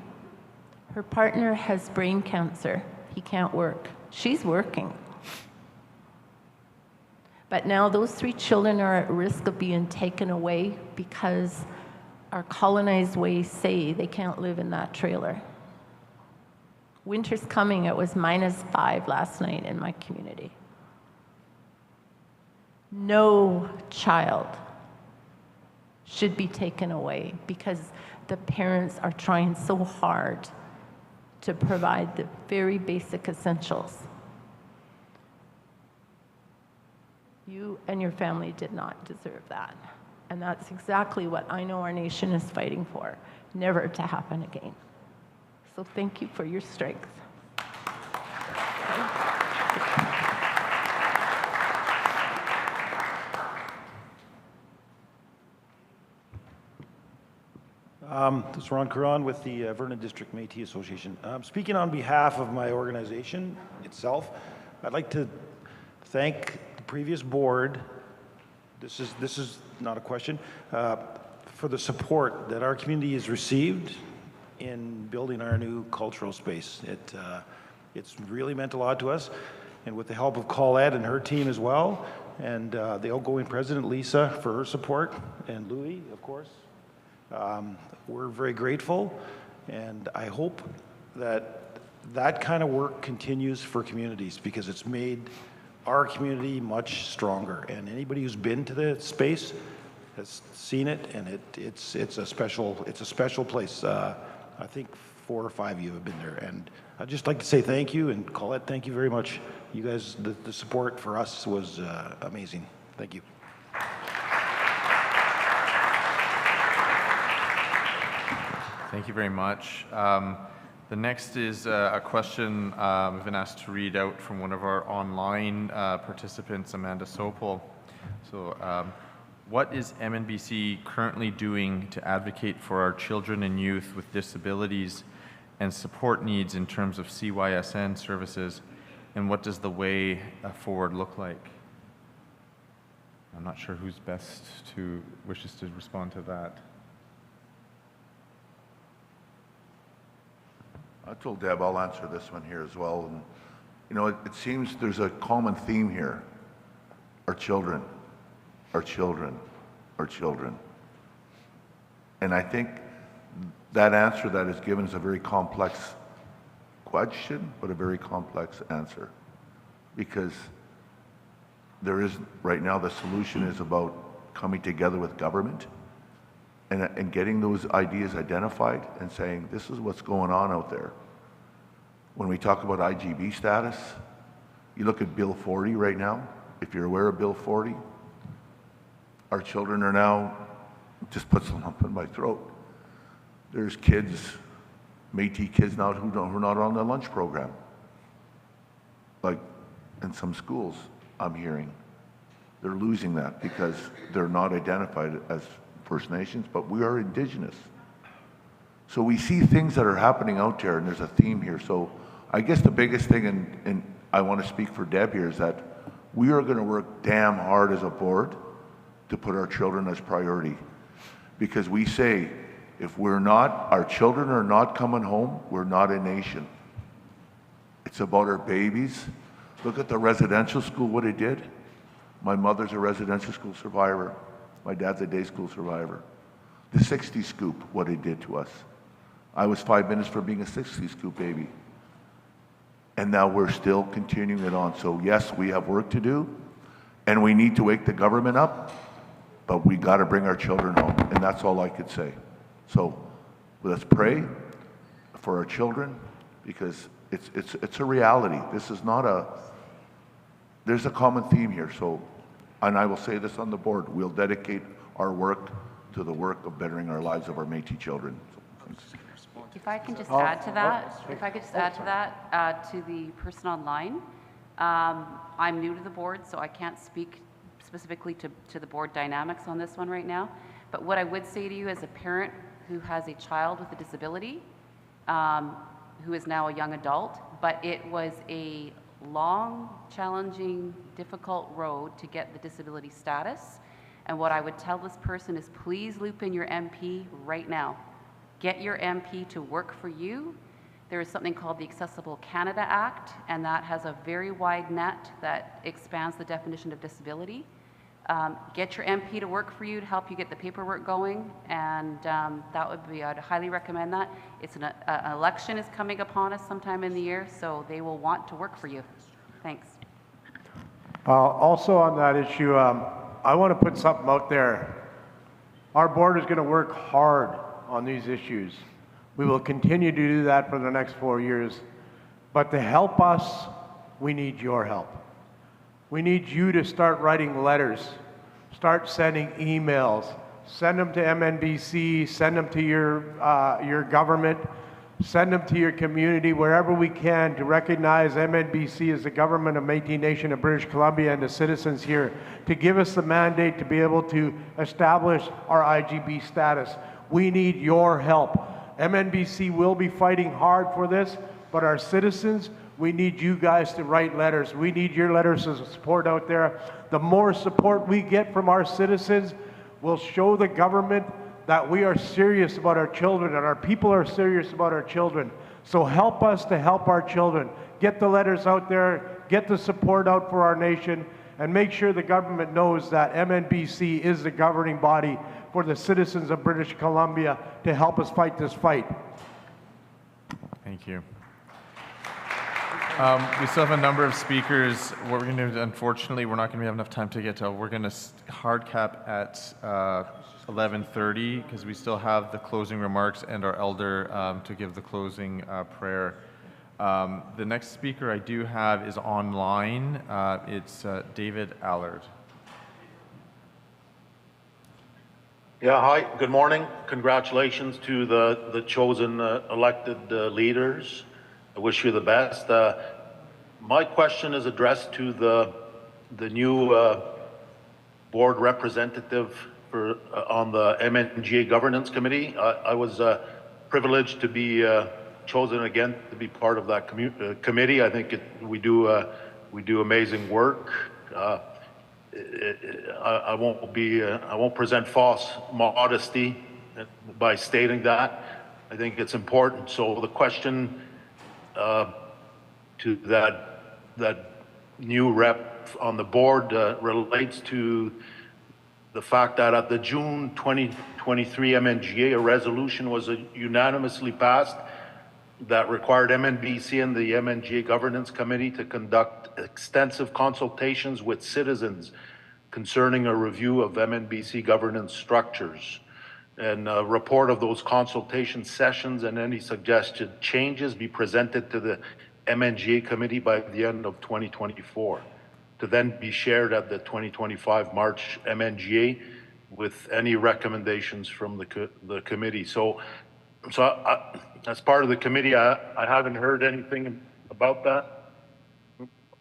Her partner has brain cancer. He can't work. She's working. But now those 3 children are at risk of being taken away because our colonized ways say they can't live in that trailer. Winter's coming. It was -5 last night in my community. No child should be taken away because the parents are trying so hard to provide the very basic essentials. You and your family did not deserve that. And that's exactly what I know our nation is fighting for, never to happen again. So thank you for your strength. This is Ron Caron with the Vernon District Métis Association. Speaking on behalf of my organization itself, I'd like to thank the previous board, this is not a question, for the support that our community has received in building our new cultural space. It's really meant a lot to us, and with the help of Colette and her team as well, and the outgoing president, Lisa, for her support, and Louis, of course. We're very grateful, and I hope that that kind of work continues for communities, because it's made our community much stronger. And anybody who's been to the space has seen it, and it's a special place. I think 4 or 5 of you have been there, and I'd just like to say thank you, and Colette, thank you very much. You guys, the support for us was amazing. Thank you. Thank you very much. The next is a question I've been asked to read out from one of our online participants, Amanda Sopel. So, what is MNBC currently doing to advocate for our children and youth with disabilities and support needs in terms of CYSN services, and what does the way forward look like? I'm not sure who's best to wishes to respond to that. I told Deb I'll answer this one here as well. And, you know, it seems there's a common theme here. Our children, our children, our children. And I think that answer that is given is a very complex question, but a very complex answer. Because there is, right now, the solution is about coming together with government and getting those ideas identified and saying, this is what's going on out there. When we talk about IGB status, you look at Bill 40 right now. If you're aware of Bill 40, our children are now, just puts a lump in my throat. There's kids, Métis kids now who are not on the lunch program. Like in some schools, I'm hearing. They're losing that because they're not identified as First Nations, but we are Indigenous. So we see things that are happening out there, and there's a theme here. So I guess the biggest thing, and I want to speak for Deb here, is that we are going to work damn hard as a board to put our children as priority. Because we say, if we're not, our children are not coming home, we're not a nation. It's about our babies. Look at the residential school, what it did. My mother's a residential school survivor. My dad's a day school survivor. The 60 scoop, what it did to us. I was 5 minutes from being a 60 scoop baby. And now we're still continuing it on. So yes, we have work to do, and we need to wake the government up, but we got to bring our children home, and that's all I could say. So let's pray for our children, because it's a reality. This is not a, there's a common theme here. So, and I will say this on the board, we'll dedicate our work to the work of bettering our lives of our Métis children. If I can just add to that, to the person online, I'm new to the board, so I can't speak specifically to the board dynamics on this one right now. But what I would say to you as a parent who has a child with a disability, who is now a young adult, but it was a long, challenging, difficult road to get the disability status. And what I would tell this person is, please loop in your MP right now. Get your MP to work for you. There is something called the Accessible Canada Act, and that has a very wide net that expands the definition of disability. Get your MP to work for you to help you get the paperwork going, and that would be, I'd highly recommend that. It's an election is coming upon us sometime in the year, so they will want to work for you. Thanks. Also on that issue, I want to put something out there. Our board is going to work hard on these issues. We will continue to do that for the next 4 years. But to help us, we need your help. We need you to start writing letters, start sending emails, send them to MNBC, send them to your government, send them to your community, wherever we can, to recognize MNBC as the government of Métis Nation of British Columbia and the citizens here, to give us the mandate to be able to establish our IGB status. We need your help. MNBC will be fighting hard for this, but our citizens, we need you guys to write letters. We need your letters of support out there. The more support we get from our citizens will show the government that we are serious about our children and our people are serious about our children. So help us to help our children. Get the letters out there, get the support out for our nation, and make sure the government knows that MNBC is the governing body for the citizens of British Columbia to help us fight this fight. Thank you. We still have a number of speakers. What we're going to do, unfortunately, we're not going to have enough time to get to. We're going to hard cap at 11:30 because we still have the closing remarks and our elder to give the closing prayer. The next speaker I do have is online. It's David Allard. Yeah, hi, good morning. Congratulations to the chosen elected leaders. I wish you the best. My question is addressed to the new board representative for on the MNGA Governance Committee. I was privileged to be chosen again to be part of that committee. I think we do amazing work. I won't present false modesty by stating that. I think it's important. So the question to that new rep on the board relates to the fact that at the June 2023 MNGA, a resolution was unanimously passed that required MNBC and the MNGA Governance Committee to conduct extensive consultations with citizens concerning a review of MNBC governance structures, and a report of those consultation sessions and any suggested changes be presented to the MNGA committee by the end of 2024, to then be shared at the 2025 March MNGA with any recommendations from the committee. So as part of the committee, I haven't heard anything about that.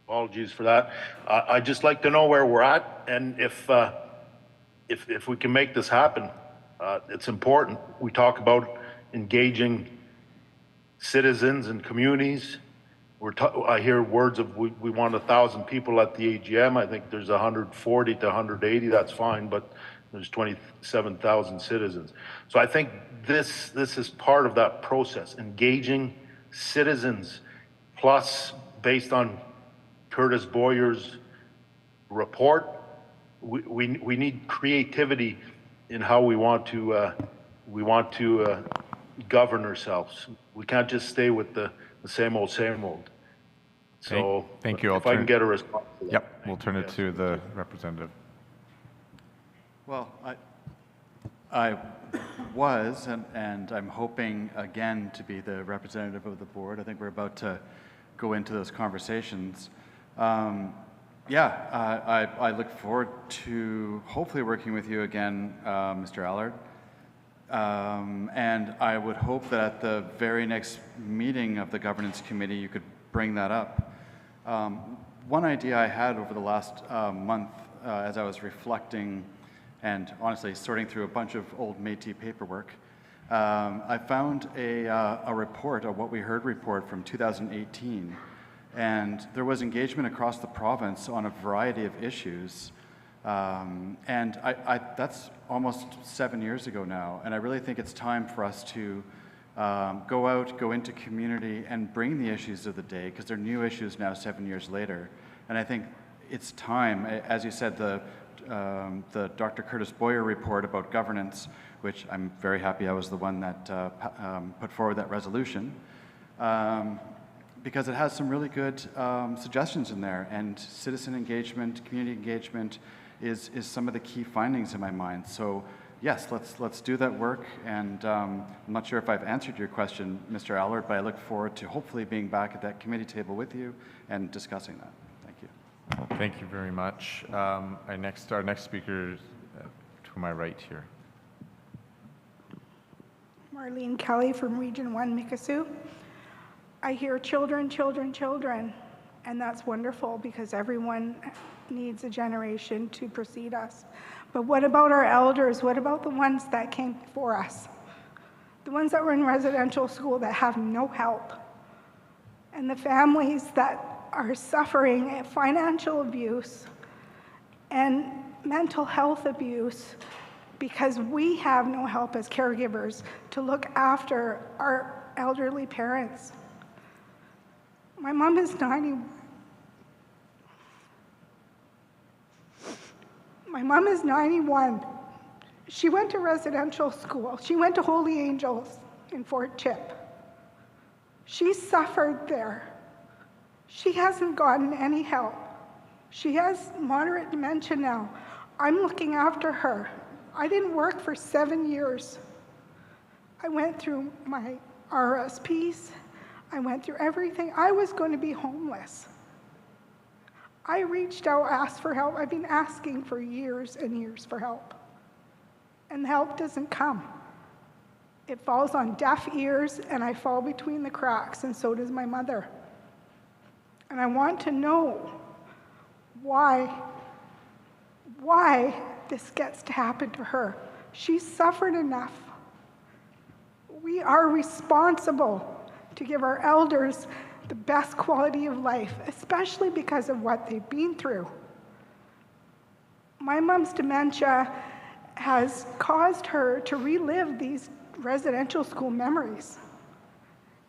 Apologies for that. I'd just like to know where we're at, and if we can make this happen. It's important. We talk about engaging citizens and communities. I hear words of we want 1,000 people at the AGM. I think there's 140 to 180. That's fine, but there's 27,000 citizens. So I think this is part of that process, engaging citizens. Plus, based on Curtis Boyer's report, we need creativity in how we want to govern ourselves. We can't just stay with the same old. So thank you. If I can get a response to that. Yep, we'll turn it to the representative. Well, I was, and I'm hoping again to be the representative of the board. I think we're about to go into those conversations. I look forward to hopefully working with you again, Mr. Allard. And I would hope that at the very next meeting of the governance committee, you could bring that up. One idea I had over the last month as I was reflecting and honestly sorting through a bunch of old Métis paperwork, I found a report, a What We Heard report from 2018. And there was engagement across the province on a variety of issues. And that's almost 7 years ago now. And I really think it's time for us to go into community and bring the issues of the day, because they're new issues now 7 years later. And I think it's time, as you said, the Dr. Curtis Boyer report about governance, which I'm very happy I was the one that put forward that resolution, because it has some really good suggestions in there, and citizen engagement, community engagement is some of the key findings in my mind. So yes, let's do that work, and I'm not sure if I've answered your question, Mr. Allard, but I look forward to hopefully being back at that committee table with you and discussing that. Thank you. Thank you very much. Our next speaker to my right here. Marlene Kelly from Region 1, Mikisew. I hear children, children, children, and that's wonderful because everyone needs a generation to precede us. But what about our elders? What about the ones that came before us? The ones that were in residential school that have no help? And the families that are suffering financial abuse and mental health abuse because we have no help as caregivers to look after our elderly parents. My mom is 90. My mom is 91. She went to residential school. She went to Holy Angels in Fort Chip. She suffered there. She hasn't gotten any help. She has moderate dementia now. I'm looking after her. I didn't work for 7 years. I went through my RSPs. I went through everything. I was going to be homeless. I reached out, asked for help. I've been asking for years and years for help. And the help doesn't come. It falls on deaf ears, and I fall between the cracks, and so does my mother. And I want to know why this gets to happen to her. She's suffered enough. We are responsible to give our elders the best quality of life, especially because of what they've been through. My mom's dementia has caused her to relive these residential school memories,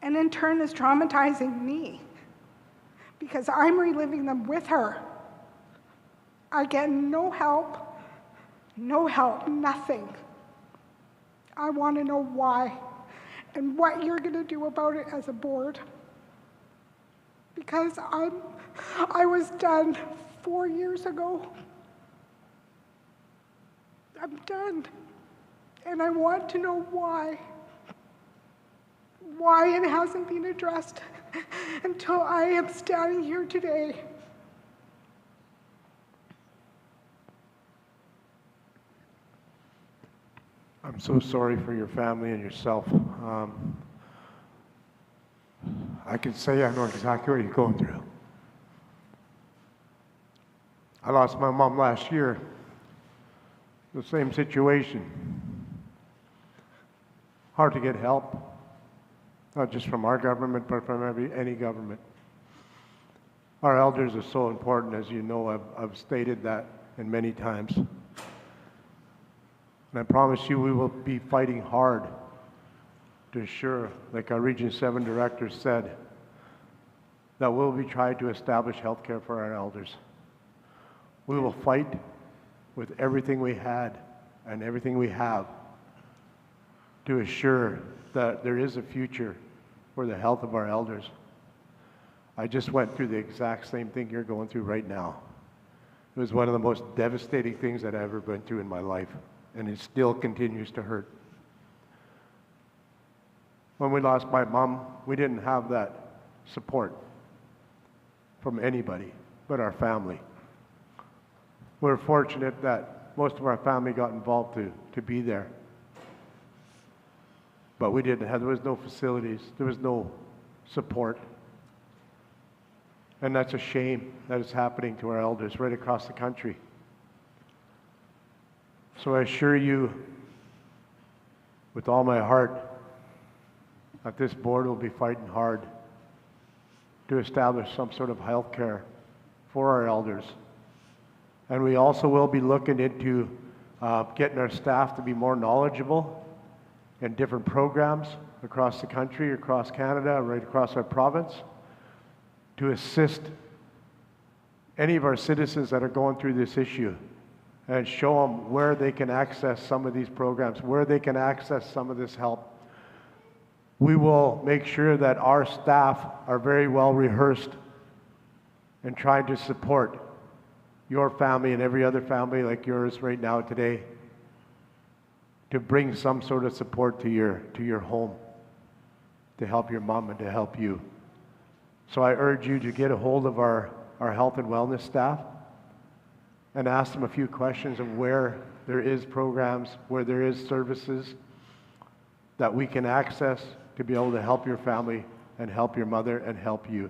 and in turn is traumatizing me because I'm reliving them with her. I get no help, nothing. I want to know why and what you're going to do about it as a board. Because I was done 4 years ago. I'm done. And I want to know why it hasn't been addressed until I am standing here today. I'm so sorry for your family and yourself. I can say I know exactly what you're going through. I lost my mom last year. The same situation. Hard to get help, not just from our government, but from any government. Our elders are so important, as you know. I've stated that in many times. And I promise you we will be fighting hard to ensure, like our Region 7 director said, that we'll be trying to establish health care for our elders. We will fight with everything we had and everything we have to assure that there is a future for the health of our elders. I just went through the exact same thing you're going through right now. It was one of the most devastating things that I've ever been through in my life, and it still continues to hurt. When we lost my mom, we didn't have that support from anybody but our family. We're fortunate that most of our family got involved to be there. But we didn't have, there was no facilities, there was no support. And that's a shame that is happening to our elders right across the country. So I assure you, with all my heart, that this board will be fighting hard to establish some sort of health care for our elders. And we also will be looking into getting our staff to be more knowledgeable in different programs across the country, across Canada, right across our province, to assist any of our citizens that are going through this issue and show them where they can access some of these programs, where they can access some of this help. We will make sure that our staff are very well rehearsed in trying to support your family and every other family like yours right now today, to bring some sort of support to your home, to help your mom and to help you. So I urge you to get a hold of our health and wellness staff and ask them a few questions of where there is programs, where there is services that we can access to be able to help your family and help your mother and help you.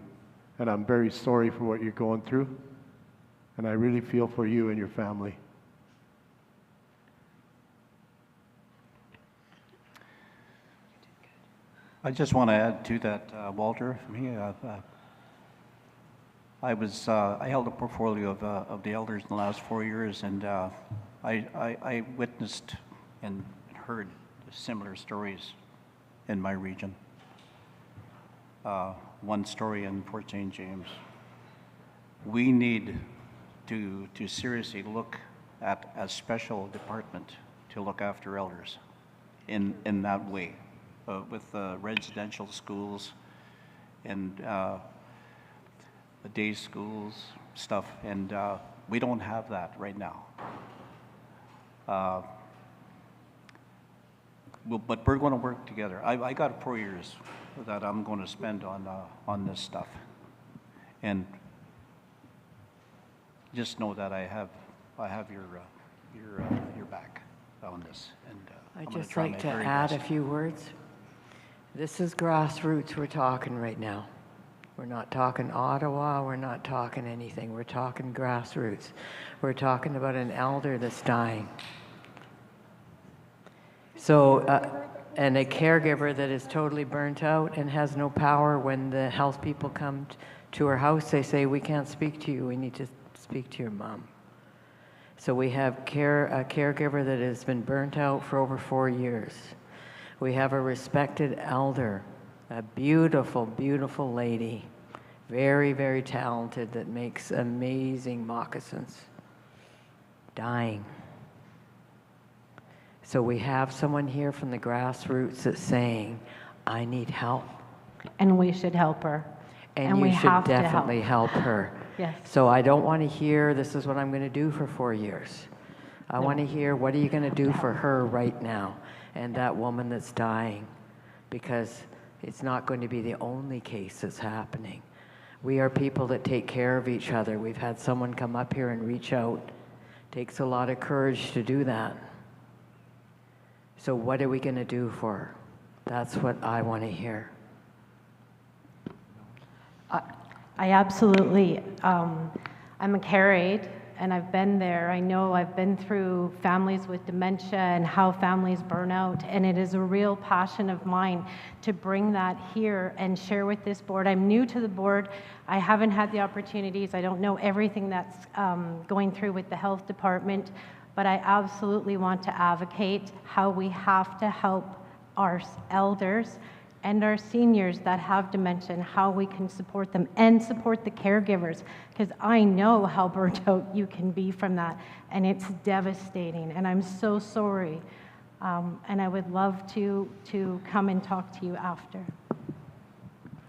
And I'm very sorry for what you're going through, and I really feel for you and your family. I just want to add to that, Walter. For me, I held a portfolio of the elders in the last 4 years, and I witnessed and heard similar stories in my region. One story in Fort St. James. We need to seriously look at a special department to look after elders in that way, with residential schools and the day schools stuff, and we don't have that right now. But we're going to work together. I got 4 years that I'm going to spend on this stuff, and just know that I have your back on this. And I'd just like to add a few words. This is grassroots we're talking right now. We're not talking Ottawa, we're not talking anything. We're talking grassroots. We're talking about an elder that's dying. So, and a caregiver that is totally burnt out and has no power. When the health people come to her house, they say, we can't speak to you, we need to speak to your mom. So we have a caregiver that has been burnt out for over 4 years. We have a respected elder, a beautiful, beautiful lady, very, very talented, that makes amazing moccasins, dying. So we have someone here from the grassroots that's saying, I need help. And we should help her. And we you should have to definitely help her. Yes. So I don't want to hear, this is what I'm going to do for 4 years. I want to hear, what are you going to do for her right now? And that woman that's dying, because it's not going to be the only case that's happening. We are people that take care of each other. We've had someone come up here and reach out. Takes a lot of courage to do that. So what are we going to do for her? That's what I want to hear. I absolutely, I'm carried, and I've been there. I know I've been through families with dementia and how families burn out, and it is a real passion of mine to bring that here and share with this board. I'm new to the board. I haven't had the opportunities. I don't know everything that's going through with the health department, but I absolutely want to advocate how we have to help our elders and our seniors that have dementia, and how we can support them and support the caregivers, because I know how burnt out you can be from that, and it's devastating, and I'm so sorry. And I would love to come and talk to you after.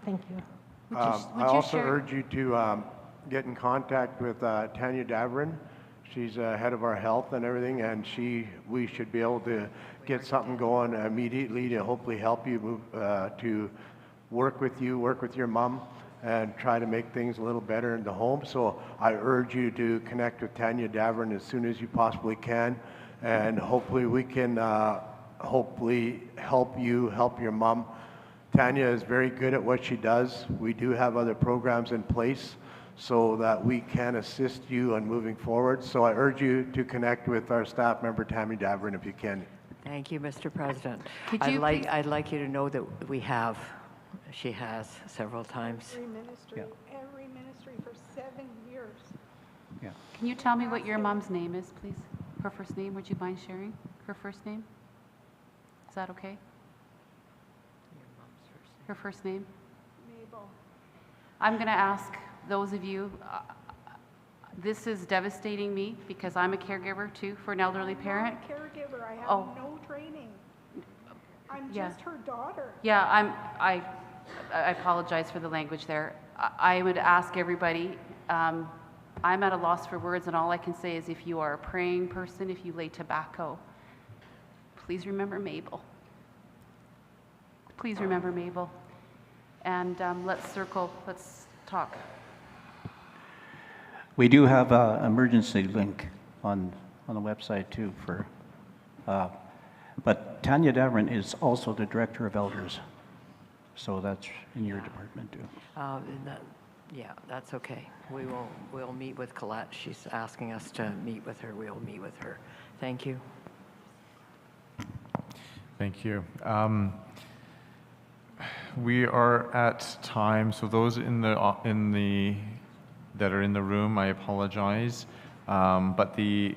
Thank you. I also urge you to get in contact with Tanya Davrin. She's head of our health and everything, and we should be able to get something going immediately to hopefully help you move to work with your mom, and try to make things a little better in the home. So I urge you to connect with Tanya Davrin as soon as you possibly can, and hopefully we can hopefully help you help your mom. Tanya is very good at what she does. We do have other programs in place so that we can assist you on moving forward. So I urge you to connect with our staff member, Tammy Davrin, if you can. Thank you, Mr. President. Could you I'd like you to know that she has several times. Every ministry for 7 years. Yeah. Can you tell me what your mom's name is, please? Her first name, would you mind sharing her first name? Is that okay? Her first name? Mabel. I'm going to ask those of you, this is devastating me because I'm a caregiver too for an elderly parent. I'm not a caregiver. I have no training. I'm just her daughter. Yeah, I apologize for the language there. I would ask everybody, I'm at a loss for words, and all I can say is, if you are a praying person, if you lay tobacco, please remember Mabel. Please remember Mabel. And let's talk. We do have an emergency link on the website too but Tanya Davrin is also the Director of Elders, so that's in your department too. Yeah, that's okay. We'll meet with Colette. She's asking us to meet with her. We'll meet with her. Thank you. Thank you. We are at time, so those that are in the room, I apologize. But the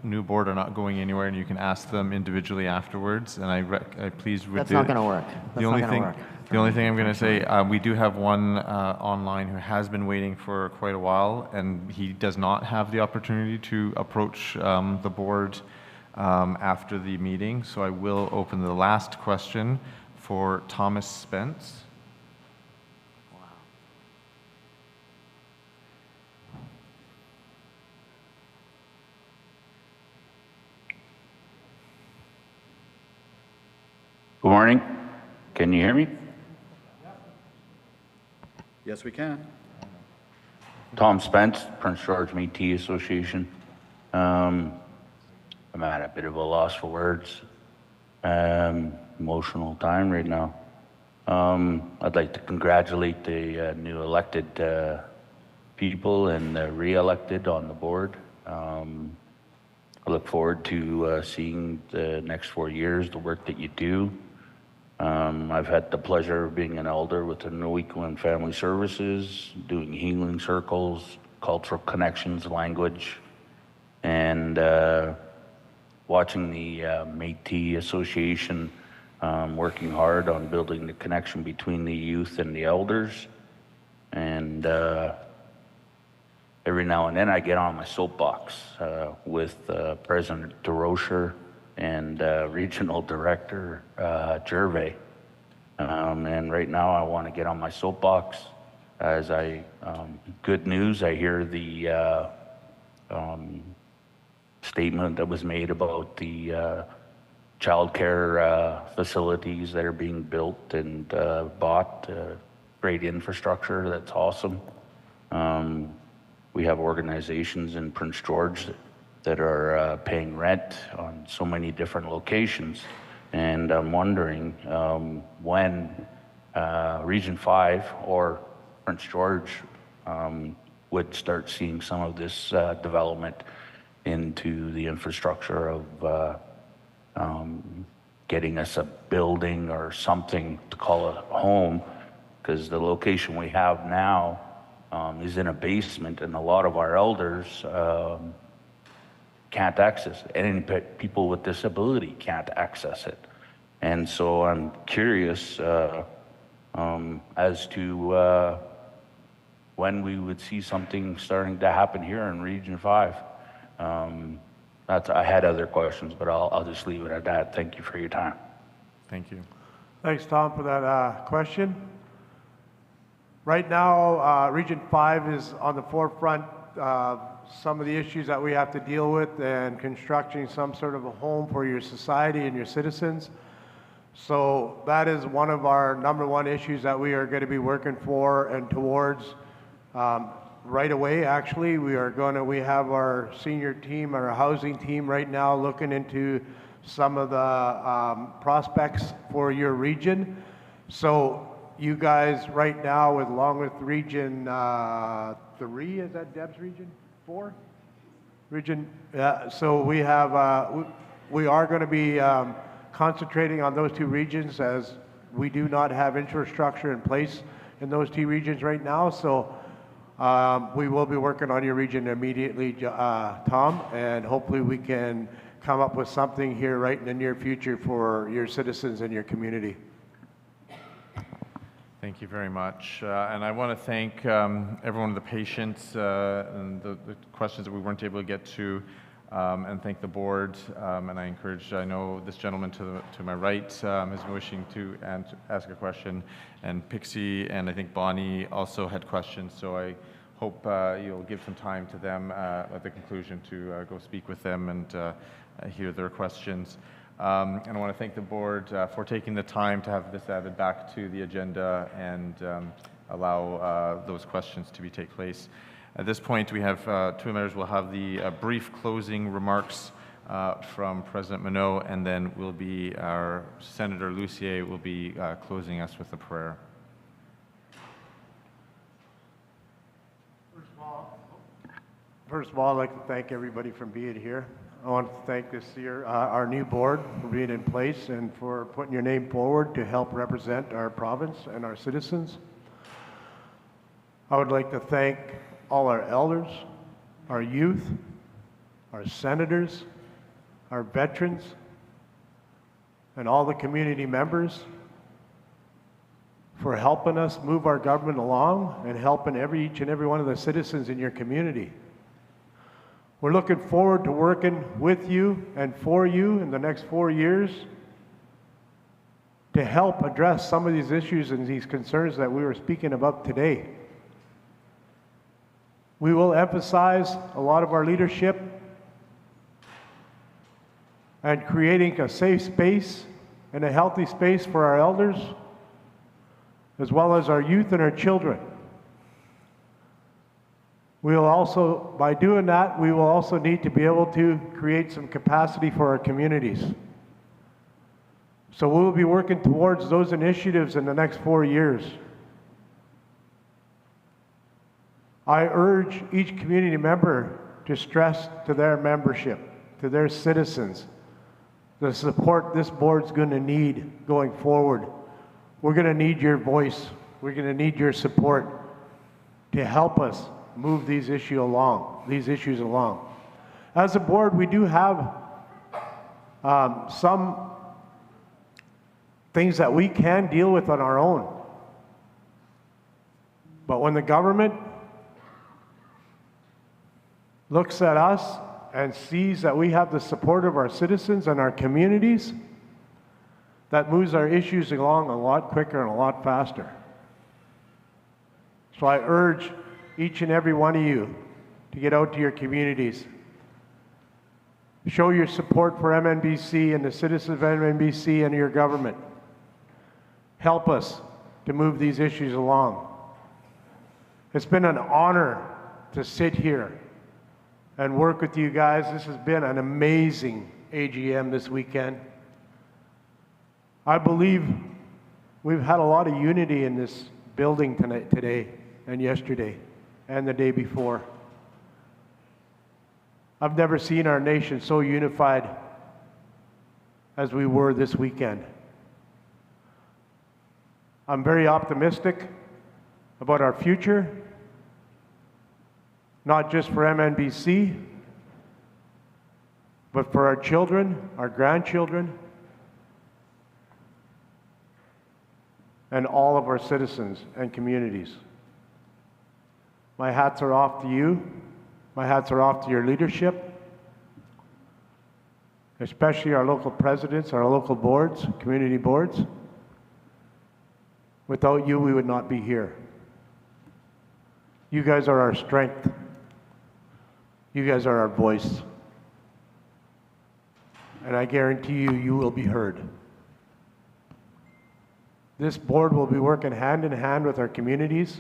new board are not going anywhere, and you can ask them individually afterwards. And I please would That's do not it. gonna work. The only thing I'm going to say, we do have one online who has been waiting for quite a while, and he does not have the opportunity to approach the board after the meeting. So I will open the last question for Thomas Spence. Good morning. Can you hear me? Yes, we can. Tom Spence, Prince George Métis Association. I'm at a bit of a loss for words. Emotional time right now. I'd like to congratulate the new elected people and the re-elected on the board. I look forward to seeing the next 4 years, the work that you do. I've had the pleasure of being an elder with the Noequan Family Services, doing healing circles, cultural connections, language, and watching the Métis Association working hard on building the connection between the youth and the elders. And every now and then I get on my soapbox with President DeRocher and Regional Director Gervais. And right now I want to get on my soapbox as good news, I hear the statement that was made about the childcare facilities that are being built and bought, great infrastructure, that's awesome. We have organizations in Prince George that are paying rent on so many different locations. And I'm wondering when Region 5 or Prince George would start seeing some of this development into the infrastructure of getting us a building or something to call a home, because the location we have now is in a basement, and a lot of our elders can't access it, and people with disability can't access it. And so I'm curious as to when we would see something starting to happen here in Region 5. I had other questions, but I'll just leave it at that. Thank you for your time. Thank you. Thanks, Tom, for that question. Right now, Region 5 is on the forefront of some of the issues that we have to deal with and constructing some sort of a home for your society and your citizens. So that is one of our #1 issues that we are going to be working for and towards right away. Actually, we have our senior team, our housing team right now looking into some of the prospects for your region. So you guys right now, along with Region 3, is that Deb's region? 4? Region, yeah, so we have, we are going to be concentrating on those 2 regions, as we do not have infrastructure in place in those 2 regions right now. So we will be working on your region immediately, Tom, and hopefully we can come up with something here right in the near future for your citizens and your community. Thank you very much. And I want to thank everyone, the patience and the questions that we weren't able to get to, and thank the board. And I know this gentleman to my right is wishing to ask a question, and Pixie and I think Bonnie also had questions. So I hope you'll give some time to them at the conclusion to go speak with them and hear their questions. And I want to thank the board for taking the time to have this added back to the agenda and allow those questions to take place. At this point, we have 2 members. We'll have the brief closing remarks from President Minot, and then our Senator Lucier will be closing us with a prayer. First of all, I'd like to thank everybody for being here. I want to thank this year our new board for being in place and for putting your name forward to help represent our province and our citizens. I would like to thank all our elders, our youth, our senators, our veterans, and all the community members for helping us move our government along and helping each and every one of the citizens in your community. We're looking forward to working with you and for you in the next 4 years to help address some of these issues and these concerns that we were speaking about today. We will emphasize a lot of our leadership and creating a safe space and a healthy space for our elders, as well as our youth and our children. We will also, by doing that, we will also need to be able to create some capacity for our communities. So we will be working towards those initiatives in the next 4 years. I urge each community member to stress to their membership, to their citizens, the support this board's going to need going forward. We're going to need your voice. We're going to need your support to help us move these issues along. As a board, we do have some things that we can deal with on our own. But when the government looks at us and sees that we have the support of our citizens and our communities, that moves our issues along a lot quicker and a lot faster. So I urge each and every one of you to get out to your communities. Show your support for MNBC and the citizens of MNBC and your government. Help us to move these issues along. It's been an honor to sit here and work with you guys. This has been an amazing AGM this weekend. I believe we've had a lot of unity in this building today and yesterday and the day before. I've never seen our nation so unified as we were this weekend. I'm very optimistic about our future, not just for MNBC, but for our children, our grandchildren, and all of our citizens and communities. My hats are off to you. My hats are off to your leadership, especially our local presidents, our local boards, community boards. Without you, we would not be here. You guys are our strength. You guys are our voice. And I guarantee you, you will be heard. This board will be working hand in hand with our communities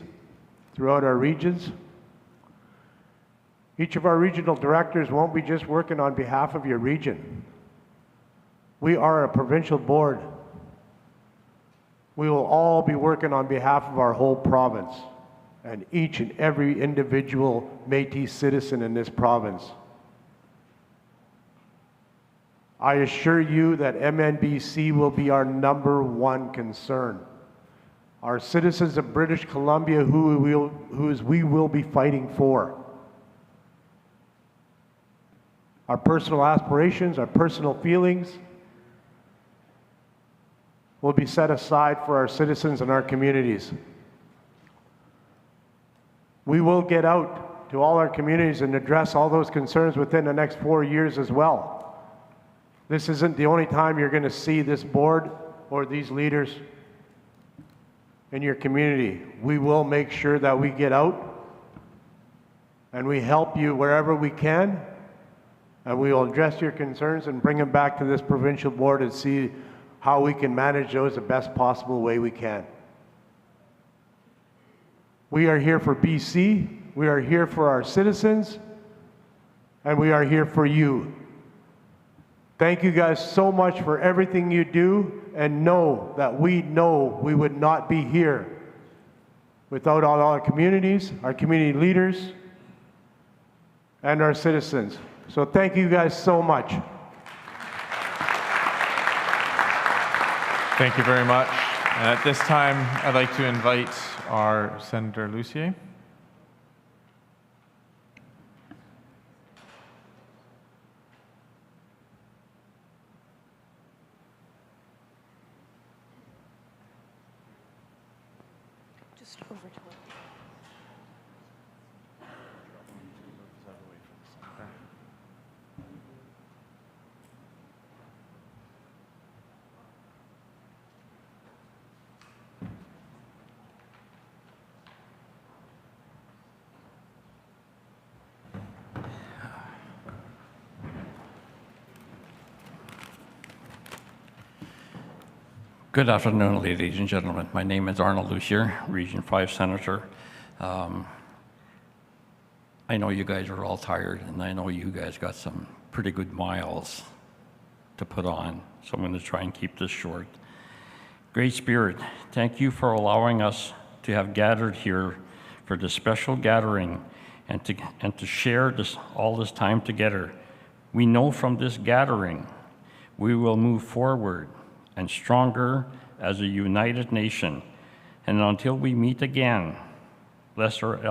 throughout our regions. Each of our regional directors won't be just working on behalf of your region. We are a provincial board. We will all be working on behalf of our whole province and each and every individual Métis citizen in this province. I assure you that MNBC will be our #1 concern. Our citizens of British Columbia who we will be fighting for. Our personal aspirations, our personal feelings will be set aside for our citizens and our communities. We will get out to all our communities and address all those concerns within the next 4 years as well. This isn't the only time you're going to see this board or these leaders in your community. We will make sure that we get out and we help you wherever we can, and we will address your concerns and bring them back to this provincial board and see how we can manage those the best possible way we can. We are here for BC, we are here for our citizens, and we are here for you. Thank you guys so much for everything you do, and know that we would not be here without all our communities, our community leaders, and our citizens. So thank you guys so much. Thank you very much. And at this time, I'd like to invite our Senator Lucier. Good afternoon, ladies and gentlemen. My name is Arnold Lucier, Region 5 Senator. I know you guys are all tired, and I know you guys got some pretty good miles to put on, so I'm going to try and keep this short. Great Spirit, thank you for allowing us to have gathered here for this special gathering and to share all this time together. We know from this gathering we will move forward and stronger as a united nation. And until we meet again, bless our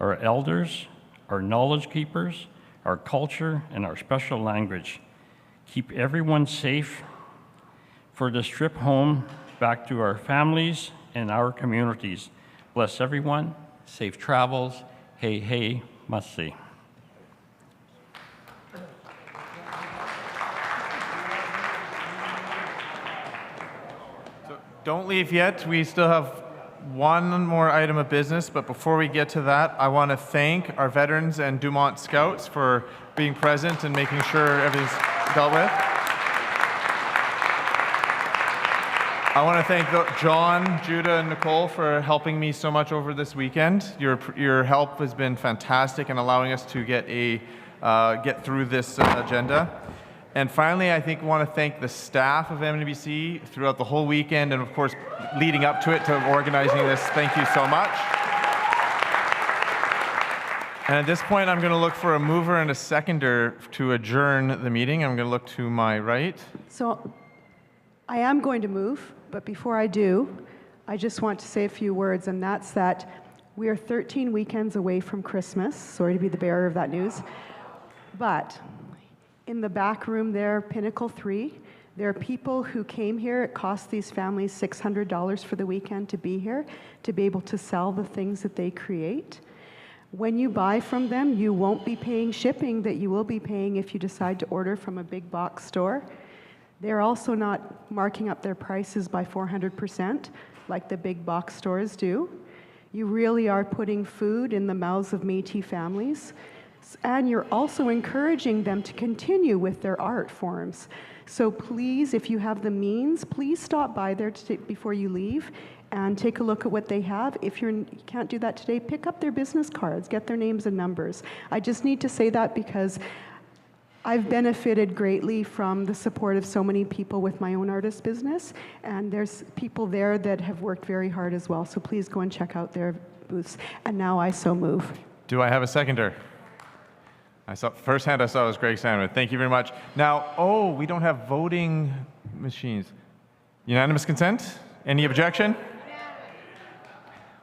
elders, our knowledge keepers, our culture, and our special language. Keep everyone safe for this trip home back to our families and our communities. Bless everyone, safe travels, hey, hey, must see. Don't leave yet. We still have one more item of business, but before we get to that, I want to thank our veterans and Dumont Scouts for being present and making sure everything's dealt with. I want to thank John, Judah, and Nicole for helping me so much over this weekend. Your help has been fantastic in allowing us to get through this agenda. And finally, I think I want to thank the staff of MNBC throughout the whole weekend and, of course, leading up to it, to organizing this. Thank you so much. And at this point, I'm going to look for a mover and a seconder to adjourn the meeting. I'm going to look to my right. So I am going to move, but before I do, I just want to say a few words, and that's that we are 13 weekends away from Christmas. Sorry to be the bearer of that news. But in the back room there, Pinnacle 3, there are people who came here. It cost these families $600 for the weekend to be here, to be able to sell the things that they create. When you buy from them, you won't be paying shipping that you will be paying if you decide to order from a big box store. They're also not marking up their prices by 400% like the big box stores do. You really are putting food in the mouths of Métis families. And you're also encouraging them to continue with their art forms. So please, if you have the means, please stop by there before you leave and take a look at what they have. If you can't do that today, pick up their business cards, get their names and numbers. I just need to say that because I've benefited greatly from the support of so many people with my own artist business, and there's people there that have worked very hard as well. So please go and check out their booths. And now I so move. Do I have a seconder? First hand I saw was Greg Sandwood. Thank you very much. Now, we don't have voting machines. Unanimous consent? Any objection?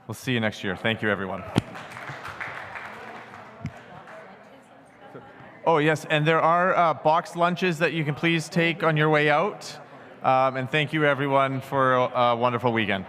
We'll see you next year. Thank you, everyone. Oh, yes, and there are boxed lunches that you can please take on your way out. And thank you, everyone, for a wonderful weekend.